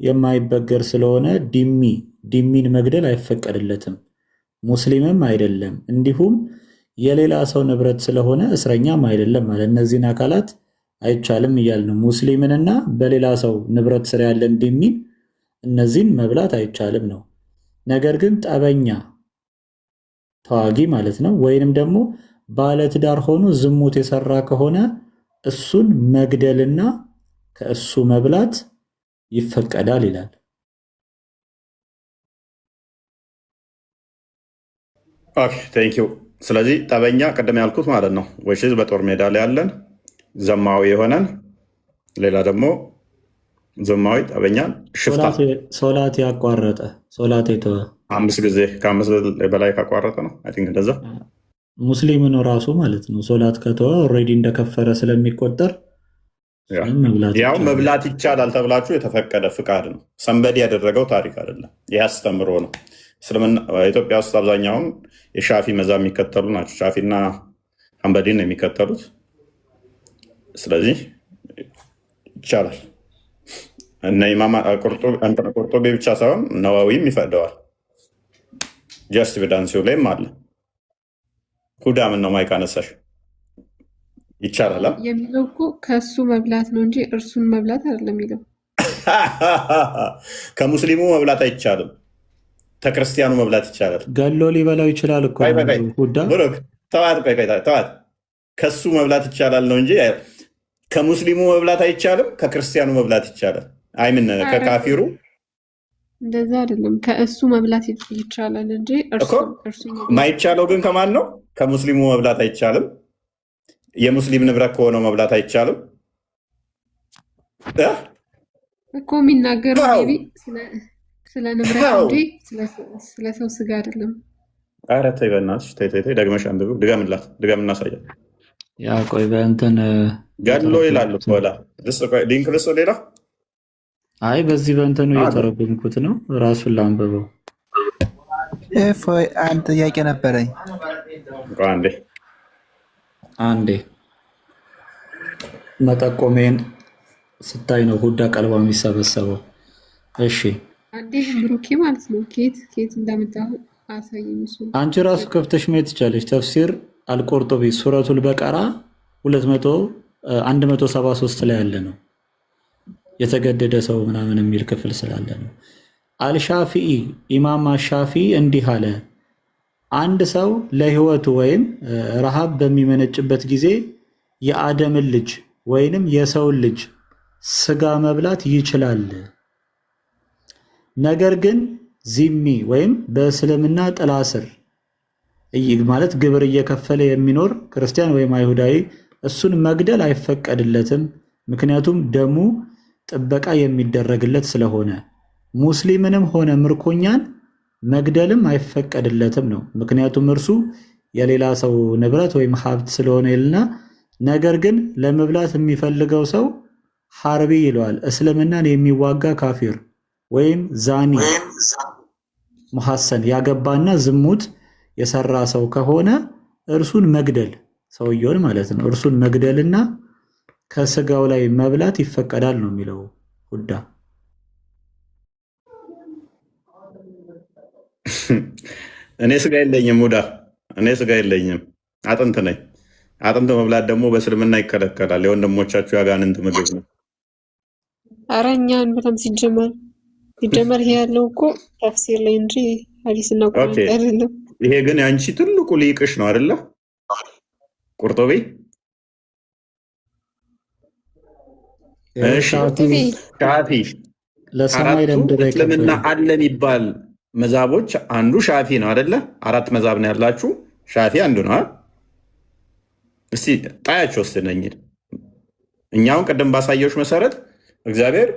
የማይበገር ስለሆነ ዲሚን መግደል አይፈቀድለትም፣ ሙስሊምም አይደለም፣ እንዲሁም የሌላ ሰው ንብረት ስለሆነ እስረኛም አይደለም ማለት። እነዚህን አካላት አይቻልም እያል ነው። ሙስሊምንና በሌላ ሰው ንብረት ስር ያለን ዲሚን እነዚህን መብላት አይቻልም ነው። ነገር ግን ጠበኛ ተዋጊ ማለት ነው። ወይንም ደግሞ ባለትዳር ሆኖ ዝሙት የሰራ ከሆነ እሱን መግደልና ከእሱ መብላት ይፈቀዳል ይላል። ኦኬ ቴንክ ዩ። ስለዚህ ጠበኛ ቅድም ያልኩት ማለት ነው ወይስ በጦር ሜዳ ላይ ያለን ዘማዊ የሆነን ሌላ ደግሞ ዘማዊ ጠበኛን ሽፍታ ሶላት ያቋረጠ ሶላት የተወ 5 ጊዜ ከ5 በላይ ካቋረጠ ነው አይ ቲንክ እንደዛ ሙስሊም ነው ራሱ ማለት ነው። ሶላት ከተወ ኦልሬዲ እንደከፈረ ስለሚቆጠር ያው መብላት ይቻላል ተብላችሁ የተፈቀደ ፍቃድ ነው። ሰንበዲ ያደረገው ታሪክ አይደለም። ይህ አስተምሮ ነው። እስልምና ኢትዮጵያ ውስጥ አብዛኛውን የሻፊ መዛብ የሚከተሉ ናቸው። ሻፊና ሐንበዲን ነው የሚከተሉት። ስለዚህ ይቻላል። እነ ኢማም ቁርጡቢ ብቻ ሳይሆን ነዋዊም ይፈቅደዋል። ጀስት ቢዳንሲው ላይም አለ። ሁዳ ምን ነው ማይክ አነሳሽ? ይቻላል የሚለው እኮ ከእሱ መብላት ነው እንጂ እርሱን መብላት አይደለም የሚለው። ከሙስሊሙ መብላት አይቻልም፣ ከክርስቲያኑ መብላት ይቻላል። ገሎ ሊበላው ይችላል እኮ ሁዳ። ተዋት፣ ከሱ መብላት ይቻላል ነው እንጂ ከሙስሊሙ መብላት አይቻልም፣ ከክርስቲያኑ መብላት ይቻላል። አይምን ከካፊሩ እንደዛ አይደለም። ከእሱ መብላት ይቻላል እንጂ ማይቻለው ግን ከማን ነው? ከሙስሊሙ መብላት አይቻልም። የሙስሊም ንብረት ከሆነው መብላት አይቻልም እኮ የሚናገረው ስለ ንብረት እንጂ ስለ ሰው ስጋ አይደለም። ኧረ ተይ በእናትሽ ተይ፣ ደግመሽ አንብቢው። ድገም እናሳያለን። ያ ቆይ በእንትን ገድሎ ይላሉ። ሊንክ ልስ ሌላ አይ በዚህ በእንትኑ እየተረጎምኩት ነው። ራሱን ላንብበው። አንድ ጥያቄ ነበረኝ። አንዴ መጠቆሜን ስታይ ነው ሁዳ ቀልባ የሚሰበሰበው። እሺ አንዴ ብሩኬ ማለት ነው። ኬት እንዳመጣሁ አሳየኝ። አንቺ ራሱ ከፍተሽ ማየት ትቻለሽ። ተፍሲር አልቁርጡቢ ሱረቱል በቀራ 173 ላይ ያለ ነው። የተገደደ ሰው ምናምን የሚል ክፍል ስላለ ነው። አልሻፊኢ ኢማም አሻፊኢ እንዲህ አለ፣ አንድ ሰው ለህይወቱ ወይም ረሃብ በሚመነጭበት ጊዜ የአደምን ልጅ ወይንም የሰውን ልጅ ስጋ መብላት ይችላል። ነገር ግን ዚሚ ወይም በእስልምና ጥላ ስር ማለት ግብር እየከፈለ የሚኖር ክርስቲያን ወይም አይሁዳዊ እሱን መግደል አይፈቀድለትም፣ ምክንያቱም ደሙ ጥበቃ የሚደረግለት ስለሆነ። ሙስሊምንም ሆነ ምርኮኛን መግደልም አይፈቀድለትም ነው፣ ምክንያቱም እርሱ የሌላ ሰው ንብረት ወይም ሀብት ስለሆነ ይልና። ነገር ግን ለመብላት የሚፈልገው ሰው ሐርቢ ይለዋል፣ እስልምናን የሚዋጋ ካፊር ወይም ዛኒ ሙሐሰን ያገባና ዝሙት የሰራ ሰው ከሆነ እርሱን መግደል፣ ሰውየውን ማለት ነው፣ እርሱን መግደልና ከስጋው ላይ መብላት ይፈቀዳል ነው የሚለው ሁዳ። እኔ ስጋ የለኝም ሁዳ፣ እኔ ስጋ የለኝም፣ አጥንት ነኝ። አጥንት መብላት ደግሞ በእስልምና ይከለከላል። የወንድሞቻችሁ ያጋንንት ምግብ ነው። ኧረ እኛን በጣም ሲጀመር ይሄ ያለው እኮ ተፍሲር ላይ እንጂ ሐዲስና ቁርአን አይደለም። ይሄ ግን አንቺ ትልቁ ሊቅሽ ነው አይደለ? ቁርጡቢ ሻፊ ለሰማይ ደምድረ እስልምና አለ የሚባል መዛቦች አንዱ ሻፊ ነው አይደለ? 4 መዛብ ነው ያላችሁ፣ ሻፊ አንዱ ነው። እስቲ ጣያቸው ነኝ። እኛውን ቅድም ባሳየዎች መሰረት እግዚአብሔር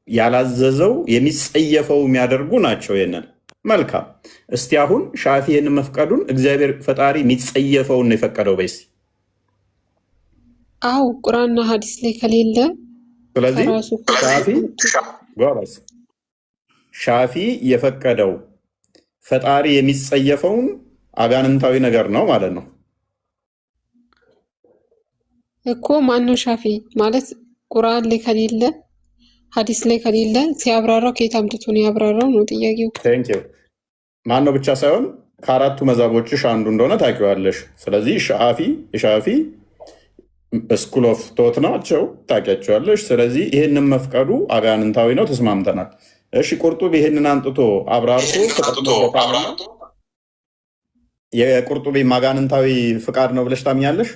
ያላዘዘው የሚጸየፈው የሚያደርጉ ናቸው። ይሄንን መልካም። እስቲ አሁን ሻፊ ይህንን መፍቀዱን እግዚአብሔር ፈጣሪ የሚጸየፈውን ነው የፈቀደው በይስ? አው ቁርአንና ሐዲስ ላይ ከሌለ ስለዚህ ሻፊ የፈቀደው ፈጣሪ የሚጸየፈውን አጋንንታዊ ነገር ነው ማለት ነው እኮ። ማነው ሻፊ ማለት? ቁርአን ላይ ከሌለ ሐዲስ ላይ ከሌለ ሲያብራራው ከየት አምጥቶ ነው ያብራራው ነው ጥያቄው። ማነው ብቻ ሳይሆን ከአራቱ መዛቦችሽ አንዱ እንደሆነ ታውቂዋለሽ። ስለዚህ የሻፊ ስኩል ኦፍ ቶት ናቸው፣ ታውቂያቸዋለሽ። ስለዚህ ይህንን መፍቀዱ አጋንንታዊ ነው፣ ተስማምተናል። እሺ ቁርጡቢ ይህንን አንጥቶ አብራርቶ የቁርጡቢ ማጋንንታዊ ፍቃድ ነው ብለሽ ታምኛለሽ?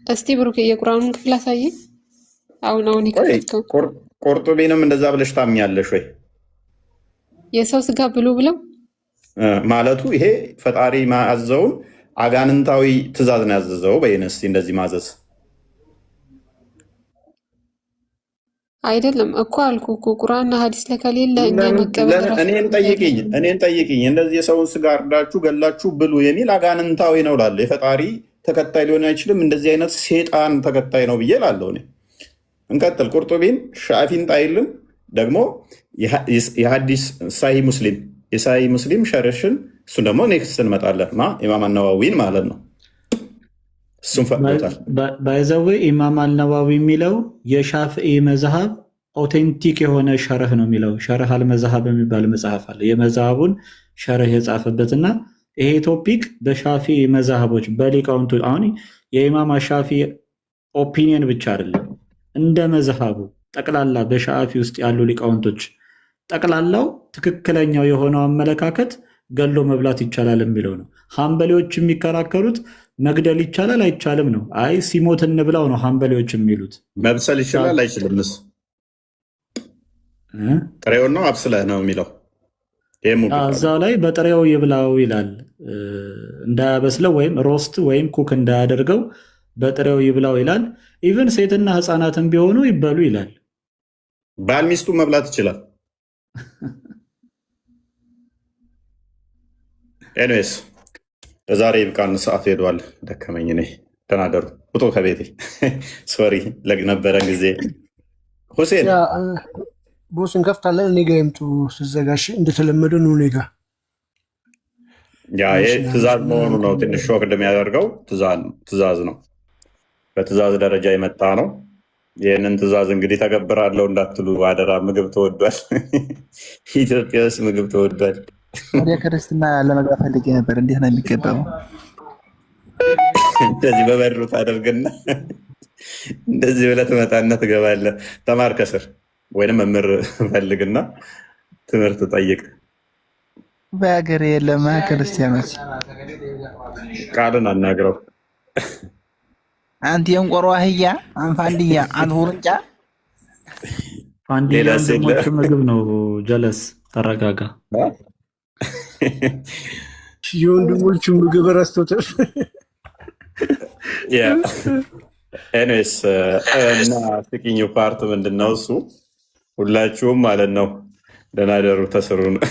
እስቲ ብሩክ የቁርአኑን ክፍል አሳየኝ። አሁን ይከፈትከው ቁርጡቢንም እንደዛ ብለሽ ታምኛለሽ ወይ? የሰው ስጋ ብሉ ብለው ማለቱ ይሄ ፈጣሪ ማዘውን አጋንንታዊ ትእዛዝ ነው ያዘዘው። በይነስ እንደዚህ ማዘዝ አይደለም እኮ አልኩ እኮ ቁርአንና ሐዲስ ላይ ከሌለ እኛ መቀበል እኔን ጠይቂኝ። እንደዚህ የሰውን ስጋ አርዳችሁ ገላችሁ ብሉ የሚል አጋንንታዊ ነው ላለ የፈጣሪ ተከታይ ሊሆን አይችልም። እንደዚህ አይነት ሴጣን ተከታይ ነው ብዬ ላለው እኔ። እንቀጥል። ቁርጡቢን ሻፊን ጣይልን ደግሞ የሐዲስ ሳሂህ ሙስሊም የሳሂህ ሙስሊም ሸርሽን እሱን ደግሞ ኔክስት እንመጣለን። ኢማም አነዋዊን ማለት ነው። እሱም ፈቅዶታል። ባይዘዌ ኢማም አልነዋዊ የሚለው የሻፍዒ መዝሃብ ኦቴንቲክ የሆነ ሸርህ ነው የሚለው። ሸርህ አልመዝሃብ የሚባል መጽሐፍ አለ። የመዝሃቡን ሸርህ የጻፈበትና ይሄ ቶፒክ በሻፊዒ መዝሃቦች በሊቃውንቱ አሁን የኢማም ሻፊዒ ኦፒኒየን ብቻ አይደለም፣ እንደ መዝሃቡ ጠቅላላ በሻፊዒ ውስጥ ያሉ ሊቃውንቶች ጠቅላላው ትክክለኛው የሆነው አመለካከት ገሎ መብላት ይቻላል የሚለው ነው። ሐንበሌዎች የሚከራከሩት መግደል ይቻላል አይቻልም ነው። አይ ሲሞት እንብላው ነው ሐንበሌዎች የሚሉት። መብሰል ይችላል አይችልም? ጥሬውን ነው አብስለህ ነው የሚለው። እዛው ላይ በጥሬው ይብላው ይላል። እንዳያበስለው ወይም ሮስት ወይም ኩክ እንዳያደርገው በጥሬው ይብላው ይላል። ኢቨን ሴትና ህፃናትን ቢሆኑ ይበሉ ይላል። ባል ሚስቱ መብላት ይችላል። ኤኒዌይስ ለዛሬ ይብቃን፣ ሰዓት ሄዷል። ደከመኝ። እኔ ተናደሩ ውጡ ከቤቴ። ሶሪ ለነበረን ጊዜ። ሁሴን ቦስ እንከፍታለን። እኔ ጋ ይምጡ ስዘጋሽ፣ እንደተለመደ ነው። እኔ ጋ ይሄ ትእዛዝ መሆኑ ነው ትንሽ ሾክ እንደሚያደርገው። ትእዛዝ ነው፣ በትእዛዝ ደረጃ የመጣ ነው። ይህንን ትእዛዝ እንግዲህ ተገብራለሁ እንዳትሉ አደራ። ምግብ ተወዷል፣ ኢትዮጵያ ውስጥ ምግብ ተወዷል። ወደ ክርስትና ለመግባት ፈልጌ ነበር። እንዴት ነው የሚገባው? እንደዚህ በበሩ ታደርግና እንደዚህ ብለህ ትመጣና ትገባለህ። ተማር ከስር ወይንም መምህር ፈልግና ትምህርት ጠይቅ። በሀገር የለም ክርስቲያኖች ቃልን አናግረው። አንተ የንቆሮ አህያ አንፋንድያ አንሁርንጫ ፋንዲያ ወንድሞች ምግብ ነው። ጀለስ ተረጋጋ። የወንድሞቹ ምግብ ረስቶታል። ኤኒዌይስ እና ስቂኙ ፓርት ምንድነው? እሱ ሁላችሁም ማለት ነው ደህና ደሩ ተስሩ ነው።